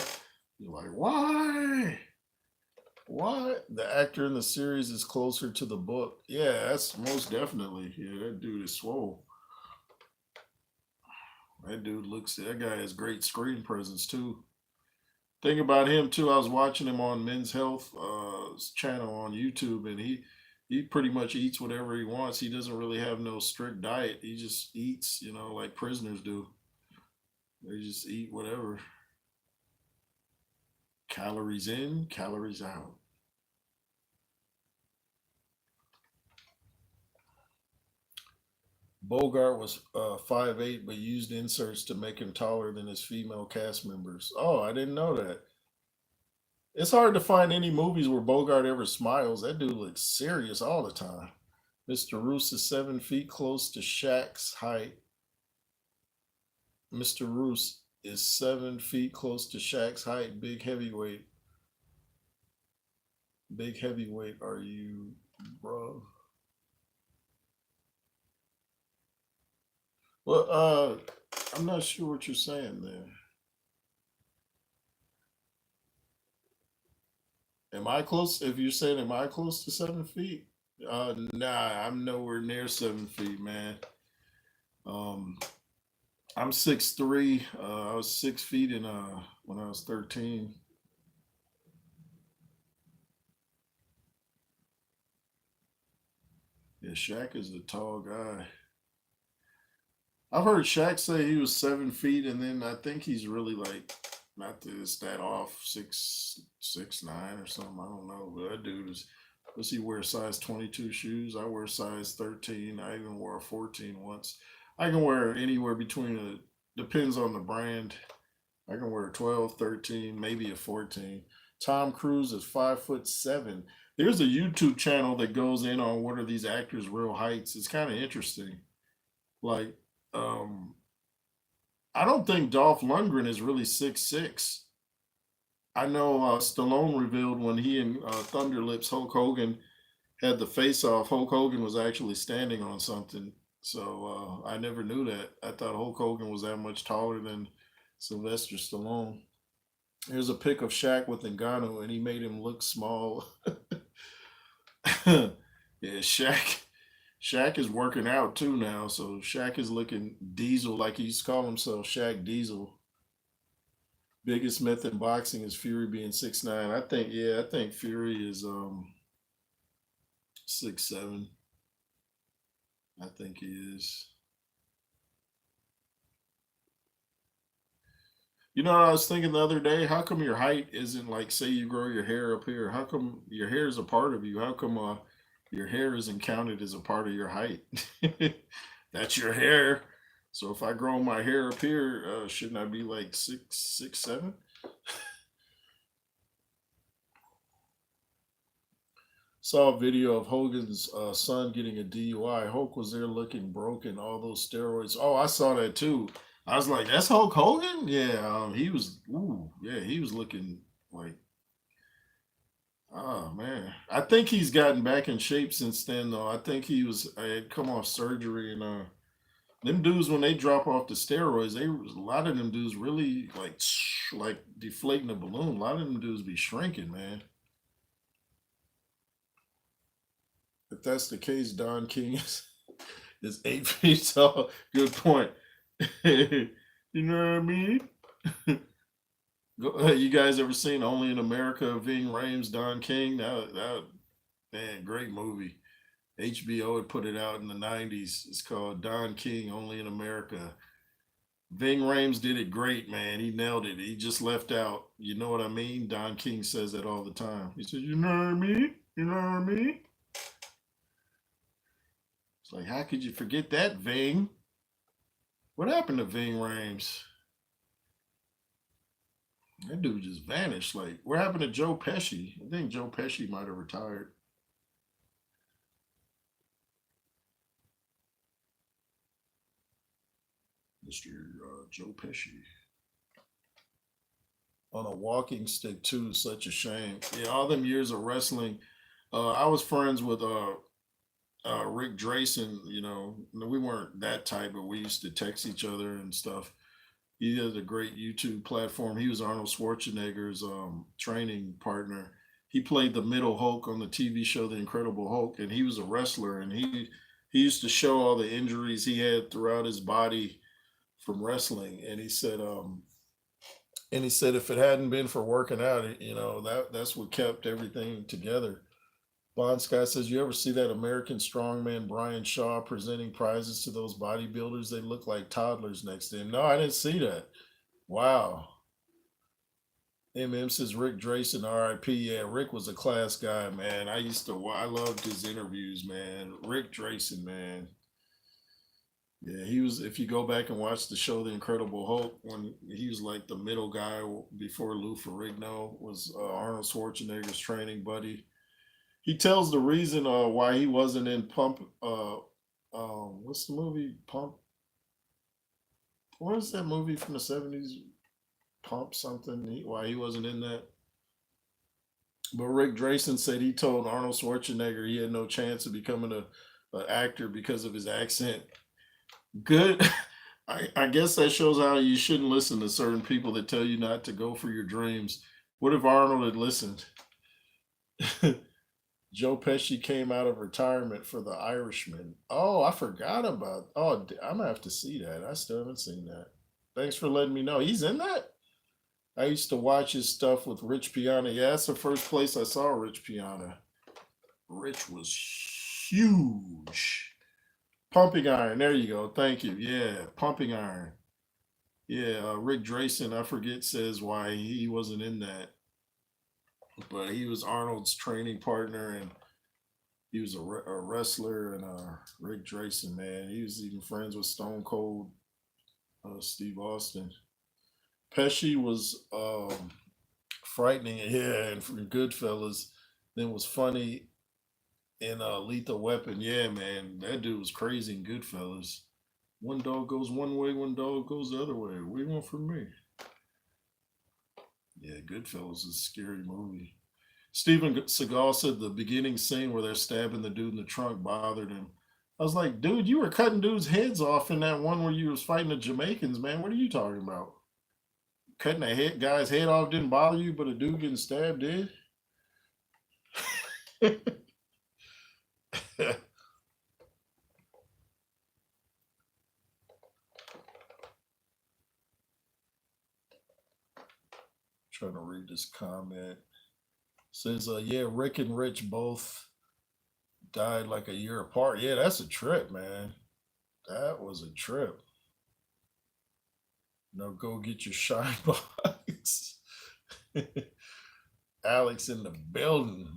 You're like, why? What? The actor in the series is closer to the book. Yeah, that's most definitely. Yeah, that dude is swole. That guy has great screen presence too. Thing about him too, I was watching him on Men's Health channel on YouTube, and he pretty much eats whatever he wants. He doesn't really have no strict diet. He just eats, like prisoners do. They just eat whatever. Calories in, calories out. Bogart was 5'8", but used inserts to make him taller than his female cast members. Oh, I didn't know that. It's hard to find any movies where Bogart ever smiles. That dude looks serious all the time. Mr. Roos is 7 feet, close to Shaq's height. Mr. Roos is 7 feet, close to Shaq's height. Big heavyweight. Big heavyweight, are you, bro? Well, I'm not sure what you're saying there. Am I close? If you're saying, am I close to 7 feet? Nah, I'm nowhere near 7 feet, man. Um, I'm 6'3". I was 6 feet in when I was 13. Yeah, Shaq is the tall guy. I've heard Shaq say he was 7 feet, and then I think he's really like not this that off 6'9" or something. I don't know, but that dude is. Does he wear size 22 shoes? I wear size 13. I even wore a 14 once. I can wear anywhere between depends on the brand. I can wear a 12, 13, maybe a 14. Tom Cruise is 5'7". There's a YouTube channel that goes in on what are these actors' real heights. It's kind of interesting. Like, um, I don't think Dolph Lundgren is really 6'6". I know Stallone revealed when he and Thunder Lips Hulk Hogan had the face off, Hulk Hogan was actually standing on something. So I never knew that. I thought Hulk Hogan was that much taller than Sylvester Stallone. Here's a pic of Shaq with Ngannou, and he made him look small. Yeah, Shaq is working out too now, so Shaq is looking diesel, like he used to call himself, Shaq Diesel. Biggest myth in boxing is Fury being 6'9". I think Fury is 6'7". I think he is. You know what I was thinking the other day? How come your height isn't like, say you grow your hair up here? How come your hair is a part of you? How come your hair isn't counted as a part of your height? That's your hair. So if I grow my hair up here, shouldn't I be like 6'7"? Saw a video of Hogan's son getting a DUI. Hulk was there looking broken, all those steroids. Oh, I saw that too. I was like, that's Hulk Hogan? Yeah, he was, ooh, yeah, he was looking like, oh man. I think he's gotten back in shape since then, though. I think he was, had come off surgery and, them dudes when they drop off the steroids, they a lot of them dudes really like deflating a balloon. A lot of them dudes be shrinking, man. If that's the case, Don King is 8 feet tall. Good point. You know what I mean? You guys ever seen Only in America? Ving Rhames, Don King. That man, great movie. HBO had put it out in the '90s. It's called Don King, Only in America. Ving Rhames did it great, man. He nailed it. He just left out. You know what I mean? Don King says that all the time. He says, "You know what I mean? You know what I mean?" It's like, how could you forget that, Ving? What happened to Ving Rhames? That dude just vanished. Like, what happened to Joe Pesci? I think Joe Pesci might have retired. Mr. Joe Pesci. On a walking stick, too. Such a shame. Yeah, all them years of wrestling. I was friends with Rick Drayson. You know, we weren't that tight, but we used to text each other and stuff. He has a great YouTube platform. He was Arnold Schwarzenegger's training partner. He played the Middle Hulk on the TV show The Incredible Hulk, and he was a wrestler. And he used to show all the injuries he had throughout his body from wrestling. And he said if it hadn't been for working out, you know that's what kept everything together. Bon Scott says, you ever see that American strongman Brian Shaw presenting prizes to those bodybuilders? They look like toddlers next to him. No, I didn't see that. Wow. MM says Rick Drayson, RIP. Yeah, Rick was a class guy, man. I loved his interviews, man. Rick Drayson, man. Yeah, he was. If you go back and watch the show, The Incredible Hulk, when he was like the middle guy before Lou Ferrigno was Arnold Schwarzenegger's training buddy. He tells the reason why he wasn't in Pump. What's the movie? Pump. What is that movie from the '70s? Pump something. Why he wasn't in that? But Rick Drayson said he told Arnold Schwarzenegger he had no chance of becoming a actor because of his accent. Good. I guess that shows how you shouldn't listen to certain people that tell you not to go for your dreams. What if Arnold had listened? Joe Pesci came out of retirement for The Irishman. Oh, I forgot about. Oh, I'm gonna have to see that. I still haven't seen that. Thanks for letting me know. He's in that. I used to watch his stuff with Rich Piana. Yeah, that's the first place I saw Rich Piana. Rich was huge. Pumping Iron. There you go. Thank you. Yeah, Pumping Iron. Yeah, Rick Drayson. I forget says why he wasn't in that, but he was Arnold's training partner, and he was a wrestler. And Rick Drayson, man, he was even friends with Stone Cold Steve Austin. Pesci was frightening, yeah, and from Goodfellas. Then was funny in Lethal Weapon. Yeah, man, that dude was crazy in Goodfellas. One dog goes one way, one dog goes the other way. What do you want from me? Yeah, Goodfellas is a scary movie. Steven Seagal said the beginning scene where they're stabbing the dude in the trunk bothered him. I was like, dude, you were cutting dudes' heads off in that one where you was fighting the Jamaicans, man. What are you talking about? Cutting a guy's head off didn't bother you, but a dude getting stabbed did? Trying to read this comment. Says, yeah, Rick and Rich both died like a year apart. Yeah, that's a trip, man. That was a trip. No, go get your shine box. Alex in the building.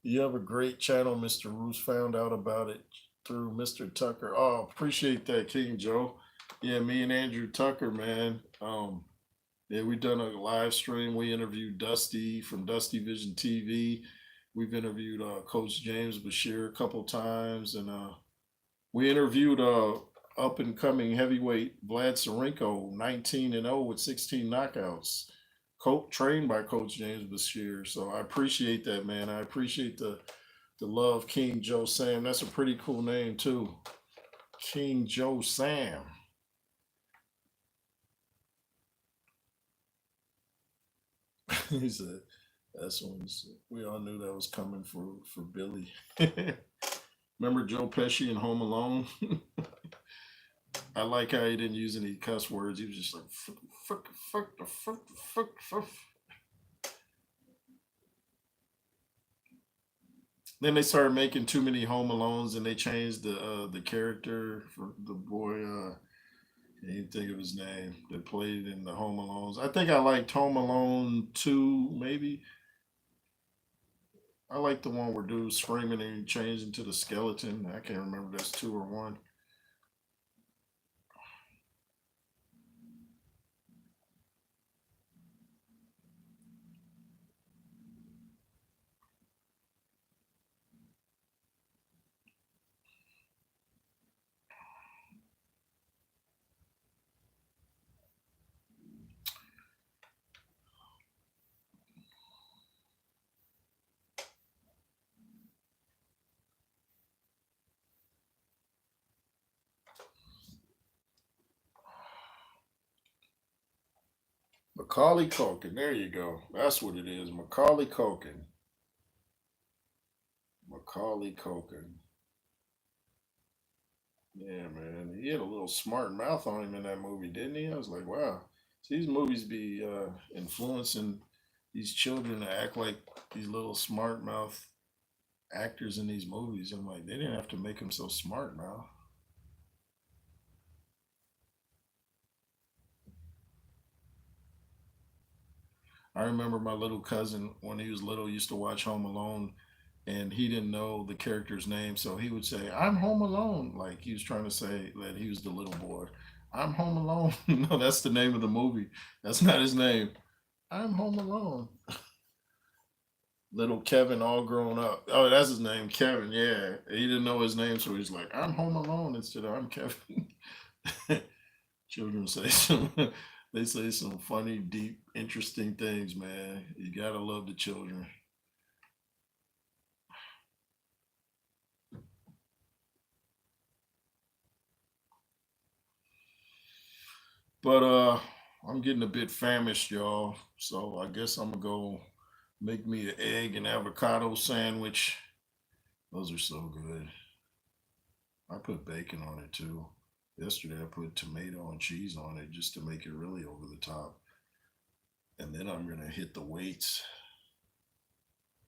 You have a great channel, Mr. Roos. Found out about it through Mr. Tucker. Oh, appreciate that, King Joe. Yeah, me and Andrew Tucker, man. Yeah, we done a live stream. We interviewed Dusty from Dusty Vision TV. We've interviewed Coach James Bashir a couple times, and we interviewed up and coming heavyweight Vlad Sarenko, 19-0 with 16 knockouts, trained by Coach James Bashir. So I appreciate that, man. I appreciate the love, King Joe Sam. That's a pretty cool name too, King Joe Sam. He said, "That's when we all knew that was coming for Billy." Remember Joe Pesci in Home Alone? I like how he didn't use any cuss words. He was just like, fuck. Then they started making too many Home Alones, and they changed the character for the boy. I didn't think of his name that played in the Home Alones. I think I liked Home Alone 2, maybe. I like the one where dude's screaming and he changed into the skeleton. I can't remember if that's 2 or 1. Macaulay Culkin. There you go. That's what it is. Macaulay Culkin. Macaulay Culkin. Yeah, man. He had a little smart mouth on him in that movie, didn't he? I was like, wow. So these movies be influencing these children to act like these little smart mouth actors in these movies. I'm like, they didn't have to make them so smart now. I remember my little cousin when he was little used to watch Home Alone, and he didn't know the character's name, so he would say, "I'm home alone," like he was trying to say that he was the little boy. I'm home alone. No, that's the name of the movie. That's not his name. I'm home alone. Little Kevin, all grown up. Oh, that's his name, Kevin. Yeah, he didn't know his name, so he's like, "I'm home alone" instead of "I'm Kevin." Children say some, they say some funny, deep, interesting things, man. You gotta love the children. But I'm getting a bit famished, y'all. So I guess I'm gonna go make me an egg and avocado sandwich. Those are so good. I put bacon on it too. Yesterday I put tomato and cheese on it just to make it really over the top. And then I'm gonna hit the weights.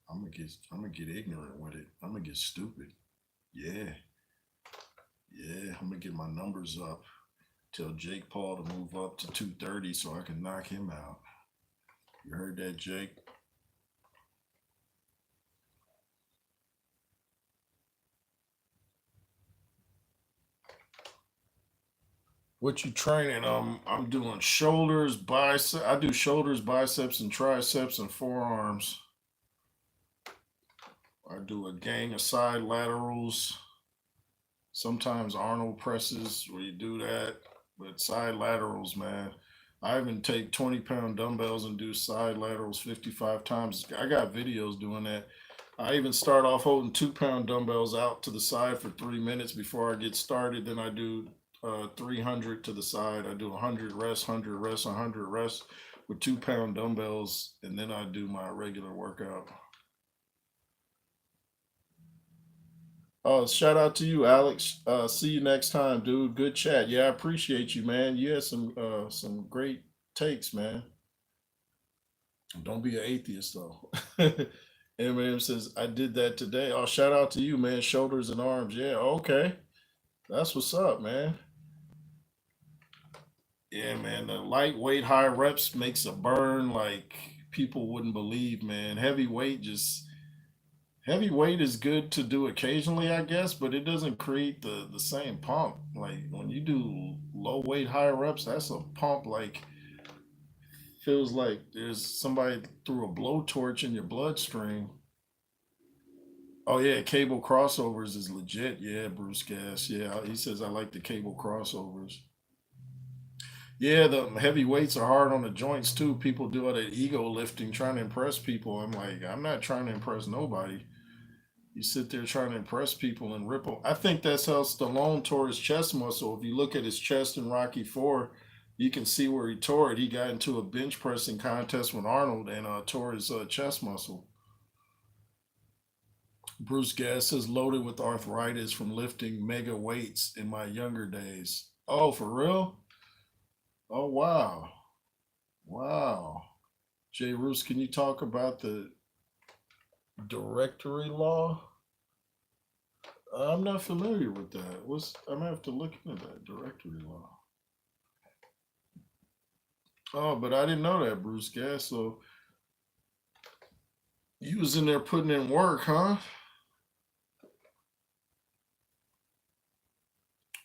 I'm gonna get ignorant with it. I'm gonna get stupid. Yeah, yeah. I'm gonna get my numbers up. Tell Jake Paul to move up to 230 so I can knock him out. You heard that, Jake? What you training? I'm doing shoulders, bicep. I do shoulders, biceps, and triceps and forearms. I do a gang of side laterals. Sometimes Arnold presses where you do that, but side laterals, man. I even take 20-pound dumbbells and do side laterals 55 times. I got videos doing that. I even start off holding 2-pound dumbbells out to the side for 3 minutes before I get started. Then I do 300 to the side. I do 100 rest, 100 rest, 100 rest with 2-pound dumbbells, and then I do my regular workout. Oh, shout out to you, Alex. See you next time, dude. Good chat. Yeah, I appreciate you, man. You had some great takes, man. Don't be an atheist though. Eminem says, I did that today. Oh, shout out to you, man. Shoulders and arms. Yeah, okay. That's what's up, man. Yeah, man. The lightweight high reps makes a burn like people wouldn't believe, man. Heavyweight is good to do occasionally, I guess, but it doesn't create the same pump. Like when you do low weight high reps, that's a pump like feels like there's somebody threw a blowtorch in your bloodstream. Oh yeah, cable crossovers is legit. Yeah, Bruce Gas. Yeah, he says I like the cable crossovers. Yeah, the heavy weights are hard on the joints too. People do all that ego lifting, trying to impress people. I'm like, I'm not trying to impress nobody. You sit there trying to impress people and ripple. I think that's how Stallone tore his chest muscle. If you look at his chest in Rocky Four, you can see where he tore it. He got into a bench pressing contest with Arnold and tore his chest muscle. Bruce Gass is loaded with arthritis from lifting mega weights in my younger days. Oh, for real? Oh, wow. Wow. Jay Roos, can you talk about the directory law? I'm not familiar with that. I'm gonna have to look into that directory law. Oh, but I didn't know that, Bruce Gass. So you was in there putting in work, huh?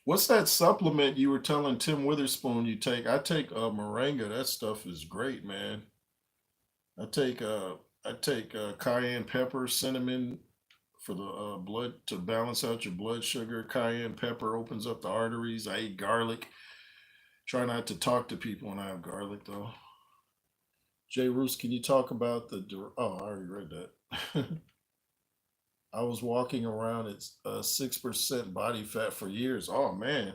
What's that supplement you were telling Tim Witherspoon you take? I take moringa. That stuff is great, man. I take cayenne pepper, cinnamon for the blood to balance out your blood sugar. Cayenne pepper opens up the arteries. I eat garlic. Try not to talk to people when I have garlic though. Jay Roos, can you talk about oh, I already read that. I was walking around at 6% body fat for years. Oh man,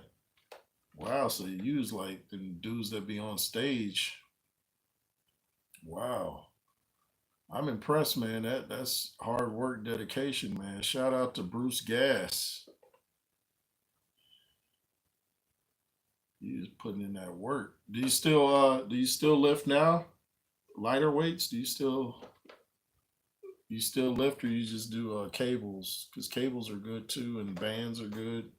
wow! So you use like the dudes that be on stage. Wow, I'm impressed, man. That's hard work, dedication, man. Shout out to Bruce Gass. He's putting in that work. Do you still lift now? Lighter weights? Do you still lift, or you just do cables? Because cables are good too, and bands are good.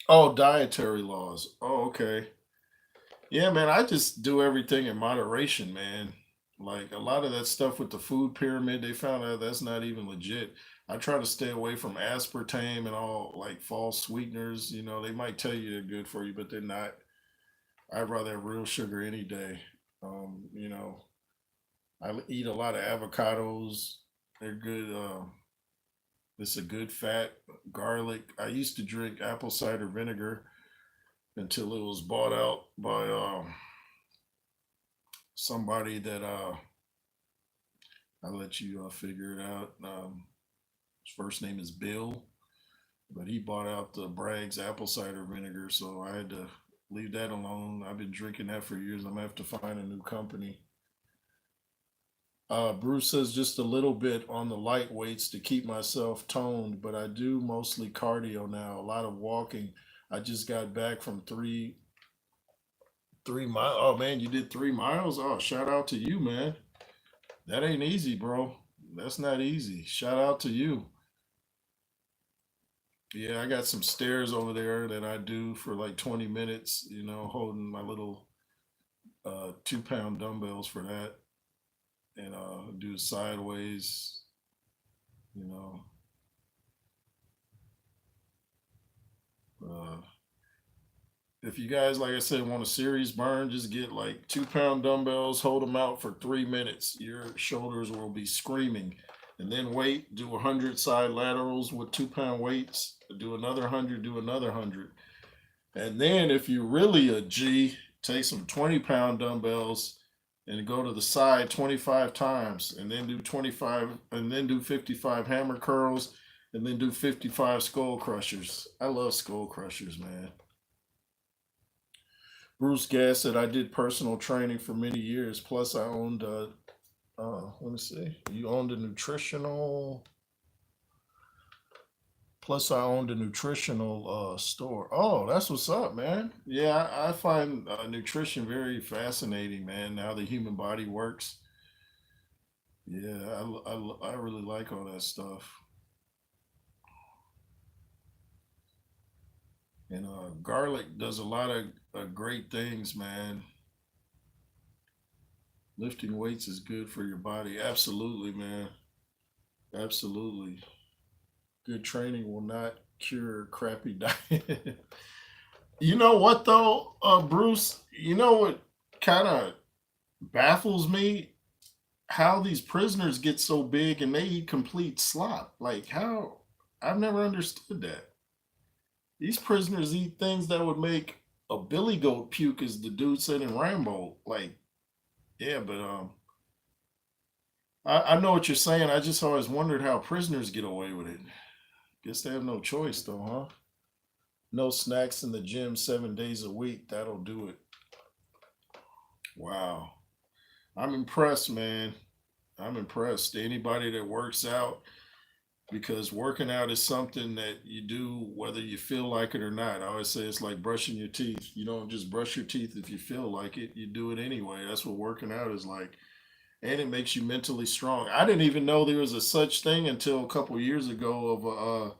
Oh, dietary laws. Oh, okay. Yeah, man. I just do everything in moderation, man. Like a lot of that stuff with the food pyramid, they found out that's not even legit. I try to stay away from aspartame and all like false sweeteners. They might tell you they're good for you, but they're not. I'd rather have real sugar any day. Um, you know, I eat a lot of avocados. They're good. It's a good fat. Garlic. I used to drink apple cider vinegar until it was bought out by somebody that I'll let you figure it out. His first name is Bill, but he bought out the Bragg's apple cider vinegar, so I had to leave that alone. I've been drinking that for years. I'm gonna have to find a new company. Bruce says just a little bit on the light weights to keep myself toned, but I do mostly cardio now. A lot of walking. I just got back from 3 miles. Oh man, you did 3 miles. Oh, shout out to you, man. That ain't easy, bro. That's not easy. Shout out to you. Yeah, I got some stairs over there that I do for like 20 minutes. Holding my little 2 pound dumbbells for that, and do sideways. You know, uh, if you guys, like I said, want a serious burn, just get like 2 pound dumbbells, hold them out for 3 minutes. Your shoulders will be screaming. And then wait, do 100 side laterals with 2 pound weights, do another 100, do another 100. And then if you're really a G, take some 20 pound dumbbells and go to the side 25 times, and then do 25, and then do 55 hammer curls, and then do 55 skull crushers. I love skull crushers, man. Bruce Gass said I did personal training for many years. Plus, I owned let me see. You owned a nutritional. Plus, I owned a nutritional store. Oh, that's what's up, man. Yeah, I find nutrition very fascinating, man. How the human body works. Yeah, I really like all that stuff. And garlic does a lot of great things, man. Lifting weights is good for your body. Absolutely, man. Absolutely. Good training will not cure crappy diet. You know what though, Bruce? You know what kind of baffles me? how these prisoners get so big and they eat complete slop. Like how I've never understood that. These prisoners eat things that would make a billy goat puke, as the dude said in Rambo. Like, yeah, but I know what you're saying. I just always wondered how prisoners get away with it. Guess they have no choice though, huh? No snacks in the gym 7 days a week. That'll do it. Wow. I'm impressed, man. I'm impressed. Anybody that works out, because working out is something that you do whether you feel like it or not. I always say it's like brushing your teeth. You don't just brush your teeth if you feel like it, you do it anyway. That's what working out is like. And it makes you mentally strong. I didn't even know there was a such thing until a couple years ago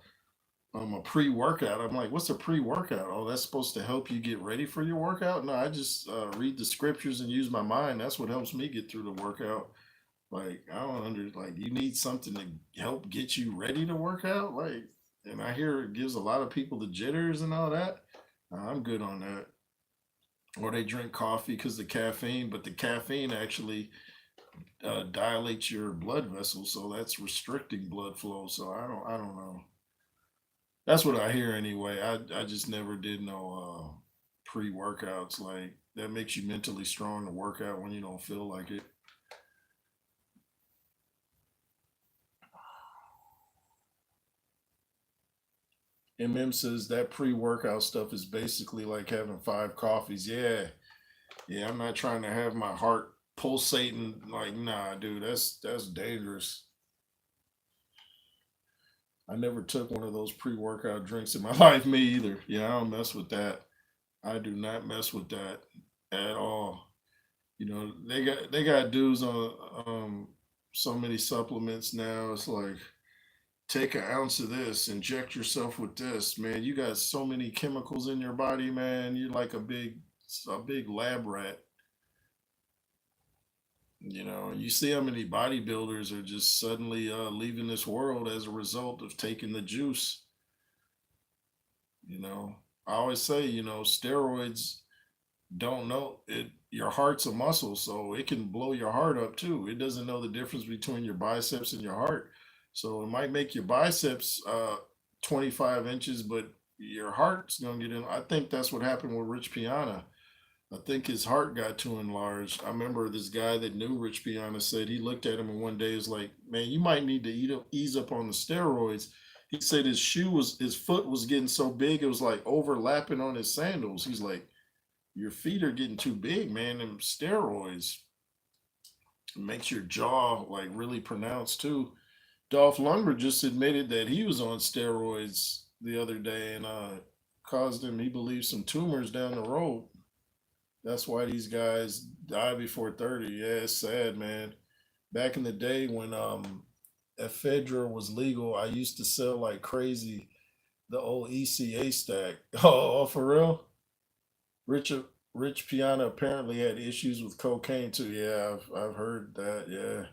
of a pre-workout. I'm like, what's a pre-workout? Oh, that's supposed to help you get ready for your workout? No, I just read the scriptures and use my mind. That's what helps me get through the workout. Like I don't like you need something to help get you ready to work out. Like, and I hear it gives a lot of people the jitters and all that. I'm good on that. Or they drink coffee because the caffeine, but the caffeine actually dilates your blood vessels, so that's restricting blood flow. So I don't know. That's what I hear anyway. I just never did no pre workouts. Like that makes you mentally strong to work out when you don't feel like it. MM says that pre-workout stuff is basically like having 5 coffees. Yeah, yeah. I'm not trying to have my heart pulsating. Like, nah, dude, that's dangerous. I never took one of those pre-workout drinks in my life. Me either. Yeah, I don't mess with that. I do not mess with that at all. You know, they got dudes on so many supplements now. It's like take an ounce of this, inject yourself with this, man. You got so many chemicals in your body, man. You're like a big lab rat. You know, you see how many bodybuilders are just suddenly leaving this world as a result of taking the juice. You know, I always say, steroids don't know it. Your heart's a muscle, so it can blow your heart up too. It doesn't know the difference between your biceps and your heart. So it might make your biceps 25 inches, but your heart's gonna get in. I think that's what happened with Rich Piana. I think his heart got too enlarged. I remember this guy that knew Rich Piana said he looked at him and one day was like, "Man, you might need to ease up on the steroids." He said his foot was getting so big it was like overlapping on his sandals. He's like, "Your feet are getting too big, man. Them steroids makes your jaw like really pronounced too." Dolph Lundgren just admitted that he was on steroids the other day and caused him, he believes, some tumors down the road. That's why these guys die before 30. Yeah, it's sad, man. Back in the day when ephedra was legal, I used to sell like crazy the old ECA stack. Oh, for real? Rich Rich Piana apparently had issues with cocaine too. Yeah, I've heard that. Yeah.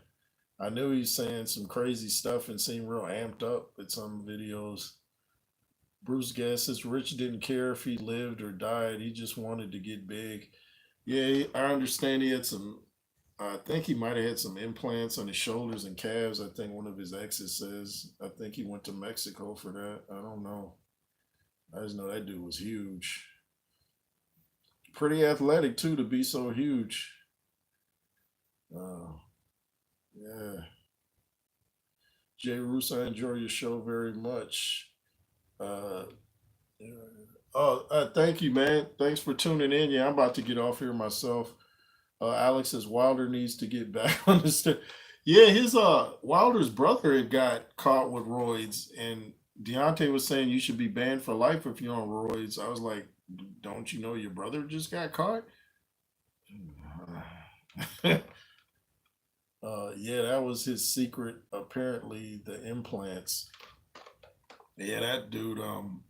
I knew he was saying some crazy stuff and seemed real amped up at some videos. Bruce guesses Rich didn't care if he lived or died. He just wanted to get big. Yeah, I understand he had some. I think he might have had some implants on his shoulders and calves. I think one of his exes says. I think he went to Mexico for that. I don't know. I just know that dude was huge. Pretty athletic too to be so huge. Uh, yeah. Jay Roos, I enjoy your show very much. Uh, yeah. Oh, thank you, man. Thanks for tuning in. Yeah, I'm about to get off here myself. Alex says Wilder needs to get back on the stage. Yeah, his Wilder's brother had got caught with roids, and Deontay was saying you should be banned for life if you're on roids. I was like, don't you know your brother just got caught? Yeah, that was his secret. Apparently, the implants. Yeah, that dude.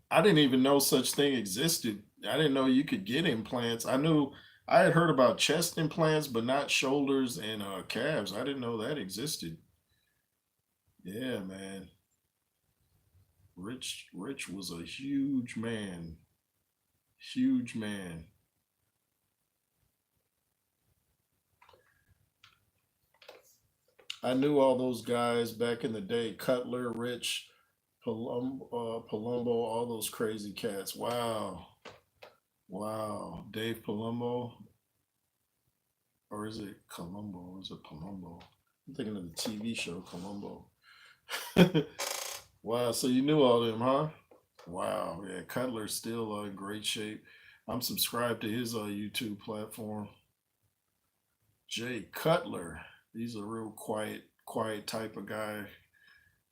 I didn't even know such thing existed. I didn't know you could get implants. I knew I had heard about chest implants, but not shoulders and calves. I didn't know that existed. Yeah, man. Rich was a huge man. Huge man. I knew all those guys back in the day. Cutler, Rich, Palumbo, all those crazy cats. Wow. Wow. Dave Palumbo. Or is it Columbo? Is it Palumbo? I'm thinking of the TV show Columbo. Wow. So you knew all them, huh? Wow. Yeah. Cutler's still in great shape. I'm subscribed to his YouTube platform. Jay Cutler. He's a real quiet type of guy.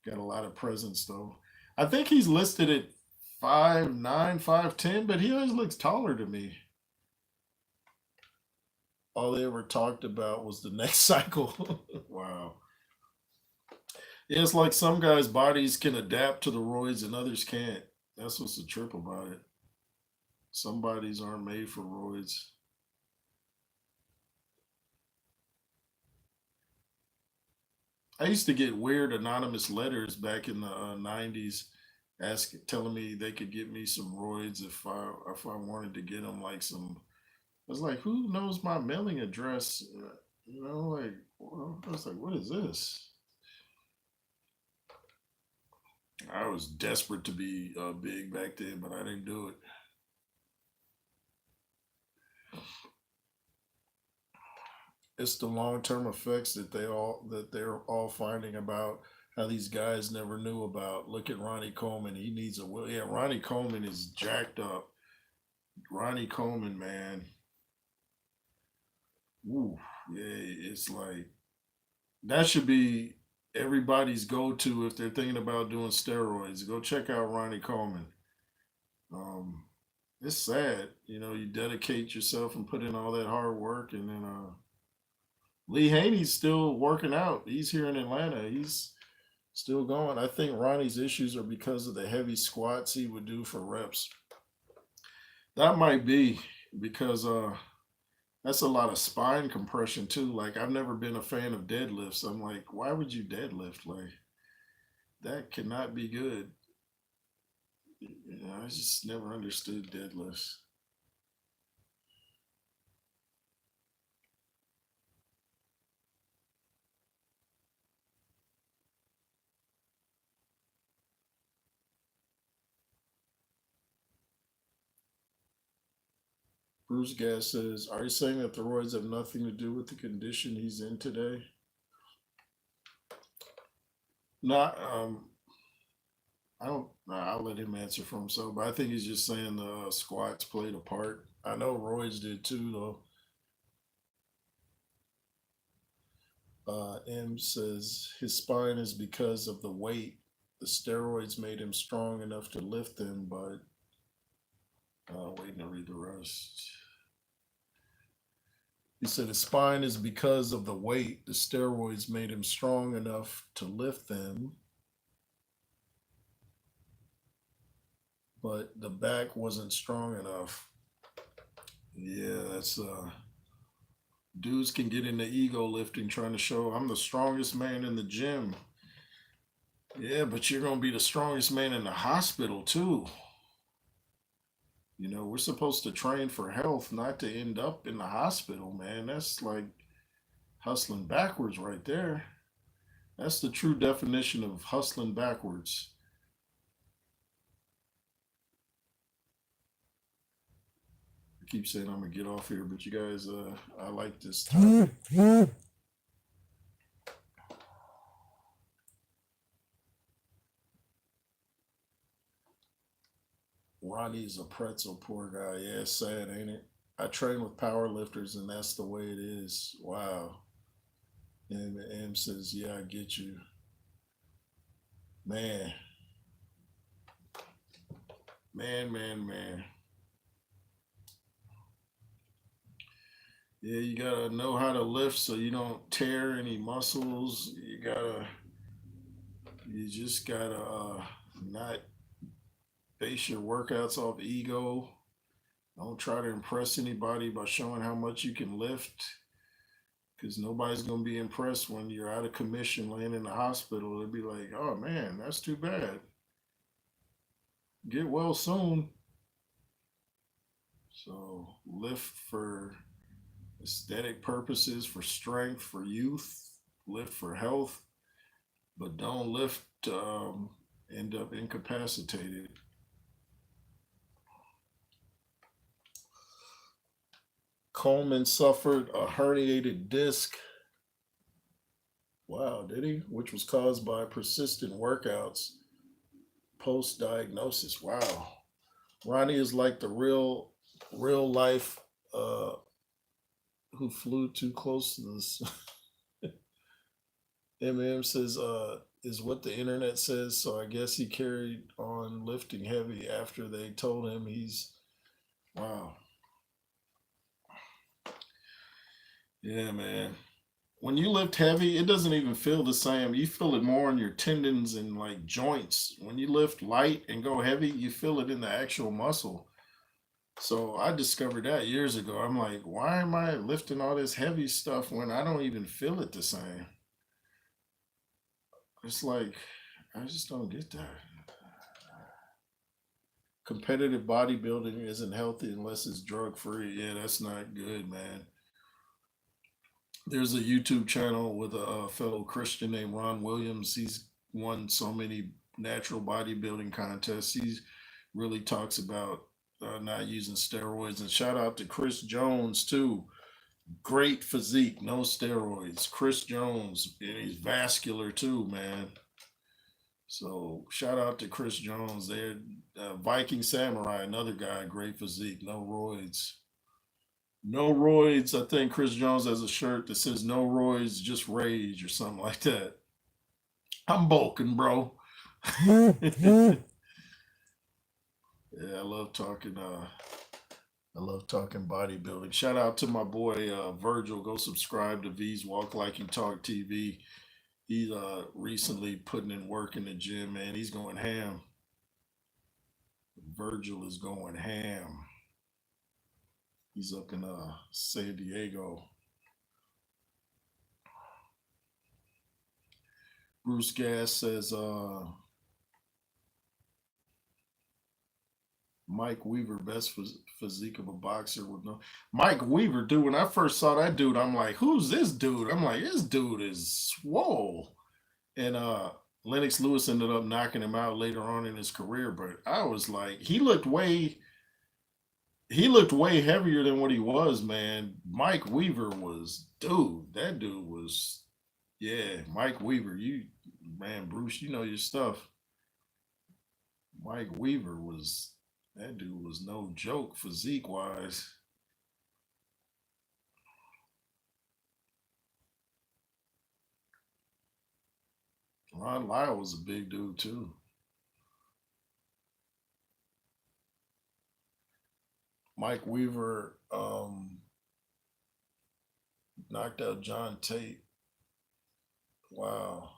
Got a lot of presence though. I think he's listed at 5'9", 5'10", but he always looks taller to me. All they ever talked about was the next cycle. Wow. Yeah, it's like some guys' bodies can adapt to the roids and others can't. That's what's the trip about it. Some bodies aren't made for roids. I used to get weird anonymous letters back in the 90s telling me they could get me some roids if I wanted to get them like some. I was like, who knows my mailing address? Like, well, I was like, what is this? I was desperate to be big back then, but I didn't do it. It's the long term effects that they're all finding about how these guys never knew about. Look at Ronnie Coleman. He needs a will. Yeah, Ronnie Coleman is jacked up. Ronnie Coleman, man. Ooh, yeah, it's like that should be everybody's go to if they're thinking about doing steroids. Go check out Ronnie Coleman. Um, it's sad, you dedicate yourself and put in all that hard work, and then Lee Haney's still working out. He's here in Atlanta. He's still going. I think Ronnie's issues are because of the heavy squats he would do for reps. That might be because that's a lot of spine compression too. Like I've never been a fan of deadlifts. I'm like, why would you deadlift? Like that cannot be good. I just never understood deadlifts. Bruce Gas says, "Are you saying that the roids have nothing to do with the condition he's in today?" Not. I don't. Nah, I'll let him answer for himself. But I think he's just saying the squats played a part. I know roids did too, though. M says his spine is because of the weight. The steroids made him strong enough to lift them, but waiting to read the rest. He said his spine is because of the weight. The steroids made him strong enough to lift them, but the back wasn't strong enough. Yeah, that's dudes can get into ego lifting trying to show I'm the strongest man in the gym. Yeah, but you're gonna be the strongest man in the hospital too. We're supposed to train for health, not to end up in the hospital, man. That's like hustling backwards right there. That's the true definition of hustling backwards. I keep saying I'm gonna get off here, but you guys, I like this topic. Ronnie's a pretzel, poor guy. Yeah, it's sad, ain't it? I train with power lifters, and that's the way it is. Wow. And M says, "Yeah, I get you, man, man, man, man." Yeah, you gotta know how to lift so you don't tear any muscles. You just gotta not base your workouts off ego. Don't try to impress anybody by showing how much you can lift, because nobody's gonna be impressed when you're out of commission, laying in the hospital. They'll be like, "Oh man, that's too bad. Get well soon." So lift for aesthetic purposes, for strength, for youth. lift for health, but don't lift to end up incapacitated. Coleman suffered a herniated disc. Wow, did he? Which was caused by persistent workouts post diagnosis. Wow. Ronnie is like the real life who flew too close to this. MM says is what the internet says, so I guess he carried on lifting heavy after they told him he's wow. Yeah, man. When you lift heavy, it doesn't even feel the same. You feel it more in your tendons and like joints. When you lift light and go heavy, you feel it in the actual muscle. So I discovered that years ago. I'm like, why am I lifting all this heavy stuff when I don't even feel it the same? It's like, I just don't get that. Competitive bodybuilding isn't healthy unless it's drug free. Yeah, that's not good, man. There's a YouTube channel with a fellow Christian named Ron Williams. He's won so many natural bodybuilding contests. He really talks about not using steroids. And shout out to Chris Jones too. Great physique, no steroids. Chris Jones, and he's vascular too, man. So shout out to Chris Jones there. Viking Samurai, another guy, great physique, no roids. No roids. I think Chris Jones has a shirt that says no roids, just rage or something like that. I'm bulking, bro. Yeah, I love talking bodybuilding. Shout out to my boy Virgil. Go subscribe to V's Walk Like You Talk TV. He's recently putting in work in the gym, man. He's going ham. Virgil is going ham. He's up in San Diego. Bruce Gass says Mike Weaver, best physique of a boxer with no Mike Weaver, dude. When I first saw that dude, I'm like, who's this dude? I'm like, this dude is swole. And Lennox Lewis ended up knocking him out later on in his career, but I was like, he looked way heavier than what he was, man. Mike Weaver was, dude, that dude was, yeah, Mike Weaver, you, man, Bruce, you know your stuff. Mike Weaver was, that dude was no joke physique wise. Ron Lyle was a big dude too. Mike Weaver knocked out John Tate. Wow.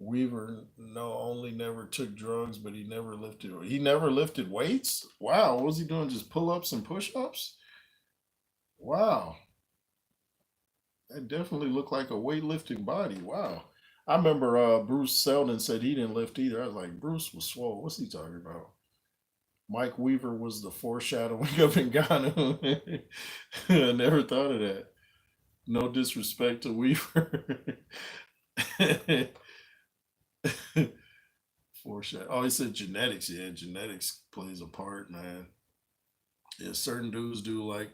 Weaver only never took drugs, but he never lifted. He never lifted weights. Wow, what was he doing? Just pull ups and push ups. Wow, that definitely looked like a weightlifting body. Wow, I remember Bruce Seldon said he didn't lift either. I was like, Bruce was swole. What's he talking about? Mike Weaver was the foreshadowing of Ngannou. I never thought of that. No disrespect to Weaver. Foreshadow. Oh, he said genetics. Yeah, genetics plays a part, man. Yeah, certain dudes do like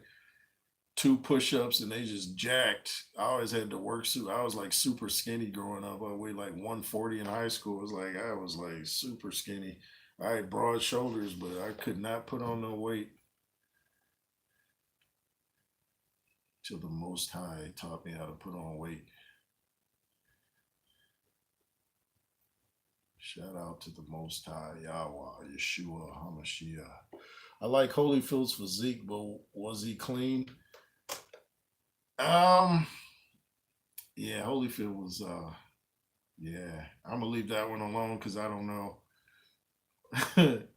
two push-ups and they just jacked. I always had to work I was like super skinny growing up. I weighed like 140 in high school. It was like I was like super skinny. I had broad shoulders, but I could not put on no weight till the Most High taught me how to put on weight. Shout out to the Most High, Yahweh, Yeshua, HaMashiach. I like Holyfield's physique, but was he clean? Um, yeah, Holyfield was yeah. I'm gonna leave that one alone because I don't know.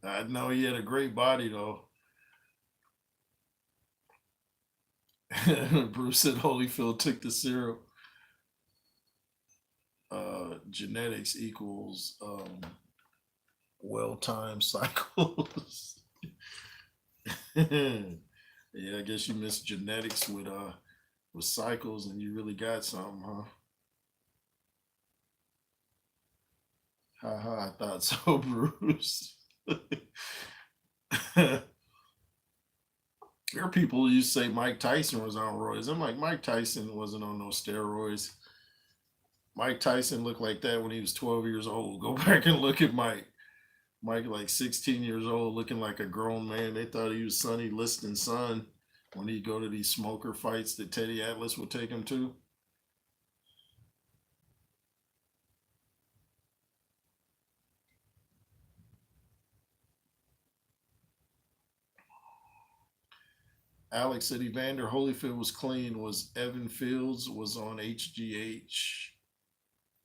I know he had a great body though. Bruce said Holyfield took the syrup. Genetics equals well-timed cycles. Yeah, I guess you missed genetics with cycles and you really got something, huh? Haha, I thought so, Bruce. There are people who used to say Mike Tyson was on roids. I'm like, Mike Tyson wasn't on no steroids. Mike Tyson looked like that when he was 12 years old. Go back and look at Mike. Mike, like 16 years old, looking like a grown man. They thought he was Sonny Liston's son when he'd go to these smoker fights that Teddy Atlas would take him to. Alex said Evander Holyfield was clean. Was Evan Fields was on HGH?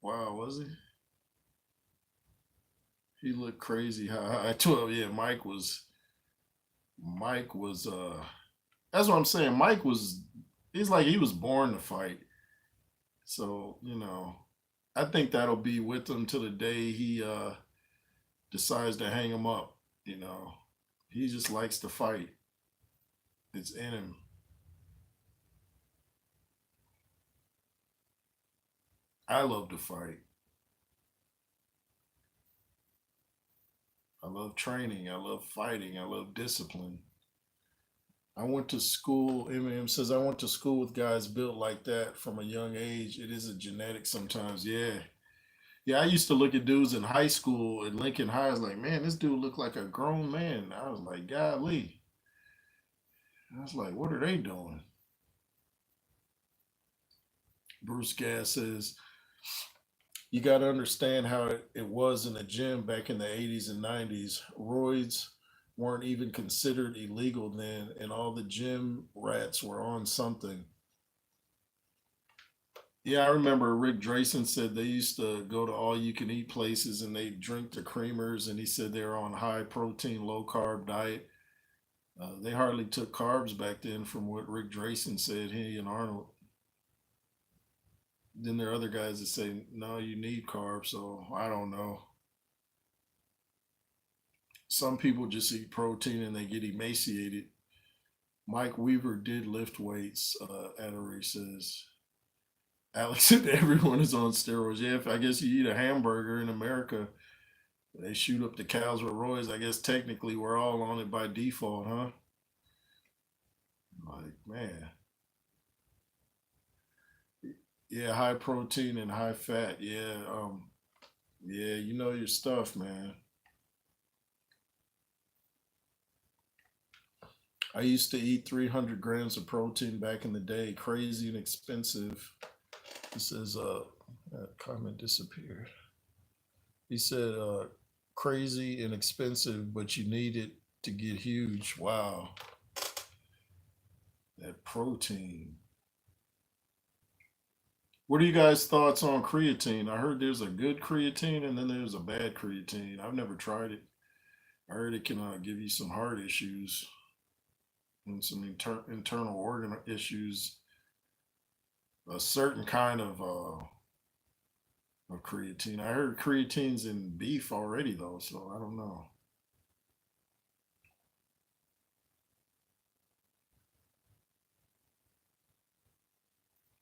Wow, was he? He looked crazy. High 12. Yeah, Mike was that's what I'm saying. Mike was he's like he was born to fight. So, I think that'll be with him till the day he decides to hang him up, you know. He just likes to fight. It's in him. I love to fight. I love training. I love fighting. I love discipline. I went to school. Eminem says I went to school with guys built like that from a young age. It is a genetic sometimes. Yeah. Yeah, I used to look at dudes in high school at Lincoln High. I was like, man, this dude looked like a grown man. I was like, golly. I was like, what are they doing? Bruce Gas says, you got to understand how it was in the gym back in the 80s and 90s. Roids weren't even considered illegal then, and all the gym rats were on something. Yeah, I remember Rick Drayson said they used to go to all you can eat places and they drink the creamers, and he said they were on high protein, low carb diet. They hardly took carbs back then, from what Rick Drayson said, he and Arnold. Then there are other guys that say, no, you need carbs. So I don't know. Some people just eat protein and they get emaciated. Mike Weaver did lift weights, Addery says. Alex said everyone is on steroids. Yeah, if I guess you eat a hamburger in America, they shoot up the cows with roids. I guess technically we're all on it by default, huh? Like, man. Yeah, high protein and high fat. Yeah, yeah, you know your stuff, man. I used to eat 300 grams of protein back in the day. Crazy and expensive. He says, that comment disappeared. He said, crazy and expensive, but you need it to get huge. Wow, that protein. What are you guys' thoughts on creatine? I heard there's a good creatine and then there's a bad creatine. I've never tried it. I heard it can give you some heart issues and some internal organ issues. A certain kind of creatine. I heard creatine's in beef already though, so I don't know.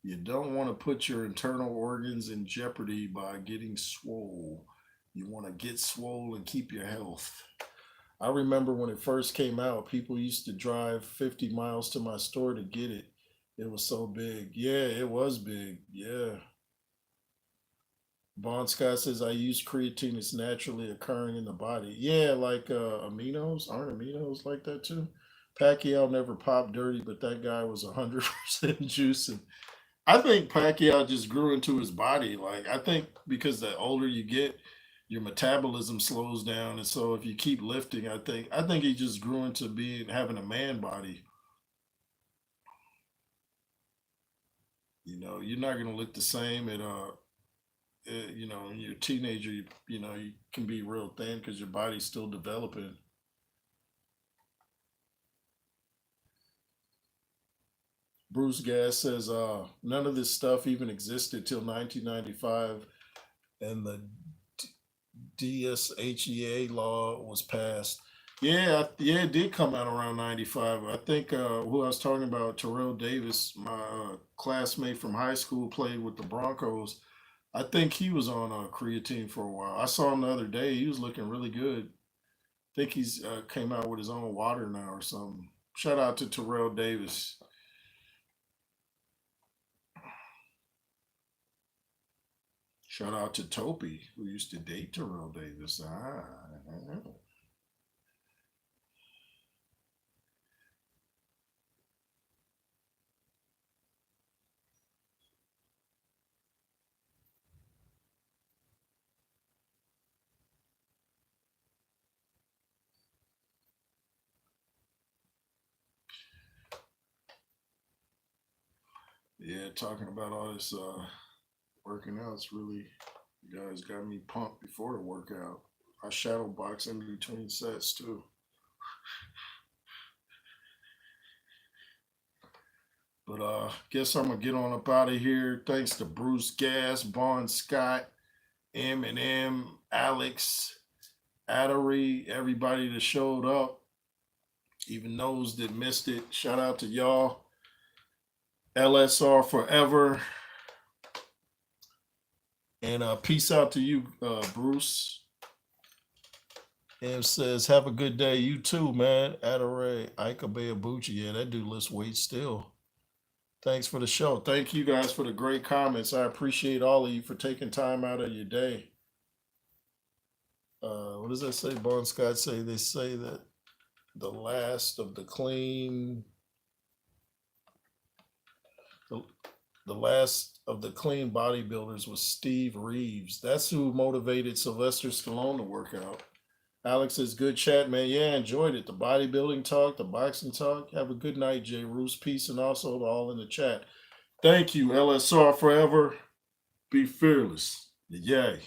You don't want to put your internal organs in jeopardy by getting swole. You want to get swole and keep your health. I remember when it first came out, people used to drive 50 miles to my store to get it. It was so big. Yeah, it was big. Yeah. Bon Scott says I use creatine. It's naturally occurring in the body. Yeah, like aminos. Aren't aminos like that too? Pacquiao never popped dirty, but that guy was 100% juicing. I think Pacquiao just grew into his body. Like, I think because the older you get, your metabolism slows down, and so if you keep lifting, I think he just grew into being having a man body. You're not gonna look the same at when you're a teenager. You can be real thin because your body's still developing. Bruce Gas says none of this stuff even existed till 1995, and the DSHEA law was passed. Yeah, yeah, it did come out around 95. I think who I was talking about, Terrell Davis, my classmate from high school, played with the Broncos. I think he was on creatine for a while. I saw him the other day. He was looking really good. I think he's came out with his own water now or something. Shout out to Terrell Davis. Shout out to Topi, who used to date Terrell Davis. Yeah, talking about all this working out, it's really, you guys got me pumped before the workout. I shadow box in between sets too. But guess I'm gonna get on up out of here. Thanks to Bruce Gas, Bon Scott, M, Alex, Addery, everybody that showed up, even those that missed it. Shout out to y'all. LSR forever. And peace out to you, Bruce. M says, have a good day. You too, man. Adore, Ika Beabucci. Yeah, that dude lifts weight still. Thanks for the show. Thank you guys for the great comments. I appreciate all of you for taking time out of your day. What does that say? Bon Scott say they say that the last of the clean, the last of the clean bodybuilders was Steve Reeves. That's who motivated Sylvester Stallone to work out. Alex says, good chat, man. Yeah, enjoyed it. The bodybuilding talk, the boxing talk. Have a good night, Jay Roos. Peace, and also to all in the chat. Thank you, LSR forever. Be fearless. Yay.